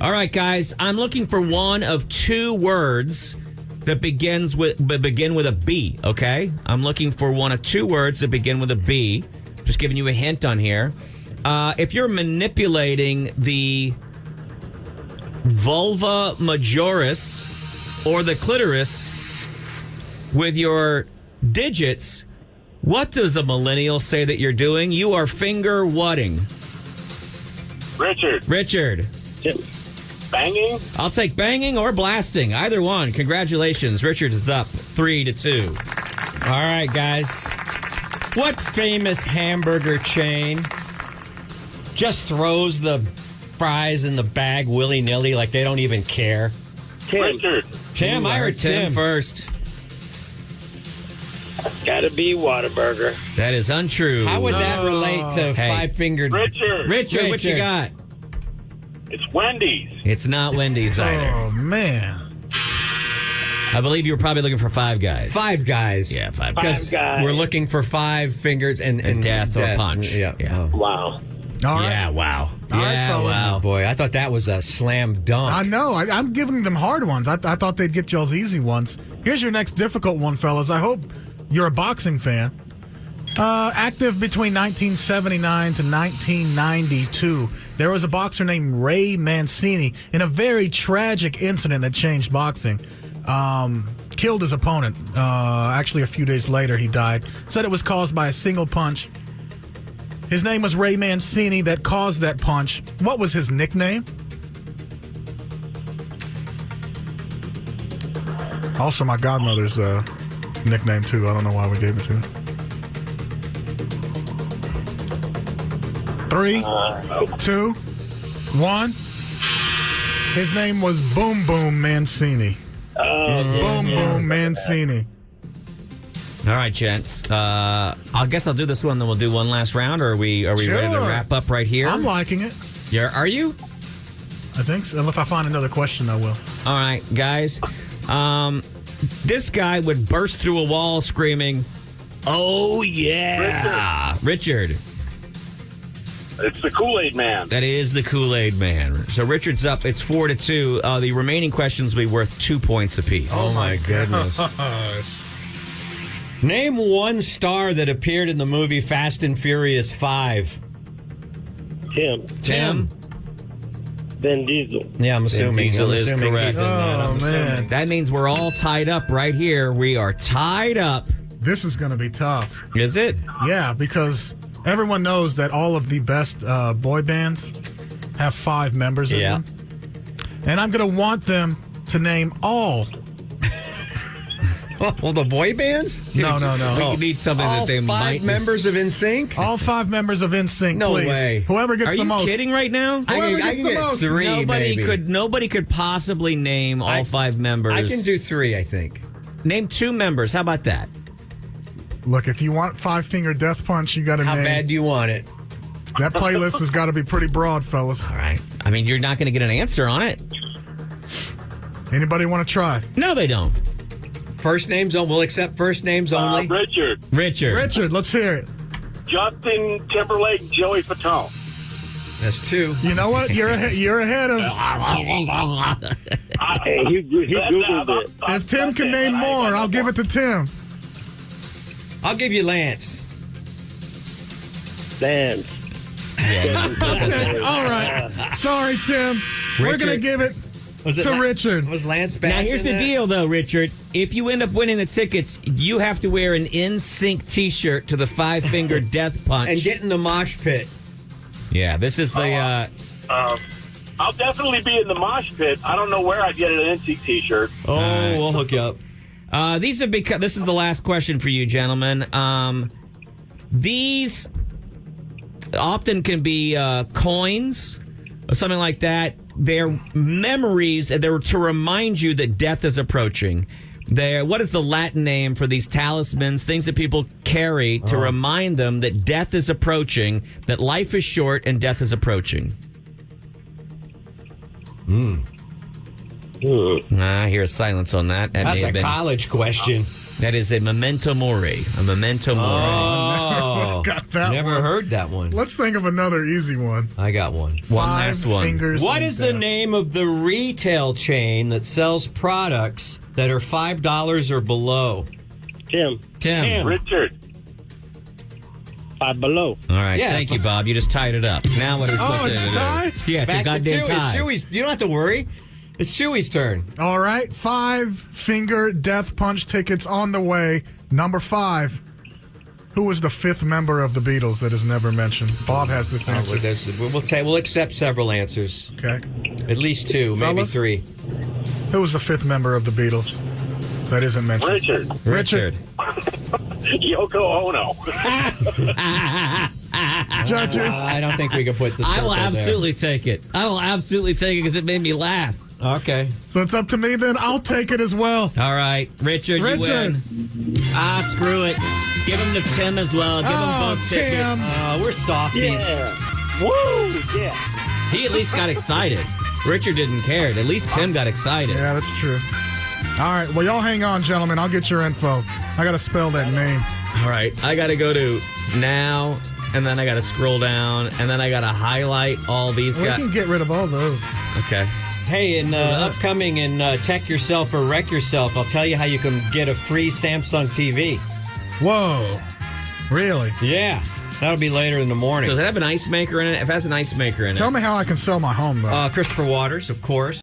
All right, guys. I'm looking for one of 2 words that begin with a B, okay? I'm looking for one of 2 words that begin with a B. Just giving you a hint on here. If you're manipulating the vulva majoris or the clitoris with your digits, what does a millennial say that you're doing? You are finger whatting. Richard. Tim. Banging. I'll take banging or blasting. Either one. Congratulations. Richard is up 3-2. All right, guys. What famous hamburger chain just throws the fries in the bag willy-nilly like they don't even care? Richard. Tim, I heard Tim first. Gotta be Whataburger. That is untrue. How would that relate to Hey. 5-fingered? Richard, what you got? It's Wendy's. It's not Wendy's either. Oh, man. I believe you were probably looking for Five Guys. Five Guys. Yeah, Five Because Guys. we're looking for 5 fingers and death or punch. Yeah. Yeah. Oh. Wow. All right. Yeah, wow. All right, Yeah, fellas. wow. Boy, I thought that was a slam dunk. I know. I'm giving them hard ones. I thought they'd get y'all's easy ones. Here's your next difficult one, fellas. I hope you're a boxing fan. Active between 1979 to 1992, there was a boxer named Ray Mancini in a very tragic incident that changed boxing. Killed his opponent. Actually, a few days later, he died. Said it was caused by a single punch. His name was Ray Mancini that caused that punch. What was his nickname? Also, my godmother's nickname, too. I don't know why we gave it to her. 3, 2, 1. His name was Boom Boom Mancini. Boom Boom Mancini. All right, gents. I guess I'll do this one, then we'll do one last round, or are we ready to Sure. wrap up right here? I'm liking it. Yeah, are you? I think so. And if I find another question, I will. All right, guys. This guy would burst through a wall screaming, "Oh, yeah!" Richard. It's the Kool-Aid Man. That is the Kool-Aid Man. So Richard's up. It's 4-2. The remaining questions will be worth 2 points apiece. Oh, my goodness. Name one star that appeared in the movie Fast and Furious 5. Tim? Vin Diesel. Yeah, I'm assuming. Diesel I'm is assuming correct. he's in that. Oh, I'm man. assuming. That means we're all tied up right here. We are tied up. This is going to be tough. Is it? Yeah, because everyone knows that all of the best boy bands have 5 members in them. And I'm going to want them to name all. Well, the boy bands? No. We need something All that they 5 might. members of NSYNC? All 5 members of NSYNC, No please. way. Whoever gets Are the you most. kidding right now? Whoever I gets can the get most. 3, maybe. Nobody could possibly name all 5 members. I can do 3, I think. Name 2 members. How about that? Look, if you want 5-finger death punch, you got to How name. bad do you want it? That playlist has got to be pretty broad, fellas. All right. I mean, you're not going to get an answer on it. Anybody want to try? No, they don't. First names only. We'll accept first names only. Richard. Richard, let's hear it. Justin Timberlake, Joey Fatone. That's 2. You know what? You're ahead of. Hey, he Googled it. If Tim can name more, I'll give it to Tim. I'll give you Lance. Dance. All right. Sorry, Tim. We're going to give it to Richard. Was Lance Bass Now, here's in the that? deal, though, Richard. If you end up winning the tickets, you have to wear an NSYNC T-shirt to the 5-finger death punch. And get in the mosh pit. Yeah, this is the... I'll definitely be in the mosh pit. I don't know where I'd get an NC T-shirt. We'll hook you up. These have become. This is the last question for you, gentlemen. These often can be coins or something like that. They're memories. They're to remind you that death is approaching. What is the Latin name for these talismans? Things that people carry to remind them that death is approaching, that life is short, and death is approaching. I hear a silence on that. That's a college question. That is a memento mori. A memento mori. Oh, Got that never one. heard that one. Let's think of another easy one. I got one. One 5 last one. fingers What and is the death. name of the retail chain that sells products that are $5 or below? Tim. Richard. Five Below. All right. Yeah. Thank you, Bob. You just tied it up. Now what are we supposed Oh, to it's do? a tie? Yeah, it's a Back to goddamn Chewy. tie. It's Chewy's. You don't have to worry. It's Chewy's turn. All right, 5-finger death punch tickets on the way. Number 5. Who was the 5th member of the Beatles that is never mentioned? Bob has this answer. We'll accept several answers. Okay. At least 2, maybe Fellas? 3. Who was the 5th member of the Beatles that isn't mentioned? Richard. Yoko Ono. Judges. I don't think we can put the I will circle there. absolutely take it. I will absolutely take it because it made me laugh. Okay. So it's up to me then. I'll take it as well. All right, Richard, you Richard. win. Screw it. Give him to Tim as well. Give him both Tim. tickets. We're softies. Yeah. Woo! Yeah. He at least got excited. Richard didn't care. At least Tim got excited. Yeah, that's true. All right. Well, y'all hang on, gentlemen. I'll get your info. I got to spell that name. All right. I got to go to now, and then I got to scroll down, and then I got to highlight all these We guys. can get rid of all those. Okay. Hey, in upcoming in Tech Yourself or Wreck Yourself, I'll tell you how you can get a free Samsung TV. Whoa. Really? Yeah. That'll be later in the morning. Does it have an ice maker in it? If it has an ice maker in Tell it. me how I can sell my home, though. Christopher Waters, of course.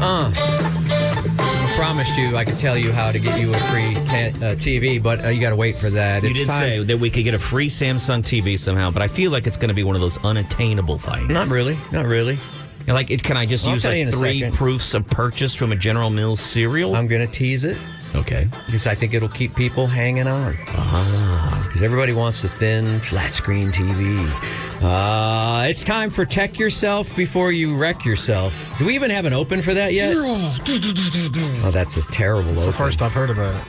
I promised you I could tell you how to get you a free TV, but you got to wait for that. You It's did time. say that we could get a free Samsung TV somehow, but I feel like it's going to be one of those unattainable things. Not really. Not really. Like, can I just I'll use tell you in a 3 second. proofs of purchase from a General Mills cereal? I'm going to tease it. Okay. Because I think it'll keep people hanging on. Because everybody wants a thin, flat screen TV. It's time for Tech Yourself Before You Wreck Yourself. Do we even have an open for that yet? Oh, that's a terrible It's open. the first I've heard about it.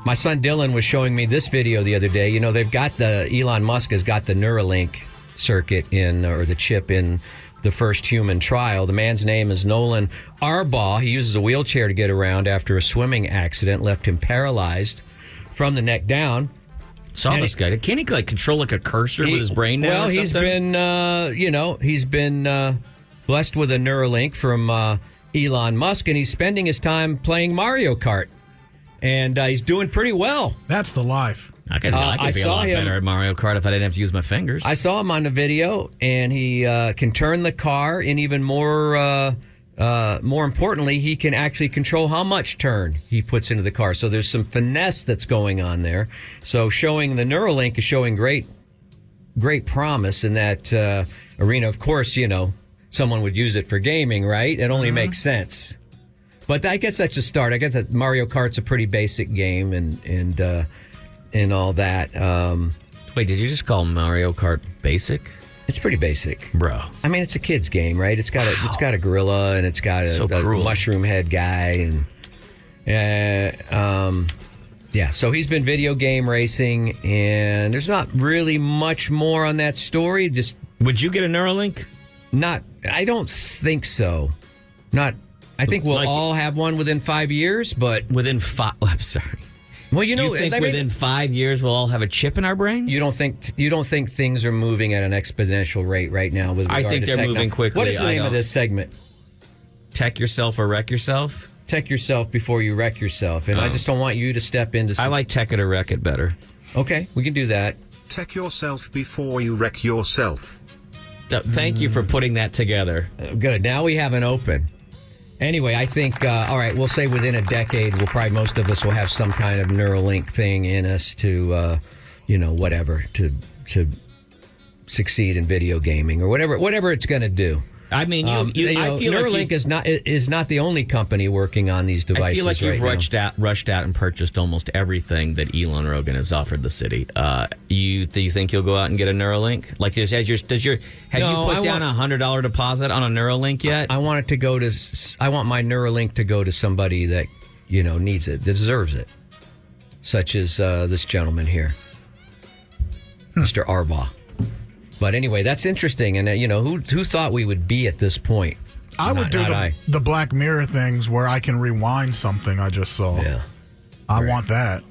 My son Dylan was showing me this video the other day. You know, Elon Musk has got the Neuralink circuit in, or the chip in the first human trial. The man's name is Nolan Arbaugh. He uses a wheelchair to get around after a swimming accident left him paralyzed from the neck down. Saw this guy. Can't he control like a cursor with his brain now? Well, or he's something? been blessed with a Neuralink from Elon Musk, and he's spending his time playing Mario Kart, and he's doing pretty well. That's the life. I could be a lot better at Mario Kart if I didn't have to use my fingers. I saw him on the video, and he can turn the car, and even more importantly, he can actually control how much turn he puts into the car. So there's some finesse that's going on there. So showing the Neuralink is showing great promise in that arena. Of course, someone would use it for gaming, right? It only makes sense. But I guess that's a start. I guess that Mario Kart's a pretty basic game, and all that. Wait, did you just call Mario Kart basic? It's pretty basic, bro. I mean, it's a kid's game, right? It's got a gorilla, and it's got a mushroom head guy, and So he's been video game racing, and there's not really much more on that story. Just would you get a Neuralink? I don't think so. I think we'll all have one within 5 years, but within 5. I'm sorry. Well, you think within 5 years we'll all have a chip in our brains? You don't think things are moving at an exponential rate right now? With regard I think to they're moving quickly. What is the name of this segment? Tech Yourself or Wreck Yourself? Tech Yourself Before You Wreck Yourself. And I just don't want you to step into... I like Tech It or Wreck It better. Okay, we can do that. Tech yourself before you wreck yourself. Thank you for putting that together. Good. Now we have an open. Anyway, I think, all right, we'll say within a decade, most of us will have some kind of Neuralink thing in us to, to succeed in video gaming or whatever it's going to do. I mean, I feel Neuralink is not the only company working on these devices. I feel like you've right rushed out and purchased almost everything that Elon Rogan has offered the city. You think you'll go out and get a Neuralink? Like, have you put down a $100 deposit on a Neuralink yet? I want my Neuralink to go to somebody that needs it, deserves it, such as this gentleman here, Mr. Arbaugh. But anyway, that's interesting. And, who thought we would be at this point? I would do the Black Mirror things where I can rewind something I just saw. Yeah. I want that.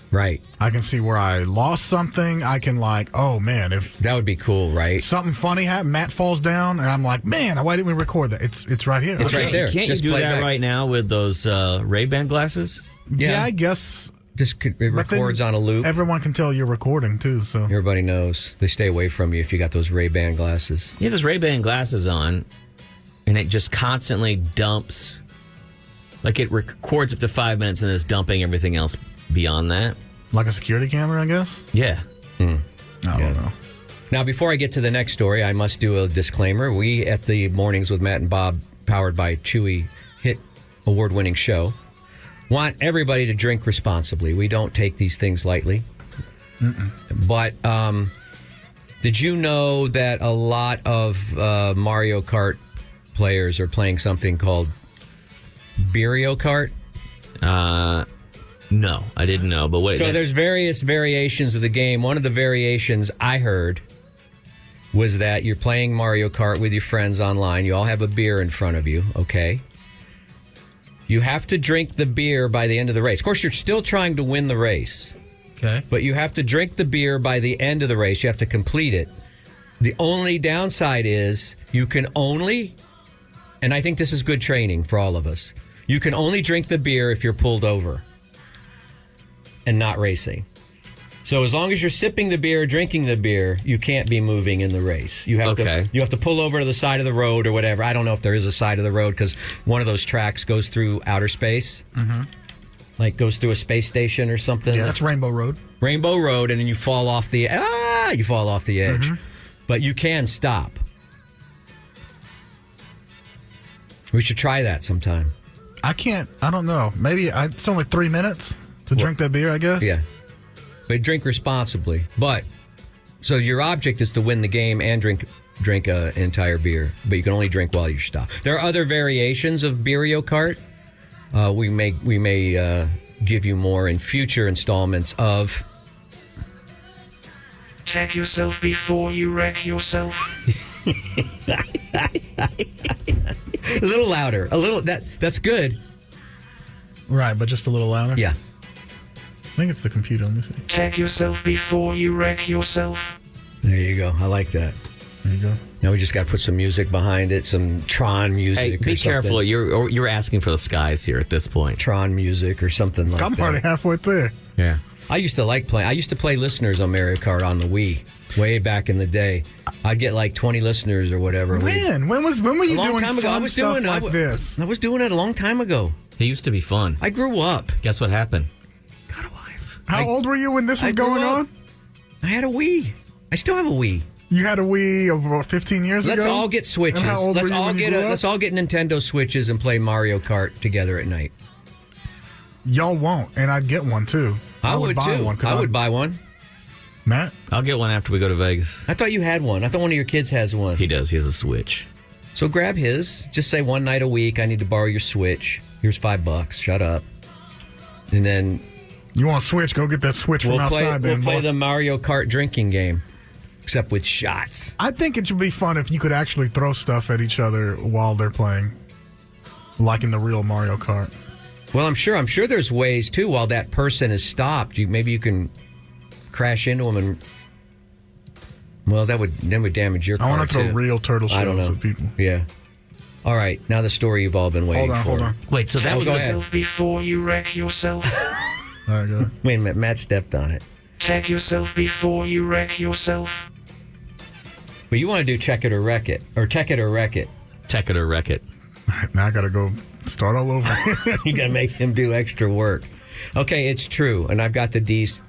Right. I can see where I lost something. I can oh, man, if... That would be cool, right? Something funny happened. Matt falls down, and I'm like, man, why didn't we record that? It's right here. It's right there. Can't you do that right now with those Ray-Ban glasses? Yeah, I guess... It records on a loop. Everyone can tell you're recording, too. So everybody knows. They stay away from you if you got those Ray-Ban glasses. You have those Ray-Ban glasses on, and it just constantly dumps. Like, it records up to 5 minutes and is dumping everything else beyond that. Like a security camera, I guess? Yeah. I don't know. Now, before I get to the next story, I must do a disclaimer. We at the Mornings with Matt and Bob, powered by Chewy hit award-winning show, want everybody to drink responsibly. We don't take these things lightly. But did you know that a lot of Mario Kart players are playing something called Beerio Kart? No, I didn't know. But wait, so there's various variations of the game. One of the variations I heard was that you're playing Mario Kart with your friends online. You all have a beer in front of you, okay? You have to drink the beer by the end of the race. Of course, you're still trying to win the race. Okay. But you have to drink the beer by the end of the race. You have to complete it. The only downside is you can only, and I think this is good training for all of us, you can only drink the beer if you're pulled over and not racing. So as long as you're sipping the beer, drinking the beer, you can't be moving in the race. You have to pull over to the side of the road or whatever. I don't know if there is a side of the road because one of those tracks goes through outer space. Mm-hmm. Like goes through a space station or something. Yeah, that's Rainbow Road. Rainbow Road, and then you fall off the edge. Mm-hmm. But you can stop. We should try that sometime. I don't know. Maybe it's only 3 minutes to drink that beer, I guess. Yeah. But drink responsibly. But, so your object is to win the game and drink an entire beer. But you can only drink while you stop. There are other variations of Mario Kart. We may give you more in future installments of... Check yourself before you wreck yourself. A little louder. A little... That's good. Right, but just a little louder? Yeah. I think it's the computer. Let me see. Check yourself before you wreck yourself. There you go. I like that. There you go. Now we just got to put some music behind it, some Tron music. Hey, be careful. You're asking for the skies here at this point. Tron music or something like that. I'm already halfway there. Yeah. I used to play listeners on Mario Kart on the Wii way back in the day. I'd get like 20 listeners or whatever. When? When were you doing time ago. fun stuff like this? I was doing it a long time ago. It used to be fun. I grew up. Guess what happened? Got a wife. How old were you when this was going on? I had a Wii. I still have a Wii. You had a Wii about 15 years ago? Let's all get Switches. And how old Let's were you all when you get grew up? let's all get Nintendo Switches and play Mario Kart together at night. Y'all won't, and I'd get one too. I would buy too. one. I would buy one. Matt? I'll get one after we go to Vegas. I thought you had one. I thought one of your kids has one. He does. He has a Switch. So grab his. Just say one night a week, I need to borrow your Switch. Here's $5. Shut up. And then... You want a Switch? Go get that Switch from outside. We'll play the Mario Kart drinking game. Except with shots. I think it should be fun if you could actually throw stuff at each other while they're playing. Like in the real Mario Kart. Well, I'm sure there's ways, too, while that person is stopped. Maybe you can crash into them and... Well, that would damage your car, I want to throw too. real turtle shells at people. Yeah. All right, now the story you've all been waiting for. Hold on. Wait, so that was... Check yourself before you wreck yourself. All right, go ahead. Wait a minute, Matt stepped on it. Check yourself before you wreck yourself. But you want to do check it or wreck it. Or tech it or wreck it. Tech it or wreck it. All right, now I got to go start all over. You got to make him do extra work. Okay, it's true. And I've got the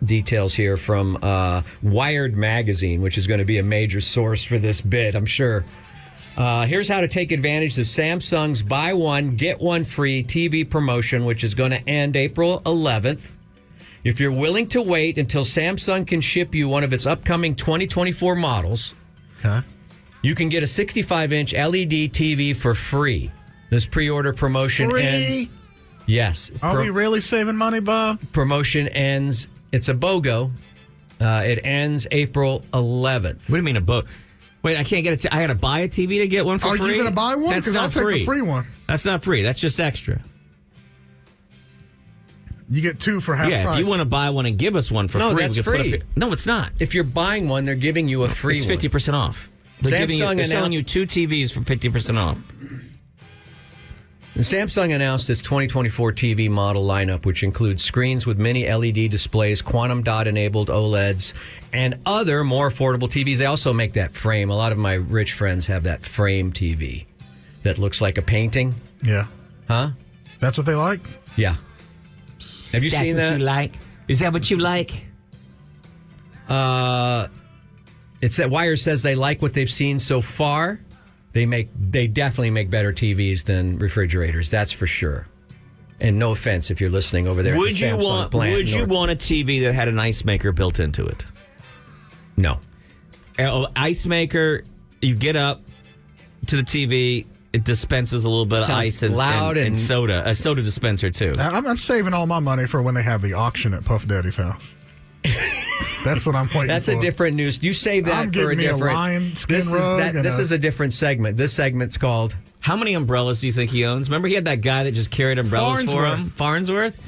details here from Wired Magazine, which is going to be a major source for this bit, I'm sure. Here's how to take advantage of Samsung's buy one, get one free TV promotion, which is going to end April 11th. If you're willing to wait until Samsung can ship you one of its upcoming 2024 models, you can get a 65-inch LED TV for free. This pre-order promotion ends... Yes. Are we really saving money, Bob? Promotion ends... It's a BOGO. It ends April 11th. What do you mean a BOGO? Wait, I can't get it. I got to buy a TV to get one for free? Are you going to buy one? That's Because I'll not take free. the free one. That's not free. That's just extra. You get two for half price. Yeah, if you want to buy one and give us one for free. No, that's free. No, it's not. If you're buying one, they're giving you a free it's one. 50% off. They're selling you two TVs for 50% off. Samsung announced its 2024 TV model lineup, which includes screens with mini LED displays, quantum dot-enabled OLEDs, and other more affordable TVs. They also make that frame. A lot of my rich friends have that frame TV that looks like a painting. Yeah. Huh? That's what they like? Yeah. Have you seen that? That's what you like? Is that what you like? It's that Wire says they like what they've seen so far. They definitely make better TVs than refrigerators. That's for sure. And no offense if you're listening over there. Would you want a TV that had an ice maker built into it? No. Ice maker. You get up to the TV. It dispenses a little bit of ice and soda. A soda dispenser too. I'm saving all my money for when they have the auction at Puff Daddy's house. That's what I'm waiting That's for. a different news. You save that I'm for a getting me different. a lion skin this rug. this is a different segment. This segment's called. How many umbrellas do you think he owns? Remember he had that guy that just carried umbrellas for him? Farnsworth?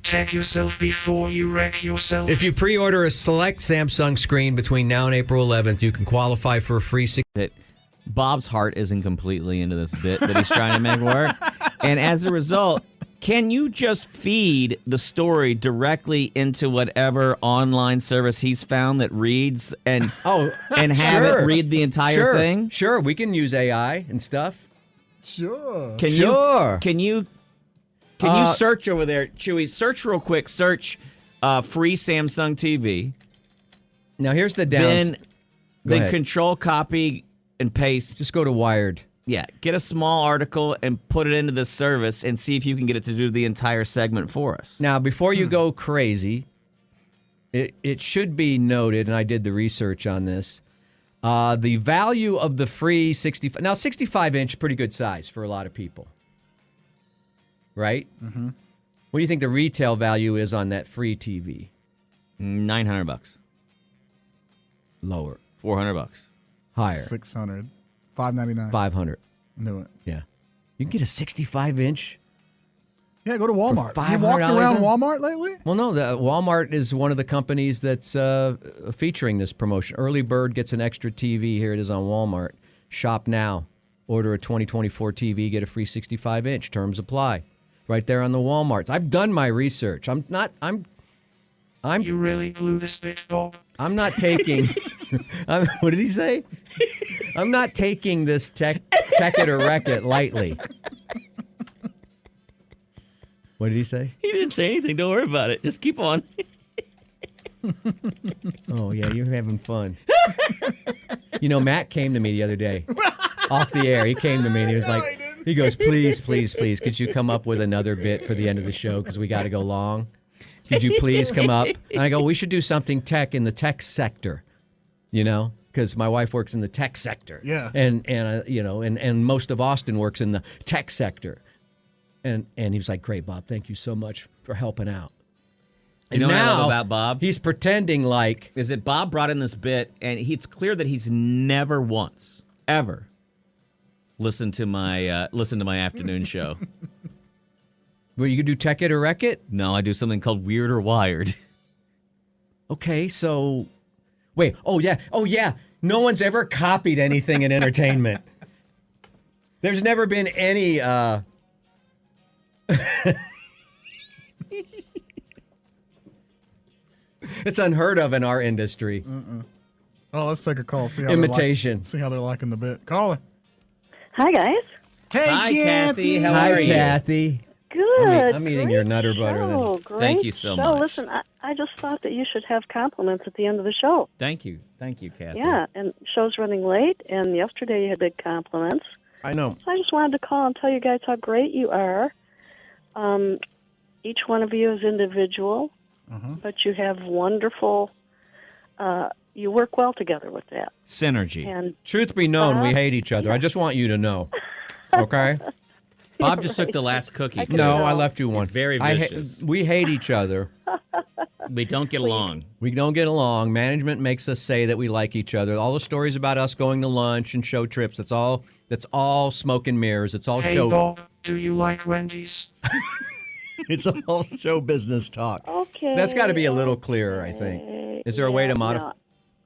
Check yourself before you wreck yourself. If you pre-order a select Samsung screen between now and April 11th, you can qualify for a free. Bob's heart isn't completely into this bit that he's trying to make work. And as a result, can you just feed the story directly into whatever online service he's found that reads and have it read the entire thing? Sure, we can use AI and stuff. Sure. Can you search over there, Chewy? Search real quick. Search free Samsung TV. Now here's the downs. Then control, copy, and paste. Just go to Wired. Yeah, get a small article and put it into this service and see if you can get it to do the entire segment for us. Now, before you go crazy, it should be noted, and I did the research on this, the value of the free 65... Now, 65-inch, pretty good size for a lot of people. Right? Mm-hmm. What do you think the retail value is on that free TV? $900. Lower. $400. Higher. 600. $599. 500. Knew it. Yeah. You can get a 65-inch. Yeah, go to Walmart. For You walked $500 around Walmart lately? Well, no. Walmart is one of the companies that's featuring this promotion. Early Bird gets an extra TV. Here it is on Walmart. Shop now. Order a 2024 TV. Get a free 65-inch. Terms apply. Right there on the Walmarts. I've done my research. I'm. You really blew this bit, Bob. I'm not taking. What did he say? I'm not taking this tech it or wreck it lightly. What did he say? He didn't say anything. Don't worry about it. Just keep on. Oh, yeah, you're having fun. Matt came to me the other day off the air. He came to me and he was like, he goes, please, could you come up with another bit for the end of the show because we got to go long? Could you please come up? And I go, we should do something tech in the tech sector, because my wife works in the tech sector. Yeah. And most of Austin works in the tech sector. And he was like, great, Bob, thank you so much for helping out. You know what I love about Bob? He's pretending like... Is that Bob brought in this bit, and it's clear that he's never once, ever, listened to my afternoon show. Well, you could do Tech It or Wreck It? No, I do something called Weird or Wired. Okay, so... Wait, oh yeah. No one's ever copied anything in entertainment. There's never been any... It's unheard of in our industry. Oh, let's take a call. See how Imitation. See how they're liking the bit. Caller. Hi, guys. Hey, Hi, Kathy. How Hi, are you? Kathy. Good. I'm eating Great your Nutter Butter. show. Then. Great Thank you so show. much. Listen, I just thought that you should have compliments at the end of the show. Thank you, Kathy. Yeah, and show's running late, and yesterday you had big compliments. I know. So I just wanted to call and tell you guys how great you are. Each one of you is individual, but you have wonderful... you work well together with that. Synergy. And Truth be known, we hate each other. I just want you to know. Okay? Bob just took the last cookie. No, I left you one. He's very vicious. We hate each other. We don't get along. We don't get along. Management makes us say that we like each other. All the stories about us going to lunch and show trips, that's all smoke and mirrors. It's all Hey, show. Bob, do you like Wendy's? It's all show business talk. Okay. That's got to be a little clearer, I think. Is there a way to modify?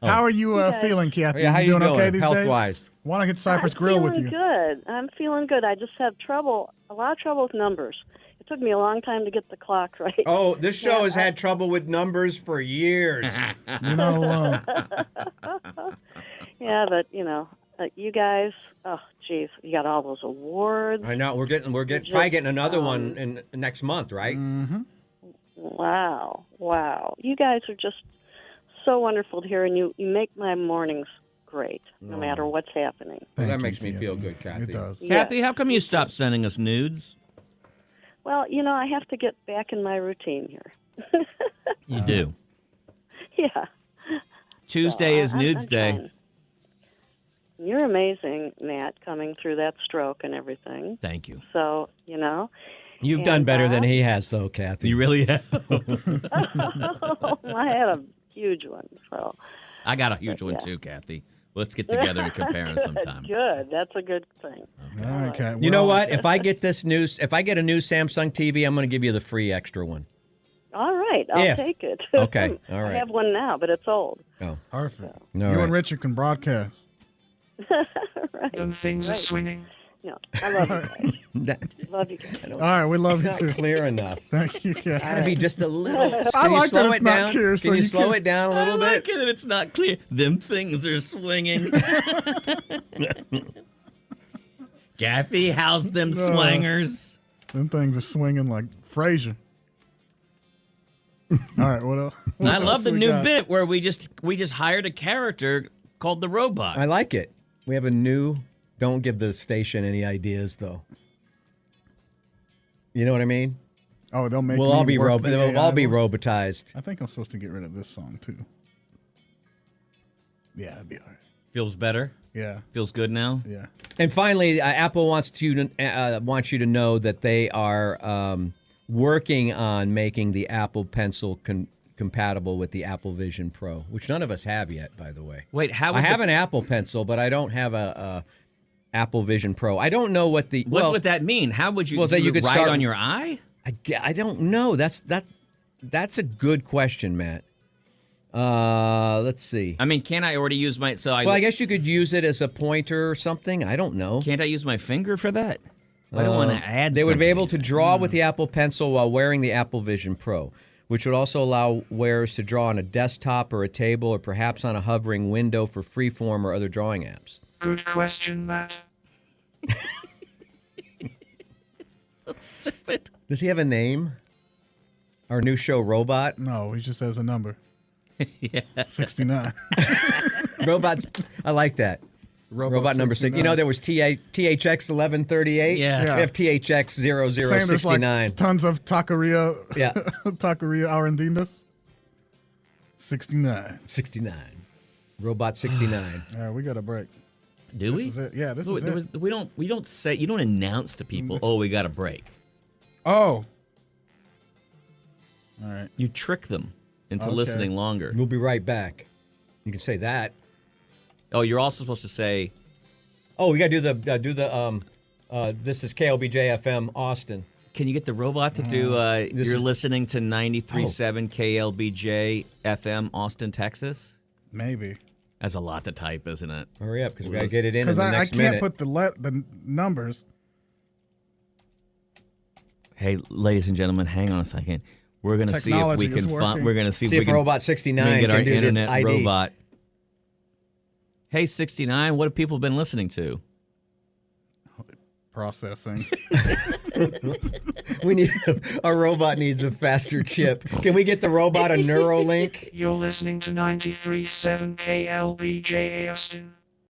How are you feeling, Kathy? Yeah, how you doing okay doing, these health-wise? days? Want to hit Cypress Grill with you? I'm feeling good. I just have a lot of trouble with numbers. It took me a long time to get the clock right. Oh, this show has had trouble with numbers for years. You're not alone. Yeah, but you guys, oh geez, you got all those awards. I know we're probably getting another one in next month, right? Mm-hmm. Wow. You guys are just so wonderful to hear, and you make my mornings great, no matter what's happening. Well, that makes me feel good, Kathy. It does. Kathy, how come you stopped sending us nudes? Well, I have to get back in my routine here. You do. Yeah. Tuesday is Nudes I'm Day. fine. You're amazing, Matt, coming through that stroke and everything. Thank you. So, You've And done better than Bob? he has, though, Kathy. You really have. I had a huge one. So I got a huge one yeah. too, Kathy. Let's get together and compare them sometime. Good. That's a good thing. All right, Kat. You know what? If I get a new Samsung TV, I'm going to give you the free extra one. All right. I'll take it. Okay. All right. I have one now, but it's old. Oh, perfect. All You right. and Richard can broadcast. Right. Them things are swinging. No, I love you guys. Love you guys. All right, we love you Not too. clear enough. Thank you, Kat. Gotta be just a little. I Can you like that slow it's it not down? clear, Can so you you slow can- it down a little I bit? like it that it's not clear. Them things are swinging. Kathy, how's them swingers? Them things are swinging like Frasier. All right, what else? I love the new bit where we just hired a character called the robot. I like it. We have a new. Don't give the station any ideas, though. You know what I mean? Oh, they'll make. We'll me all be work the We'll all be AI voice? robotized. I think I'm supposed to get rid of this song too. Yeah, it'd be all right. Feels better. Yeah. Feels good now. Yeah. And finally, Apple wants you to know that they are working on making the Apple Pencil compatible with the Apple Vision Pro, which none of us have yet, by the way. Wait, how? I have an Apple Pencil, but I don't have a Apple Vision Pro. I don't know what the What would that mean? How would you? Well, that you could write start on your eye? I don't know. That's a good question, Matt. Let's see. I mean, can't I already use my? I guess you could use it as a pointer or something. I don't know. Can't I use my finger for that? I don't want to add. They would be something. able to draw with the Apple Pencil while wearing the Apple Vision Pro, which would also allow wearers to draw on a desktop or a table or perhaps on a hovering window for freeform or other drawing apps. Good question, Matt. So stupid. Does he have a name? Our new show, Robot? No, he just has a number. Yeah. 69. Robot. I like that. Robot number 6. You know, there was THX 1138. Yeah. We have THX Saying there's 0069. like tons of taqueria. Yeah. Taqueria Arendindas. 69. 69. Robot 69. All right, we got a break. Do we? This is it. Yeah, this is it. We don't say. You don't announce to people. Oh, we got a break. Oh. All right. You trick them into Okay. listening longer. We'll be right back. You can say that. Oh, you're also supposed to say. Oh, we got to do the this is KLBJ FM Austin. Can you get the robot to do? You're listening to 93.7 KLBJ FM Austin, Texas. Maybe. That's a lot to type, isn't it? Hurry up, because we got to get it in Because the I next can't minute. put the numbers. Hey, ladies and gentlemen, hang on a second. We're gonna see if Technology we is can. working. We're gonna see See if if we can. Robot 69 we can get can our do the internet ID. robot. Hey, 69. What have people been listening to? Processing. We need our robot needs a faster chip. Can we get the robot a Neuralink? You're listening to 93.7 KLBJ Austin.